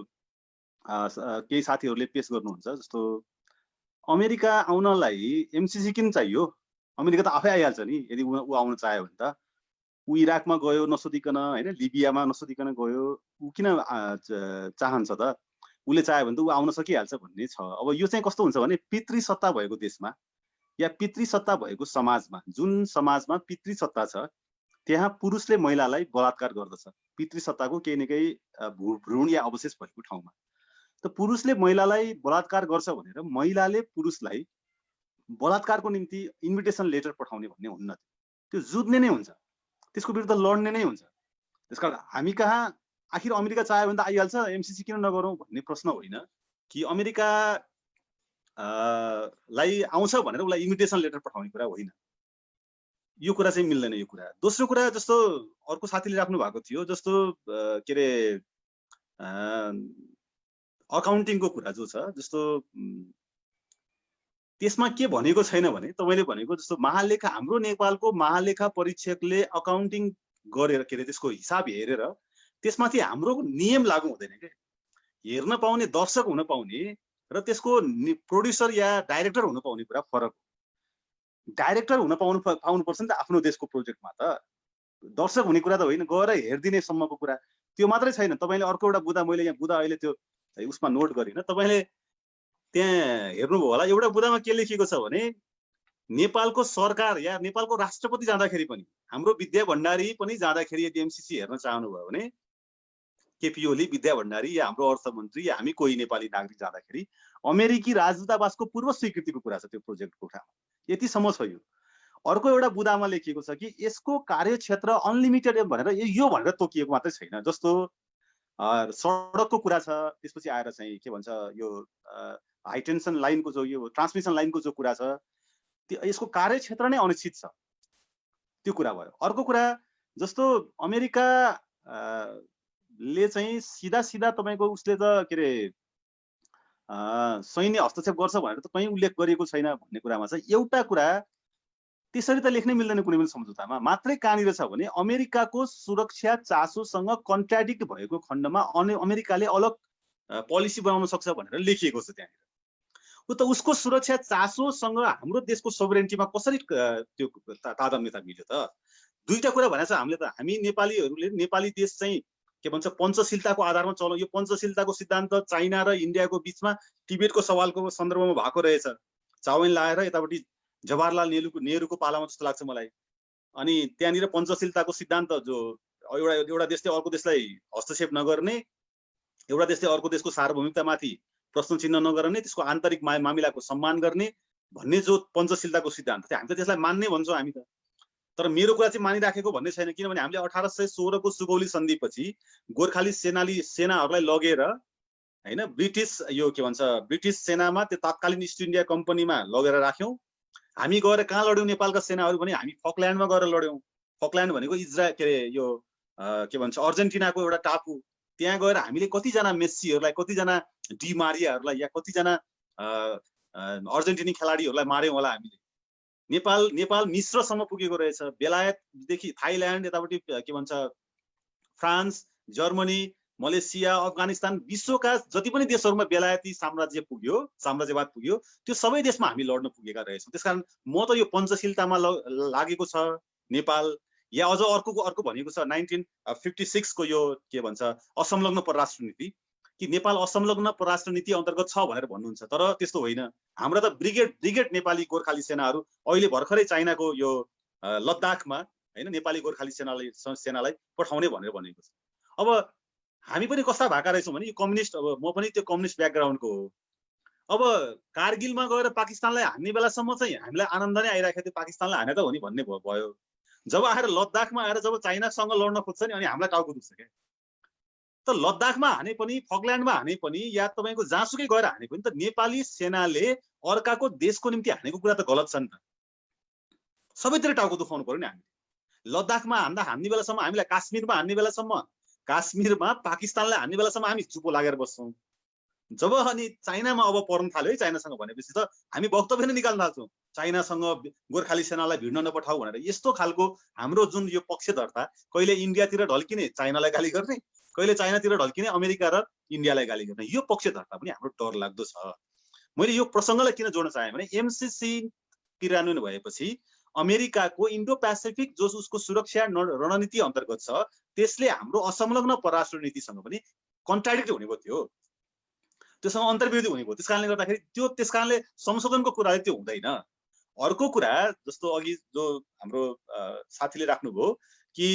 केही साथीहरूले पेश गर्नुहुन्छ। जस्तो अमेरिका आउनलाई MCC किन चाहियो? अमेरिका त आफै आइहाल्छ नि, यदि ऊ आउन चाह्यो भने त। ऊ इराकमा गयो नसोधिकन, होइन, लिबियामा नसोधिकन गयो, ऊ किन चाहन्छ त? उसले चाह्यो भने त ऊ आउन सकिहाल्छ भन्ने छ। अब यो चाहिँ कस्तो हुन्छ भने पितृसत्ता भएको देशमा या पितृसत्ता भएको समाजमा, जुन समाजमा पितृसत्ता छ त्यहाँ पुरुषले महिलालाई बलात्कार गर्दछ, पितृसत्ताको केही न केही भ्रूण या अवशेष भएको ठाउँमा। त पुरुषले महिलालाई बलात्कार गर्छ भनेर महिलाले पुरुषलाई बलात्कारको निम्ति इन्भिटेसन लेटर पठाउने भन्ने हुन्न, त्यो जुझ्ने नै हुन्छ, त्यसको विरुद्ध लड्ने नै हुन्छ। त्यसकारण हामी कहाँ आखिर अमेरिका चाह्यो भने त आइहाल्छ, MCC किन नगरौँ भन्ने प्रश्न होइन कि अमेरिका लाई आउँछ भनेर उसलाई इन्भिटेसन लेटर पठाउने कुरा होइन। यो कुरा चाहिँ मिल्दैन यो कुरा। दोस्रो कुरा, जस्तो अर्को साथीले राख्नु भएको थियो, जस्तो के अरे अकाउन्टिङको कुरा जो छ, जस्तो त्यसमा के भनेको छैन भने तपाईले भनेको जस्तो महालेखा, हाम्रो नेपालको महालेखा परीक्षकले अकाउन्टिङ गरेर के अरे त्यसको हिसाब हेरेर त्यसमाथि हाम्रो नियम लागू हुँदैन के। हेर्न पाउने दर्शक हुन पाउने र त्यसको प्रोड्युसर या डाइरेक्टर हुन पाउने कुरा फरक हो। डाइरेक्टर हुन पाउनुपर्छ नि त आफ्नो देशको प्रोजेक्टमा, त दर्शक हुने कुरा त होइन, गएर हेरिदिने सम्मको कुरा। त्यो मात्रै छैन, तपाईले अर्को एउटा बुदा, मैले यहाँ बुदा अहिले त्यो उसमा नोट गरिन, तपाईले त्यहाँ हेर्नुभयो होला, एउटा बुदामा के लेखिएको छ भने नेपालको सरकार या नेपालको राष्ट्रपति जाँदाखेरि पनि हाम्रो विद्या भण्डारी पनि जाँदाखेरि यदि एमसीसी हेर्न चाहनुभयो भने केपी ओली, विद्या भण्डारी या हाम्रो अर्थमन्त्री या हामी कोही नेपाली नागरिक जाँदाखेरि अमेरिकी राजदूतावासको पूर्व स्वीकृतिको कुरा छ त्यो प्रोजेक्टको कुरामा। यतिसम्म छ यो। अर्को एउटा बुदामा लेखिएको छ कि यसको कार्यक्षेत्र अनलिमिटेड भनेर यो भनेर तोकिएको मात्रै छैन। जस्तो सडकको कुरा छ, त्यसपछि आएर चाहिँ के भन्छ यो हाई टेन्सन लाइनको जो यो ट्रान्समिसन लाइनको जो कुरा छ यसको कार्यक्षेत्र नै अनिश्चित छ, त्यो कुरा भयो। अर्को कुरा जस्तो अमेरिका ले चाहिँ सिधा सिधा तपाईँको उसले त के अरे सैन्य हस्तक्षेप गर्छ भनेर त कहीँ उल्लेख गरिएको छैन भन्ने कुरामा चाहिँ एउटा कुरा त्यसरी त लेख्नै मिल्दैन कुनै पनि सम्झौतामा। मात्रै कहाँनिर छ भने अमेरिकाको सुरक्षा चासोसँग कन्ट्राडिक्ट भएको खण्डमा अमेरिकाले अलग पोलिसी बनाउन सक्छ भनेर लेखिएको छ त्यहाँनिर। त उसको सुरक्षा चासोसँग हाम्रो देशको सोभरेन्टीमा कसरी त्यो तादात्म्यता मिल्यो त? दुईटा कुरा भनेको छ हामीले त। हामी नेपालीहरूले नेपाली देश चाहिँ के भन्छ पञ्चशीलताको आधारमा चलाउँ। यो पञ्चशीलताको सिद्धान्त चाइना र इन्डियाको बिचमा टिबेटको सवालको सन्दर्भमा भएको रहेछ। चाउमिन लाएर यतापट्टि जवाहरलाल नेहरूको पालामा जस्तो लाग्छ मलाई। अनि त्यहाँनिर पञ्चशीलताको सिद्धान्त जो एउटा देशले अर्को देशलाई हस्तक्षेप नगर्ने, एउटा देशले अर्को देशको सार्वभौमिकतामाथि प्रश्न चिन्ह नगर्ने, त्यसको आन्तरिक मामिलाको सम्मान गर्ने भन्ने जो पञ्चशीलताको सिद्धान्त थियो हामी त त्यसलाई मान्ने भन्छौँ हामी त। तर मेरो कुरा चाहिँ मानिराखेको भन्ने छैन, किनभने हामीले 1816 को सुगौली सन्धिपछि गोर्खाली सेनाहरूलाई लगेर हैन ब्रिटिस यो के भन्छ ब्रिटिस सेनामा त्यो तत्कालीन इस्ट इन्डिया कम्पनीमा लगेर राख्यौं। हामी गएर कहाँ लड्यौं नेपालका सेनाहरू भने हामी फकल्यान्डमा गएर लड्यौं। फकल्यान्ड भनेको इजरायल के अरे यो के भन्छ अर्जेन्टिनाको एउटा टापु। त्यहाँ गएर हामीले कतिजना मेस्सीहरूलाई, कतिजना डी मारियाहरूलाई या कतिजना अर्जेन्टिनी खेलाडीहरूलाई मार्यौं होला हामीले। नेपाल मिश्रसम्म पुगेको रहेछ। बेलायतदेखि थाइल्यान्ड यतापट्टि के भन्छ फ्रान्स, जर्मनी, मलेसिया, अफगानिस्तान, विश्वका जति पनि देशहरूमा बेलायती साम्राज्यवाद पुग्यो त्यो सबै देशमा हामी लड्न पुगेका रहेछौँ। त्यसकारण म त यो पञ्चशीलतामा लागेको छ नेपाल, या अझ अर्को भनेको छ 1956 को यो के भन्छ असंलग्न परराष्ट्र नीति, कि नेपाल असंलग्न परराष्ट्र नीति अन्तर्गत छ भनेर भन्नुहुन्छ। तर त्यस्तो होइन। हाम्रो त ब्रिगेड नेपाली गोर्खाली सेनाहरू अहिले भर्खरै चाइनाको यो लद्दाखमा हैन नेपाली गोर्खाली सेनालाई पठाउने भनेर भनेको छ। अब हामी पनि कस्ता भएका रहेछौँ भने यो कम्युनिस्ट, अब म पनि त्यो कम्युनिस्ट ब्याकग्राउन्डको हो। अब कारगिलमा गएर पाकिस्तानलाई हान्ने बेलासम्म चाहिँ हामीलाई आनन्द नै आइरहेको थियो, पाकिस्तानलाई हाने त हो नि भन्ने भयो। जब आएर लद्दाखमा आएर जब चाइनासँग लड्न खोज्छ नि अनि हामीलाई टाउको दुख्छ क्या। त लद्दाखमा हाने पनि, फकल्यान्डमा हाने पनि, या तपाईँको जहाँसुकै गएर हाने पनि त नेपाली सेनाले अर्काको देशको निम्ति हानेको कुरा त गलत छ नि त। सबैतिर टाउको दुखाउनु पर्यो नि हामीले। लद्दाखमा हान्ने बेलासम्म, हामीलाई काश्मीरमा हान्ने बेलासम्म, काश्मीरमा पाकिस्तानलाई हान्ने बेलासम्म हामी चुपो लागेर बस्छौँ। जब अनि चाइनामा अब पर्न थाल्यो है चाइनासँग भनेपछि त हामी वक्तव्य नै निकाल्न थाल्छौँ, चाइनासँग गोर्खाली सेनालाई भिड्न नपठाऊ भनेर। यस्तो खालको हाम्रो जुन यो पक्षधर्ता, कहिले इन्डियातिर ढल्किने चाइनालाई गाली गर्ने, कहिले चाइनातिर ढल्किने अमेरिका र इन्डियालाई गाली गर्ने, यो पक्षधर्ता पनि हाम्रो डर लाग्दो छ। मैले यो प्रसङ्गलाई किन जोड्न चाहेँ भने एमसीसी क्रियान्वयन भएपछि अमेरिकाको इन्डो पेसिफिक जो उसको सुरक्षा रणनीति अन्तर्गत छ त्यसले हाम्रो असंलग्न परराष्ट्र नीतिसँग पनि कन्ट्राडिक्ट हुने भयो, थियो त्योसँग अन्तर्विरोधी हुने भयो। त्यसकारणले गर्दाखेरि त्यसकारणले संशोधनको कुराले त्यो हुँदैन। अर्को कुरा जस्तो अघि जो हाम्रो साथीले राख्नुभयो कि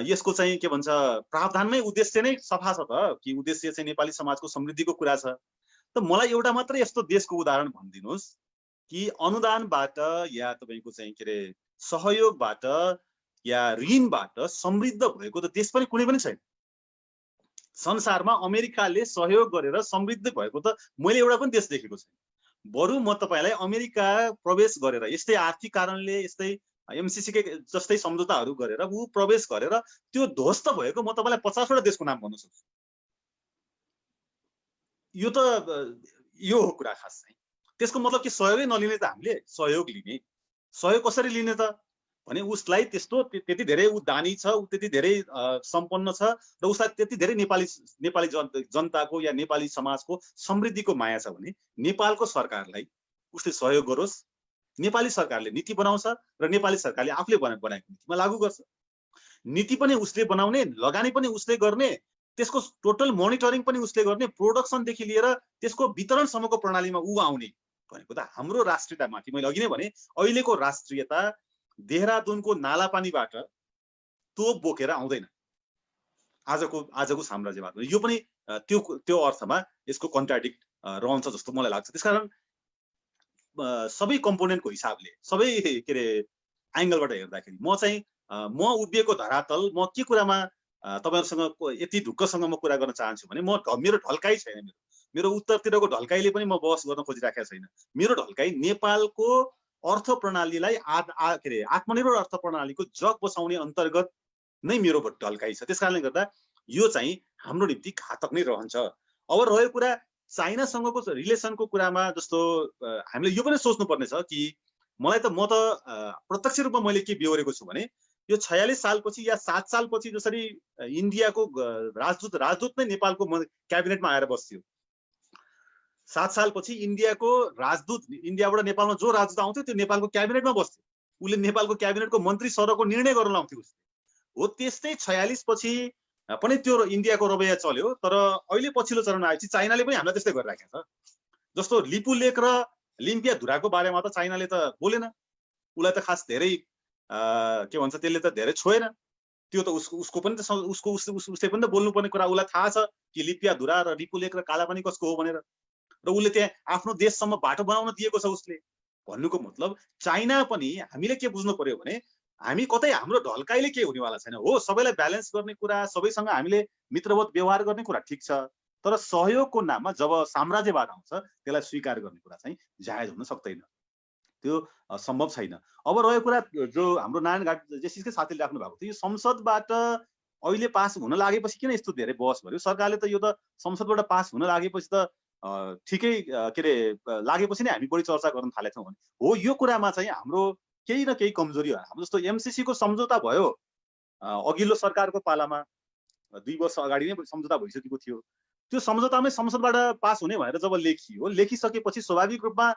यसको चाहिँ के भन्छ प्रावधानमै उद्देश्य नै सफा छ त, कि उद्देश्य चाहिँ नेपाली समाजको समृद्धिको कुरा छ। त मलाई एउटा मात्र यस्तो देशको उदाहरण भनिदिनुहोस् कि अनुदानबाट या तपाईँको चाहिँ के अरे सहयोगबाट या ऋणबाट समृद्ध भएको त देश पनि कुनै पनि छैन संसारमा। अमेरिकाले सहयोग गरेर समृद्ध भएको त मैले एउटा पनि देश देखेको छैन। बरु म तपाईँलाई अमेरिका प्रवेश गरेर यस्तै आर्थिक कारणले, यस्तै एमसीसी जस्तै सम्झौताहरू गरेर ऊ प्रवेश गरेर त्यो ध्वस्त भएको म तपाईँलाई 50 वटा देशको नाम भन्न सक्छु। यो हो कुरा खास चाहिँ। त्यसको मतलब कि सहयोगै नलिने त हामीले सहयोग लिने। सहयोग कसरी लिने त भने उसलाई त्यति धेरै ऊ दानी छ, ऊ त्यति धेरै सम्पन्न छ र उसलाई त्यति धेरै नेपाली जनताको या नेपाली समाजको समृद्धिको माया छ भने नेपालको सरकारलाई उसले सहयोग गरोस्। नेपाली सरकारले नीति बनाउँछ र नेपाली सरकारले आफूले बनाएको नीतिमा लागू गर्छ। नीति पनि उसले बनाउने, लगानी पनि उसले गर्ने, त्यसको टोटल मोनिटरिङ पनि उसले गर्ने, प्रोडक्सनदेखि लिएर त्यसको वितरणसम्मको प्रणालीमा ऊ आउने। भनेको त हाम्रो राष्ट्रियतामाथि मैले अघि नै भने अहिलेको राष्ट्रियता देहरादुनको नालापानीबाट तोप बोकेर आउँदैन आजको साम्राज्यवाद। यो पनि त्यो अर्थमा यसको कन्ट्राडिक्ट रहन्छ जस्तो मलाई लाग्छ। त्यसकारण सबै कम्पोनेन्टको हिसाबले सबै के अरे एंगलबाट हेर्दाखेरि म उभिएको धरातल म के कुरामा तपाईहरुसँग यति ढुक्कसँग म कुरा गर्न चाहन्छु भने मेरो ढल्काइ छैन। मेरो उत्तरतिरको ढल्काइले पनि म बहस गर्न खोजिराखेको छैन। मेरो ढल्काइ नेपालको अर्थ प्रणालीलाई के अरे आत्मनिर्भर अर्थ प्रणालीको जग बसाउने अन्तर्गत नै मेरो ढल्काइ छ। त्यसकारणले गर्दा यो चाहिँ हाम्रो निम्ति घातक नै रहन्छ। अब रह्यो कुरा चाइनासँगको रिलेसनको कुरामा जस्तो हामीले यो पनि सोच्नुपर्ने छ कि म त प्रत्यक्ष रूपमा मैले के बेहोरेको छु भने यो 46 सालपछि या 7 सालपछि जसरी इन्डियाको राजदूत नै नेपालको क्याबिनेटमा आएर बस्थ्यो, 7 सालपछि इन्डियाको राजदूत इन्डियाबाट नेपालमा जो राजदूत आउँथ्यो त्यो नेपालको क्याबिनेटमा बस्थ्यो, उसले नेपालको क्याबिनेटको मन्त्री सरको निर्णय गर्न लाउँथ्यो उसले। हो त्यस्तै 46 पछि पनि त्यो इन्डियाको रवैया चल्यो। तर अहिले पछिल्लो चरणमा आएपछि चाइनाले पनि हामीलाई त्यस्तै गरिराखेको छ। जस्तो लिपु लेक र लिम्पिया धुराको बारेमा त चाइनाले त बोलेन, उसलाई त खास धेरै के भन्छ त्यसले त धेरै छोएन। त्यो त उसको पनि त उसले पनि त बोल्नुपर्ने कुरा उसलाई थाहा छ कि लिपिया धुरा र लिपु लेक र कालापानी कसको हो भनेर, र उसले त्यहाँ आफ्नो देशसम्म बाटो बनाउन दिएको छ उसले। भन्नुको मतलब चाइना पनि हामीले के बुझ्नु पर्यो भने हामी कतै हाम्रो ढल्काइले के हुनेवाला छैन। हो सबैलाई ब्यालेन्स गर्ने कुरा, सबैसँग हामीले मित्रवत व्यवहार गर्ने कुरा ठिक छ, तर सहयोगको नाममा जब साम्राज्यवाद आउँछ त्यसलाई स्वीकार गर्ने कुरा चाहिँ जायज हुन सक्दैन, त्यो सम्भव छैन। अब रह्यो कुरा जो हाम्रो नारायणघाट जेसिसकै साथीले राख्नु भएको थियो, यो संसदबाट अहिले पास हुन लागेपछि किन यस्तो धेरै बहस भयो? सरकारले त यो त संसदबाट पास हुन लागेपछि त ठिकै के अरे लागेपछि नै हामी बढी चर्चा गर्न थालेछौँ भने हो। यो कुरामा चाहिँ हाम्रो केही न केही कमजोरी हो। हाम्रो जस्तो एमसीसी को सम्झौता भयो अघिल्लो सरकारको पालामा 2 वर्ष अगाडि नै सम्झौता भइसकेको थियो। त्यो सम्झौतामै संसदबाट पास हुने भनेर जब लेखियो, लेखिसकेपछि स्वाभाविक रूपमा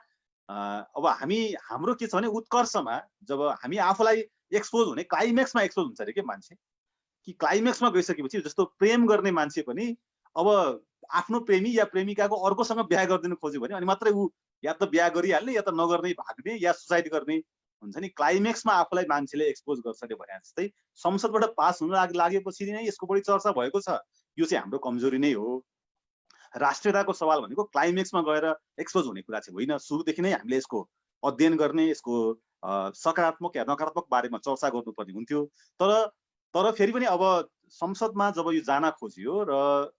अब हाम्रो के छ भने उत्कर्षमा जब हामी आफूलाई एक्सपोज हुने क्लाइमेक्समा एक्सपोज हुन्छ अरे के मान्छे, कि क्लाइमेक्समा गइसकेपछि जस्तो प्रेम गर्ने मान्छे पनि अब आफ्नो प्रेमी या प्रेमिकाको अर्कोसँग बिहा गरिदिनु खोज्यो भने अनि मात्रै ऊ या त बिहा गरिहाल्ने या त नगर्ने, भाग्ने या सुसाइड गर्ने हुन्छ नि। क्लाइमेक्समा आफूलाई मान्छेले एक्सपोज गर्छ अरे भने जस्तै संसदबाट पास हुन लागेपछि नै यसको बढी चर्चा भएको छ। यो चाहिँ हाम्रो कमजोरी नै हो। राष्ट्रियताको सवाल भनेको क्लाइमेक्समा गएर एक्सपोज हुने कुरा चाहिँ होइन। सुरुदेखि नै हामीले यसको अध्ययन गर्ने, यसको सकारात्मक या नकारात्मक बारेमा चर्चा गर्नुपर्ने हुन्थ्यो। तर फेरि पनि अब संसदमा जब यो जान खोजियो र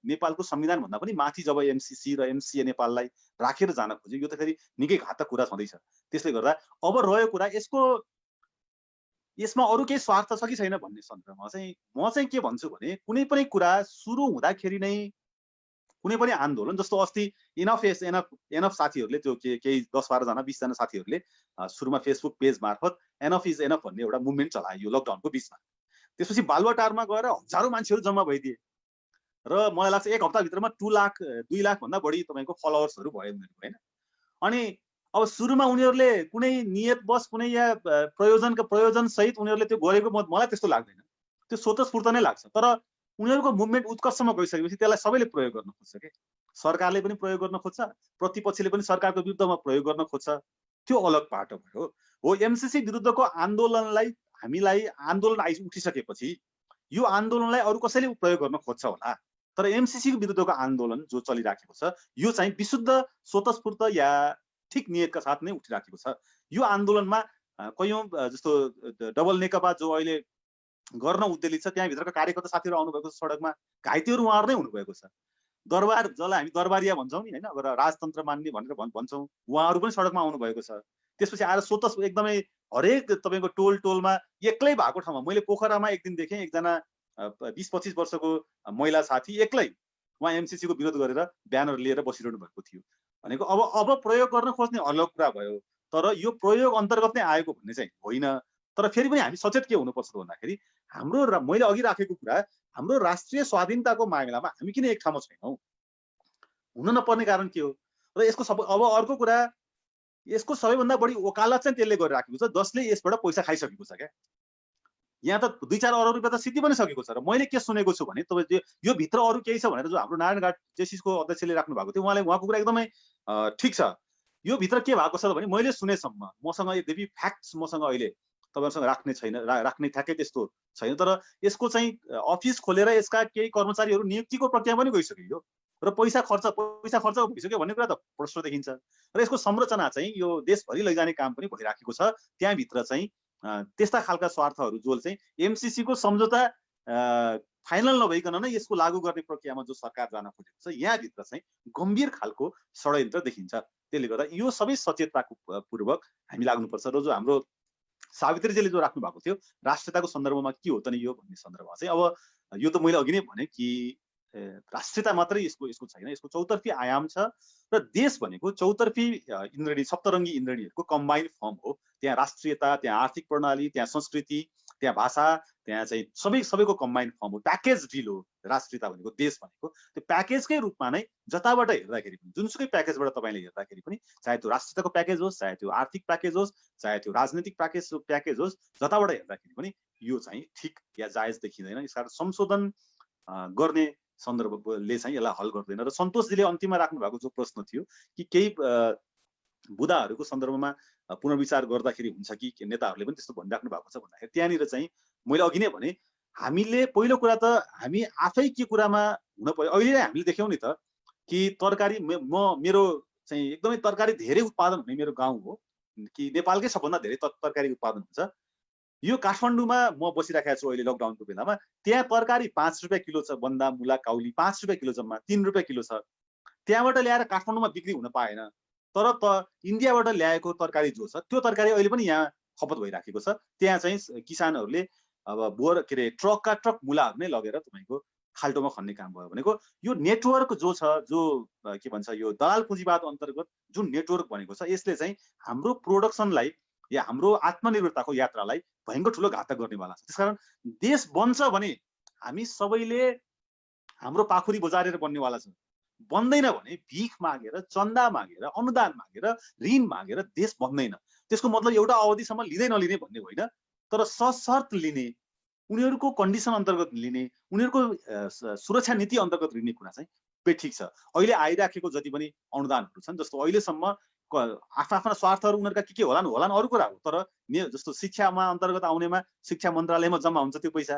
नेपालको संविधान भन्दा पनि माथि जब एमसीसी र एमसीए नेपाललाई राखेर जान खोज्यो, यो त फेरि निकै घातक कुरा छँदैछ। त्यसले गर्दा अब रह्यो कुरा यसमा अरू केही स्वार्थ छ कि छैन भन्ने सन्दर्भमा चाहिँ म चाहिँ के भन्छु भने कुनै पनि कुरा सुरु हुँदाखेरि नै कुनै पनि आन्दोलन, जस्तो अस्ति एनफ साथीहरूले त्यो केही 10-12 जना 20 जना साथीहरूले सुरुमा फेसबुक पेज मार्फत एनफ इज एनफ भन्ने एउटा मुभमेन्ट चलायो लकडाउनको बीचमा। त्यसपछि बालुवाटारमा गएर हजारौं मान्छेहरू जम्मा भइदिए र मलाई लाग्छ 1 हप्ताभित्रमा 2 लाख भन्दा बढी तपाईको फलोवर्सहरू भयो उनीहरुको, हैन? अनि अब सुरुमा उनीहरूले कुनै नियतवश कुनै या प्रयोजन सहित उनीहरूले त्यो गरेको मलाई त्यस्तो लाग्दैन। त्यो स्वतस्फूर्त नै लाग्छ। तर उनीहरूको मुभमेन्ट उत्कर्षमा गइसकेपछि त्यसलाई सबैले प्रयोग गर्न खोज्छ के। सरकारले पनि प्रयोग गर्न खोज्छ, प्रतिपक्षले पनि सरकारको विरुद्धमा प्रयोग गर्न खोज्छ। त्यो अलग पाटो भयो। हो एमसीसी विरुद्धको आन्दोलनलाई हामीलाई आन्दोलन उठिसकेपछि यो आन्दोलनलाई अरु कसैले प्रयोग गर्न खोज्छ होला, तर एमसीसी विरुद्धको आन्दोलन जो चलिराखेको छ यो चाहिँ विशुद्ध स्वतस्फूर्त या ठीक नियतका साथ नै उठिराखेको छ। यो आन्दोलनमा कयौं जस्तो डबल नेकपा जो अहिले गर्न उद्देलित छ त्यहाँ भित्रका कार्यकर्ता साथीहरु आउनु भएको छ, सडकमा घाइतेहरु उहाँहरु नै हुनु भएको छ। दरबार जसलाई हामी दरबारिया भन्छौं नि, हैन, अगर राजतन्त्र मान्ने भनेर भन्छौं, उहाँहरु पनि सडकमा आउनु भएको छ। त्यसपछि आएर स्वतः एकदमै हरेक तपाईको टोलमा एक्लै भएको ठाउँमा मैले पोखरामा एक दिन देखेँ एकजना 20-25 वर्षको महिला साथी एक्लै उहाँ एमसीसी को विरोध गरेर ब्यानर लिएर बसिरहनु भएको थियो। भनेको अब प्रयोग गर्न खोज्ने अलग कुरा भयो, तर यो प्रयोग अन्तर्गत नै आएको भन्ने चाहिँ होइन। तर फेरि पनि हामी सचेत के हुनुपर्छ भन्दाखेरि हाम्रो मैले अघि राखेको कुरा हाम्रो राष्ट्रिय स्वाधीनताको मामिलामा हामी किन एक ठाउँमा छैनौं? हुन नपर्ने कारण के हो? र यसको अब अर्को कुरा यसको सबैभन्दा बढी वकालत चाहिँ त्यसले गरिराखेको छ जसले यसबाट पैसा खाइसकेको छ क्या। यहाँ त 2-4 अरब रुपैयाँ त सिद्धि पनि सकेको छ। र मैले के सुनेको छु भने तपाईँ यो भित्र अरू केही छ भनेर जो हाम्रो नारायणघाट जेसिसको अध्यक्षले राख्नु भएको थियो उहाँको कुरा एकदमै ठीक छ। यो भित्र के भएको छ भने मैले सुनेसम्म मसँग यद्यपि फ्याक्ट्स मसँग अहिले तपाईहरुसँग राख्ने छैन, राख्ने ठ्याक्कै त्यस्तो छैन, तर यसको चाहिँ अफिस खोलेर यसका केही कर्मचारीहरू नियुक्तिको प्रक्रिया पनि गइसक्यो र पैसा खर्च भइसक्यो भन्ने कुरा त प्रश्न देखिन्छ। र यसको संरचना चाहिँ यो देशभरि लैजाने काम पनि भइराखेको छ। त्यहाँभित्र चाहिँ त्यस्ता खालका स्वार्थहरू जो चाहिँ एमसीसी को सम्झौता फाइनल नभइकन नै यसको लागू गर्ने प्रक्रियामा जो सरकार जान खोजेको छ, यहाँभित्र चाहिँ गम्भीर खालको षड्यन्त्र देखिन्छ। त्यसले गर्दा यो सबै सचेतताको पूर्वक हामी लाग्नुपर्छ। र जो हाम्रो सावित्रीजीले जो राख्नु भएको थियो राष्ट्रियताको सन्दर्भमा के हो त नि यो भन्ने सन्दर्भमा चाहिँ अब यो त मैले अघि नै भने कि राष्ट्रियता मात्रै यसको छैन, यसको चौतर्फी आयाम छ र देश भनेको चौतर्फी इन्द्रणी सप्तरङ्गी इन्द्रणीहरूको कम्बाइन्ड फर्म हो। त्यहाँ राष्ट्रियता, त्यहाँ आर्थिक प्रणाली, त्यहाँ संस्कृति, त्यहाँ भाषा, त्यहाँ चाहिँ सबैको कम्बाइन्ड फर्म हो, प्याकेज डिल हो राष्ट्रियता भनेको। देश भनेको त्यो प्याकेजकै रूपमा नै जताबाट हेर्दाखेरि पनि जुनसुकै प्याकेजबाट तपाईँले हेर्दाखेरि पनि चाहे त्यो राष्ट्रियताको प्याकेज होस्, चाहे त्यो आर्थिक प्याकेज होस्, चाहे त्यो राजनीतिक प्याकेज होस्, जताबाट हेर्दाखेरि पनि यो चाहिँ ठिक या जायज देखिँदैन। यसकारण संशोधन गर्ने सन्दर्भले चाहिँ यसलाई हल गर्दैन। र सन्तोषजीले अन्तिममा राख्नु भएको जो प्रश्न थियो कि केही बुदाहरूको सन्दर्भमा पुनर्विचार गर्दाखेरि हुन्छ कि नेताहरूले पनि त्यस्तो भनिराख्नु भएको छ भन्दाखेरि त्यहाँनिर चाहिँ मैले अघि नै भने हामीले पहिलो कुरा त हामी आफै के कुरामा हुन पर्यो। अहिले नै हामीले देख्यौँ नि त कि तरकारी मेरो चाहिँ एकदमै तरकारी धेरै उत्पादन हुने मेरो गाउँ हो कि नेपालकै सबभन्दा धेरै तरकारी उत्पादन हुन्छ। यो काठमाडौँमा म बसिराखेको छु अहिले लकडाउनको बेलामा, त्यहाँ तरकारी 5 रुपियाँ किलो छ, बन्दा मुला काउली 5 रुपियाँ किलो जम्मा 3 रुपियाँ किलो छ। त्यहाँबाट ल्याएर काठमाडौँमा बिक्री हुन पाएन, तर इन्डियाबाट ल्याएको तरकारी जो छ त्यो तरकारी अहिले पनि यहाँ खपत भइराखेको छ। त्यहाँ चाहिँ किसानहरूले अब के अरे ट्रकका ट्रक मुलाहरू नै लगेर तपाईँको खाल्टोमा खन्ने काम भयो। भनेको यो नेटवर्क जो छ, जो के भन्छ यो दलाल पुँजीवाद अन्तर्गत जुन नेटवर्क बनेको छ, यसले चाहिँ हाम्रो प्रोडक्सनलाई या हाम्रो आत्मनिर्भरताको यात्रालाई भयङ्कर ठुलो घातक गर्नेवाला छ। त्यसकारण देश बन्छ भने हामी सबैले हाम्रो पाखुरी बजारेर बन्नेवाला छ। बन्दैन भने भिख मागेर, चन्दा मागेर, अनुदान मागेर, ऋण मागेर देश बन्दैन। त्यसको मतलब एउटा अवधिसम्म लिँदै नलिने भन्ने होइन, तर सशर्त लिने, उनीहरूको कन्डिसन अन्तर्गत लिने, उनीहरूको सुरक्षा नीति अन्तर्गत लिने कुरा चाहिँ ठिक छ। अहिले आइराखेको जति पनि अनुदानहरू छन्, जस्तो अहिलेसम्म आफ्ना स्वार्थहरू उनीहरूका के होलान् अरू कुरा हो, तर जस्तो शिक्षामा अन्तर्गत आउनेमा शिक्षा मन्त्रालयमा जम्मा हुन्छ त्यो पैसा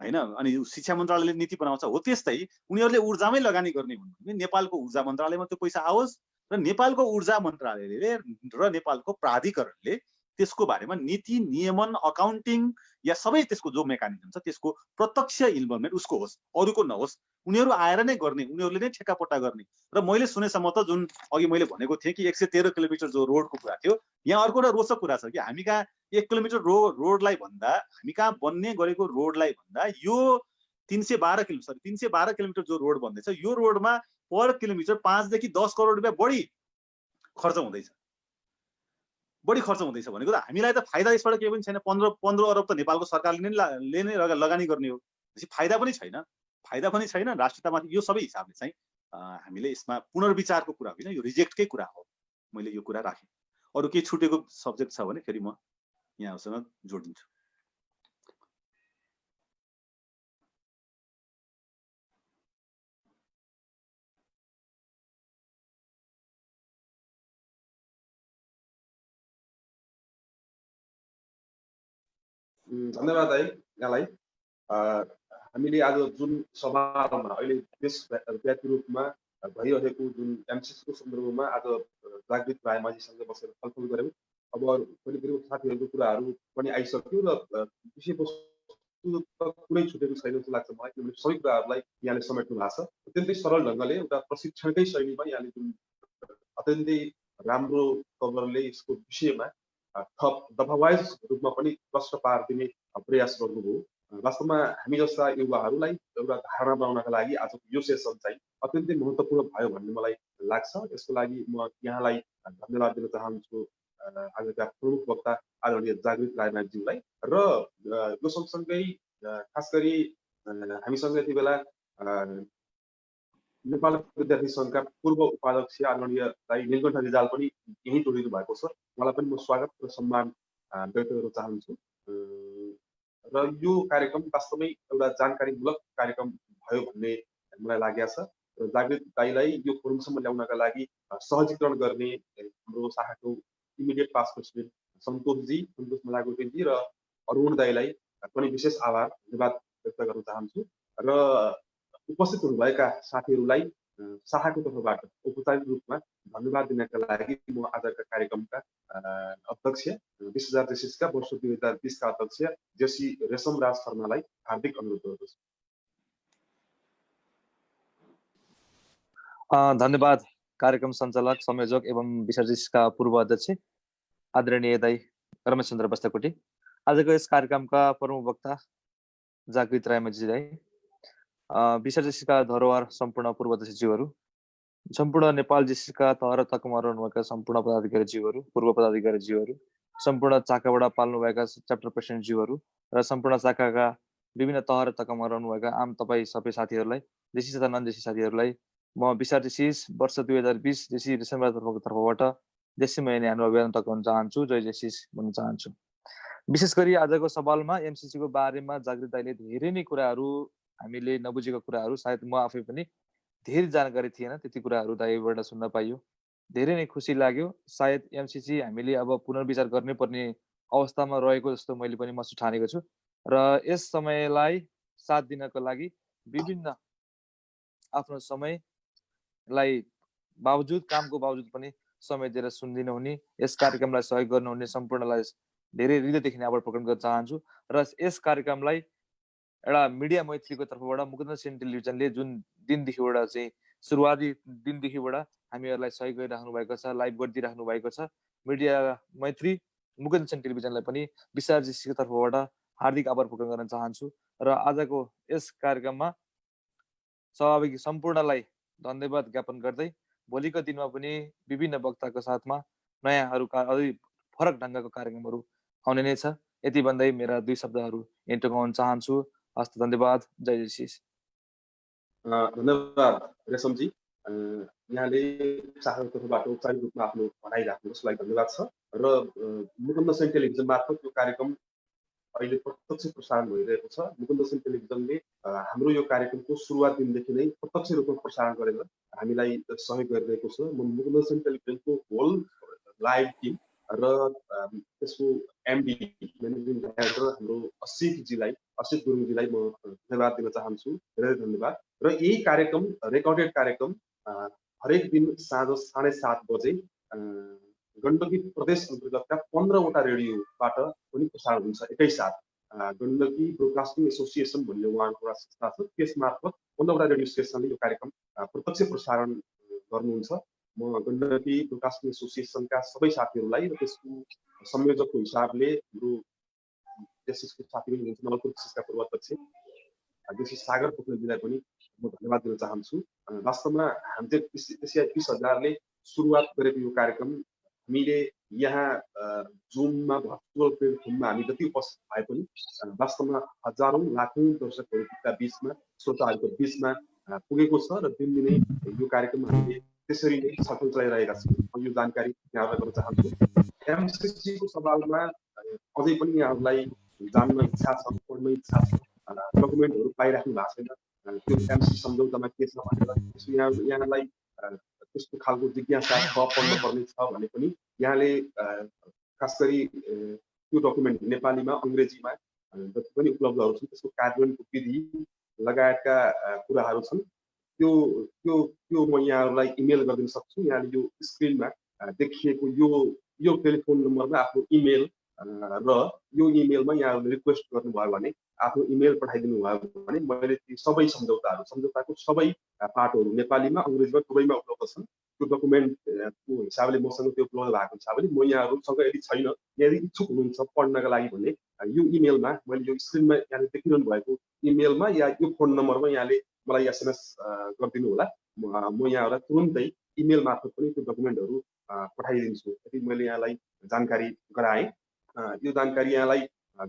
हैन, अनि शिक्षा मन्त्रालयले नीति बनाउँछ। हो त्यस्तै उनीहरूले ऊर्जामै लगानी गर्ने भन्ने नेपालको ऊर्जा मन्त्रालयमा त्यो पैसा आओस् र नेपालको ऊर्जा मन्त्रालयले र नेपालको प्राधिकरणले त्यसको बारेमा नीति, नियमन, अकाउन्टिङ या सबै त्यसको जो मेकानिजम छ त्यसको प्रत्यक्ष इन्भल्भमेन्ट उसको होस्, अरूको नहोस्। उनीहरू आएर नै गर्ने, उनीहरूले नै ठेक्कापट्टा गर्ने। र मैले सुनेसम्म त जुन अघि मैले भनेको थिएँ कि 113 किलोमिटर जो रोडको कुरा थियो, यहाँ अर्को एउटा रोचक कुरा छ कि हामी कहाँ 1 किलोमिटर रोडलाई भन्दा, हामी कहाँ बन्ने गरेको रोडलाई भन्दा यो 312 किलोमिटर जो रोड बन्दैछ, यो रोडमा पर किलोमिटर 5 देखि 10 करोड रुपियाँ बढी खर्च हुँदैछ भनेको त हामीलाई त फाइदा यसबाट केही पनि छैन। 15 अरब त नेपालको सरकारले नै लगानी गर्ने हो। त्यसै फाइदा पनि छैन राष्ट्रियतामाथि। यो सबै हिसाबले चाहिँ हामीले यसमा पुनर्विचारको कुरा होइन, यो रिजेक्टकै कुरा हो। मैले यो कुरा राखेँ। अरू केही छुटेको सब्जेक्ट छ भने फेरि म यहाँसँग जोडिन्छु। धन्यवाद है यहाँलाई। हामीले आज जुन सभामा अहिले देशव्यापी रूपमा भइरहेको जुन एमसीसीको सन्दर्भमा आज जागृत रायमाझीसँग बसेर छलफल गऱ्यौँ। अब करिब साथीहरूको कुराहरू पनि आइसक्यो र विषयवस्तु कुनै छुटेको छैन जस्तो लाग्छ मलाई, किनभने सबै कुराहरूलाई यहाँले समेट्नु भएको छ। अत्यन्तै सरल ढङ्गले एउटा प्रशिक्षणकै शैलीमा यहाँले जुन अत्यन्तै राम्रो कभरले यसको विषयमा थप दफावाइज रूपमा पनि प्रश्न पार दिने प्रयास गर्नुभयो। वास्तवमा हामी जस्ता युवाहरूलाई एउटा धारणा बनाउनका लागि आजको यो सेसन चाहिँ अत्यन्तै महत्त्वपूर्ण भयो भन्ने मलाई लाग्छ। यसको लागि म यहाँलाई धन्यवाद दिन चाहन्छु, आजका प्रमुख वक्ता आदरणीय जागृत रायमाझीज्यूलाई। र यो सँगसँगै खास गरी हामीसँग यति बेला नेपाल विद्यार्थी सङ्घका पूर्व उपाध्यक्ष आदरणीय दाइ नीलकण्ठ रिजाल पनि यहीँ जोडिनु भएको छ। उहाँलाई पनि म स्वागत र सम्मान व्यक्त गर्न चाहन्छु। र यो कार्यक्रम वास्तवमै एउटा जानकारीमूलक कार्यक्रम भयो भन्ने मलाई लागेको छ। र जागृत दाइलाई यो फोरमसम्म ल्याउनका लागि सहजीकरण गर्ने हाम्रो हाम्रो शाखाको इमिडिएट पास्ट प्रेसिडेन्ट सन्तोष मलागोटेजी र अरुण दाईलाई पनि विशेष आभार धन्यवाद व्यक्त गर्न चाहन्छु र उपस्थित हुनुभएका साथीहरूलाई शाखाको तर्फबाट औपचारिक रूपमा धन्यवाद दिनका लागि म आजका कार्यक्रमका अध्यक्ष 20,000 जेसिसका वर्ष 2020 का अध्यक्ष जेसी रेशम राज शर्मालाई हार्दिक अनुरोध गर्दछु। धन्यवाद कार्यक्रम सञ्चालक संयोजक एवं विसर्जिसका पूर्व अध्यक्ष आदरणीय दाई रमेश चन्द्र बस्ताकोटी, आजको यस कार्यक्रमका प्रमुख वक्ता जागृत रायमाझी दाई, विसर्जिसका धरोहर सम्पूर्ण पूर्व अध्यक्षज्यूहरू, सम्पूर्ण नेपाल जेसिसका तह र तकमा रहनुभएका सम्पूर्ण पदाधिकारीज्यूहरू, पूर्व पदाधिकारीज्यूहरू, सम्पूर्ण शाखाबाट पाल्नुभएका च्याप्टर प्रेसिडेन्टज्यूहरू र सम्पूर्ण शाखाका विभिन्न तह र तकमा रहनुभएका आम तपाईँ सबै साथीहरूलाई, जेसी तथा नन जेसी साथीहरूलाई म विशार जेसिस वर्ष 2020 जेसी रेशमराजको तर्फबाट जेसी महिना न्यानो अभियान तकाउन चाहन्छु, जय जेसिस भन्न चाहन्छु। विशेष गरी आजको सवालमा एमसिसी को बारेमा जागृत दाइले धेरै नै कुराहरू, हामीले नबुझेको कुराहरू, सायद म आफै पनि धेरै जानकारी थिएन, त्यति कुराहरू दाइबाट सुन्न पाइयो, धेरै नै खुसी लाग्यो। सायद एमसिसी हामीले अब पुनर्विचार गर्नै पर्ने अवस्थामा रहेको जस्तो मैले पनि महसुस ठानेको छु र यस समयलाई साथ दिनको लागि विभिन्न आफ्नो समयलाई बावजुद, कामको बावजुद पनि समय दिएर सुनिदिनु हुने, यस कार्यक्रमलाई सहयोग गर्नुहुने सम्पूर्णलाई धेरै हृदयदेखि आभार प्रकट गर्न चाहन्छु र यस कार्यक्रमलाई एउटा मिडिया मैत्रीको तर्फबाट मुकुन्द सेन टेलिभिजनले जुन दिनदेखिबाट चाहिँ सुरुवाती दिनदेखिबाट हामीहरूलाई सहयोग गरिराख्नु भएको छ, लाइभ गरिदिइराख्नु भएको छ, मिडिया मैत्री मुकुन्द सेन टेलिभिजनलाई पनि विशार जेसीको तर्फबाट हार्दिक आभार प्रकट गर्न चाहन्छु र आजको यस कार्यक्रममा सहभागी सम्पूर्णलाई धन्यवाद ज्ञापन गर्दै भोलिको दिनमा पनि विभिन्न वक्ताको साथमा नयाँहरूका अझै फरक ढङ्गको कार्यक्रमहरू आउने नै छ। यति भन्दै मेरा दुई शब्दहरू यहीँ टुङ्गाउन चाहन्छु। हस्त, धन्यवाद, जय जेसिस। धन्यवाद रेशमजी, यहाँले शाखाको तर्फबाट औपचारिक रूपमा आफ्नो भनाइ राख्नु त्यसलाई धन्यवाद छ र मुकुन्द सेन टेलिभिजन मार्फत यो कार्यक्रम अहिले प्रत्यक्ष प्रसारण भइरहेको छ। मुकुन्द सेन टेलिभिजनले हाम्रो यो कार्यक्रमको सुरुवात दिनदेखि नै प्रत्यक्ष रूपमा प्रसारण गरेर हामीलाई सहयोग गरिरहेको छ। म मुकुन्द सेन टेलिभिजनको होल लाइभ टिम र त्यसको एमडी म्यानेजिङ डाइरेक्टर हाम्रो असित गुरुङजीलाई म धन्यवाद दिन चाहन्छु, धेरै धन्यवाद। र यही कार्यक्रम रेकर्डेड कार्यक्रम हरेक दिन साँझ 7:30 बजे गण्डकी प्रदेश अन्तर्गतका 15वटा रेडियोबाट पनि प्रसारण हुन्छ एकैसाथ। गण्डकी ब्रोडकास्टिङ एसोसिएसन भन्ने उहाँको एउटा संस्था छ, त्यस मार्फत 15वटा रेडियो स्टेसनले यो कार्यक्रम प्रत्यक्ष प्रसारण गर्नुहुन्छ। म गण्डकी ब्रोडकास्टिङ एसोसिएसनका सबै साथीहरूलाई र त्यसको संयोजकको हिसाबले हाम्रो जेसिसको साथी पनि हुनुहुन्छ, नवलपुर जेसिसका पूर्व अध्यक्ष जेसी सागर पोखरेलजीलाई पनि म धन्यवाद दिन चाहन्छु। वास्तवमा हामी चाहिँ एसिया 20,000ले सुरुवात गरेको यो कार्यक्रम हामीले यहाँ जुममा भर्चुअल प्लेटफर्ममा हामी जति उपस्थित भए पनि वास्तवमा हजारौं लाखौं दर्शकहरूका बीचमा, श्रोताहरूको बीचमा पुगेको छ र दिनदिनै यो कार्यक्रम हामीले त्यसरी नै सफल चलाइरहेका छौँ। यो जानकारी यहाँहरूलाई गर्न चाहन्छु। एमसिसीको सवालमा अझै पनि यहाँहरूलाई जान्न इच्छा छ, पढ्न इच्छा छ, डकुमेन्टहरू पाइराख्नु भएको छैन, त्यो एमसिसी सम्झौतामा के छ भनेर यहाँलाई त्यस्तो खालको जिज्ञासा छ, पढ्न पर्ने छ भने पनि यहाँले खास गरी त्यो डकुमेन्ट नेपालीमा, अङ्ग्रेजीमा जति पनि उपलब्धहरू छन् त्यसको कार्यान्वयनको विधि लगायतका कुराहरू छन्। त्यो म यहाँहरूलाई इमेल गरिदिन सक्छु। यहाँले यो स्क्रिनमा देखिएको यो टेलिफोन नम्बरमा आफ्नो इमेल र यो इमेलमा यहाँहरूले रिक्वेस्ट गर्नुभयो भने, आफ्नो इमेल पठाइदिनु भयो भने मैले ती सबै सम्झौताको सबै पाठहरू नेपालीमा, अङ्ग्रेजीमा दुवैमा उपलब्ध छन्। त्यो डकुमेन्टको हिसाबले मसँग त्यो उपलब्ध भएको हिसाबले म यहाँहरूसँग यदि छैन, यदि इच्छुक हुनुहुन्छ पढ्नका लागि भने यो इमेलमा, मैले यो स्क्रिनमा यहाँले देखिरहनु भएको इमेलमा या यो फोन नम्बरमा यहाँले मलाई एसएमएस गरिदिनु होला। म यहाँहरूलाई तुरुन्तै इमेल मार्फत पनि त्यो डकुमेन्टहरू पठाइदिन्छु। यदि मैले यहाँलाई जानकारी गराएँ। यो जानकारी यहाँलाई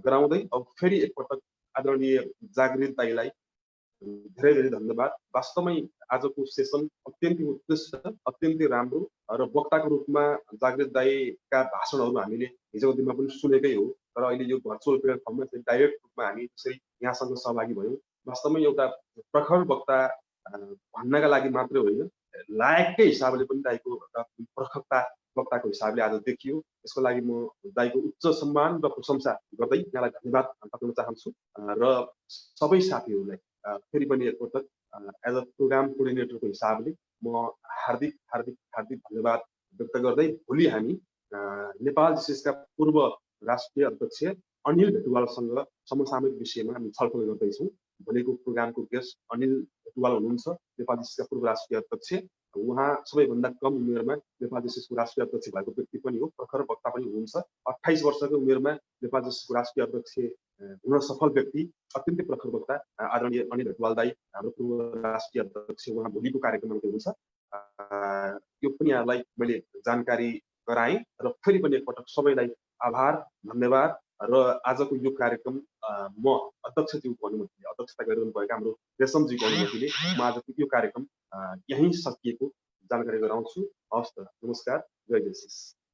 गराउँदै अब फेरि एकपटक आदरणीय जागृत दाईलाई धेरै धेरै धन्यवाद। वास्तवमै आजको सेसन अत्यन्तै उत्कृष्ट, अत्यन्तै राम्रो र वक्ताको रूपमा जागृत दाईका भाषणहरू हामीले हिजोको दिनमा पनि सुनेकै हो, तर अहिले यो भर्चुअल प्लेटफर्ममा चाहिँ डाइरेक्ट रूपमा हामी त्यसरी यहाँसँग सहभागी भयौँ। वास्तवमै एउटा प्रखर वक्ता भन्नका लागि मात्रै होइन, लायककै हिसाबले पनि दाईको प्रखरता वक्ताको हिसाबले आज देखियो। यसको लागि म दाइको उच्च सम्मान र प्रशंसा गर्दै यहाँलाई धन्यवाद दिन चाहन्छु र सबै साथीहरूलाई फेरि पनि एकपटक एज अ प्रोग्राम कोअर्डिनेटरको हिसाबले म हार्दिक हार्दिक हार्दिक धन्यवाद व्यक्त गर्दै भोलि हामी नेपाल जीसीएसका पूर्व राष्ट्रिय अध्यक्ष अनिल भेटुवालसँग समसामयिक विषयमा हामी छलफल गर्दैछौँ। भोलिको प्रोग्रामको गेस्ट अनिल भेटुवाल हुनुहुन्छ, नेपाल जीसीएसका पूर्व राष्ट्रिय अध्यक्ष। उहाँ सबैभन्दा कम उमेरमा नेपाल जीसीएसको राष्ट्रिय अध्यक्ष भएको व्यक्ति पनि हो, प्रखर वक्ता पनि हुनुहुन्छ। 28 वर्षको उमेरमा नेपाल जीसीएसको राष्ट्रिय अध्यक्ष हुन सफल व्यक्ति, अत्यन्तै प्रखर वक्ता आदरणीय अनिल भेटुवाल दाई हाम्रो पूर्व राष्ट्रिय अध्यक्ष। उहाँ भोलिको कार्यक्रममा हुनुहुन्छ। यो पनि यहाँलाई मैले जानकारी गराएँ र फेरि पनि एकपटक सबैलाई आभार धन्यवाद र आजको यो कार्यक्रम म अध्यक्षज्यू अनुमतिले अध्यक्षता गरिरहनुभएका हाम्रो रेशमजीको अनुमतिले म आजको यो कार्यक्रम यहीँ सकिएको जानकारी गराउँछु। हवस् त, नमस्कार, जय जय।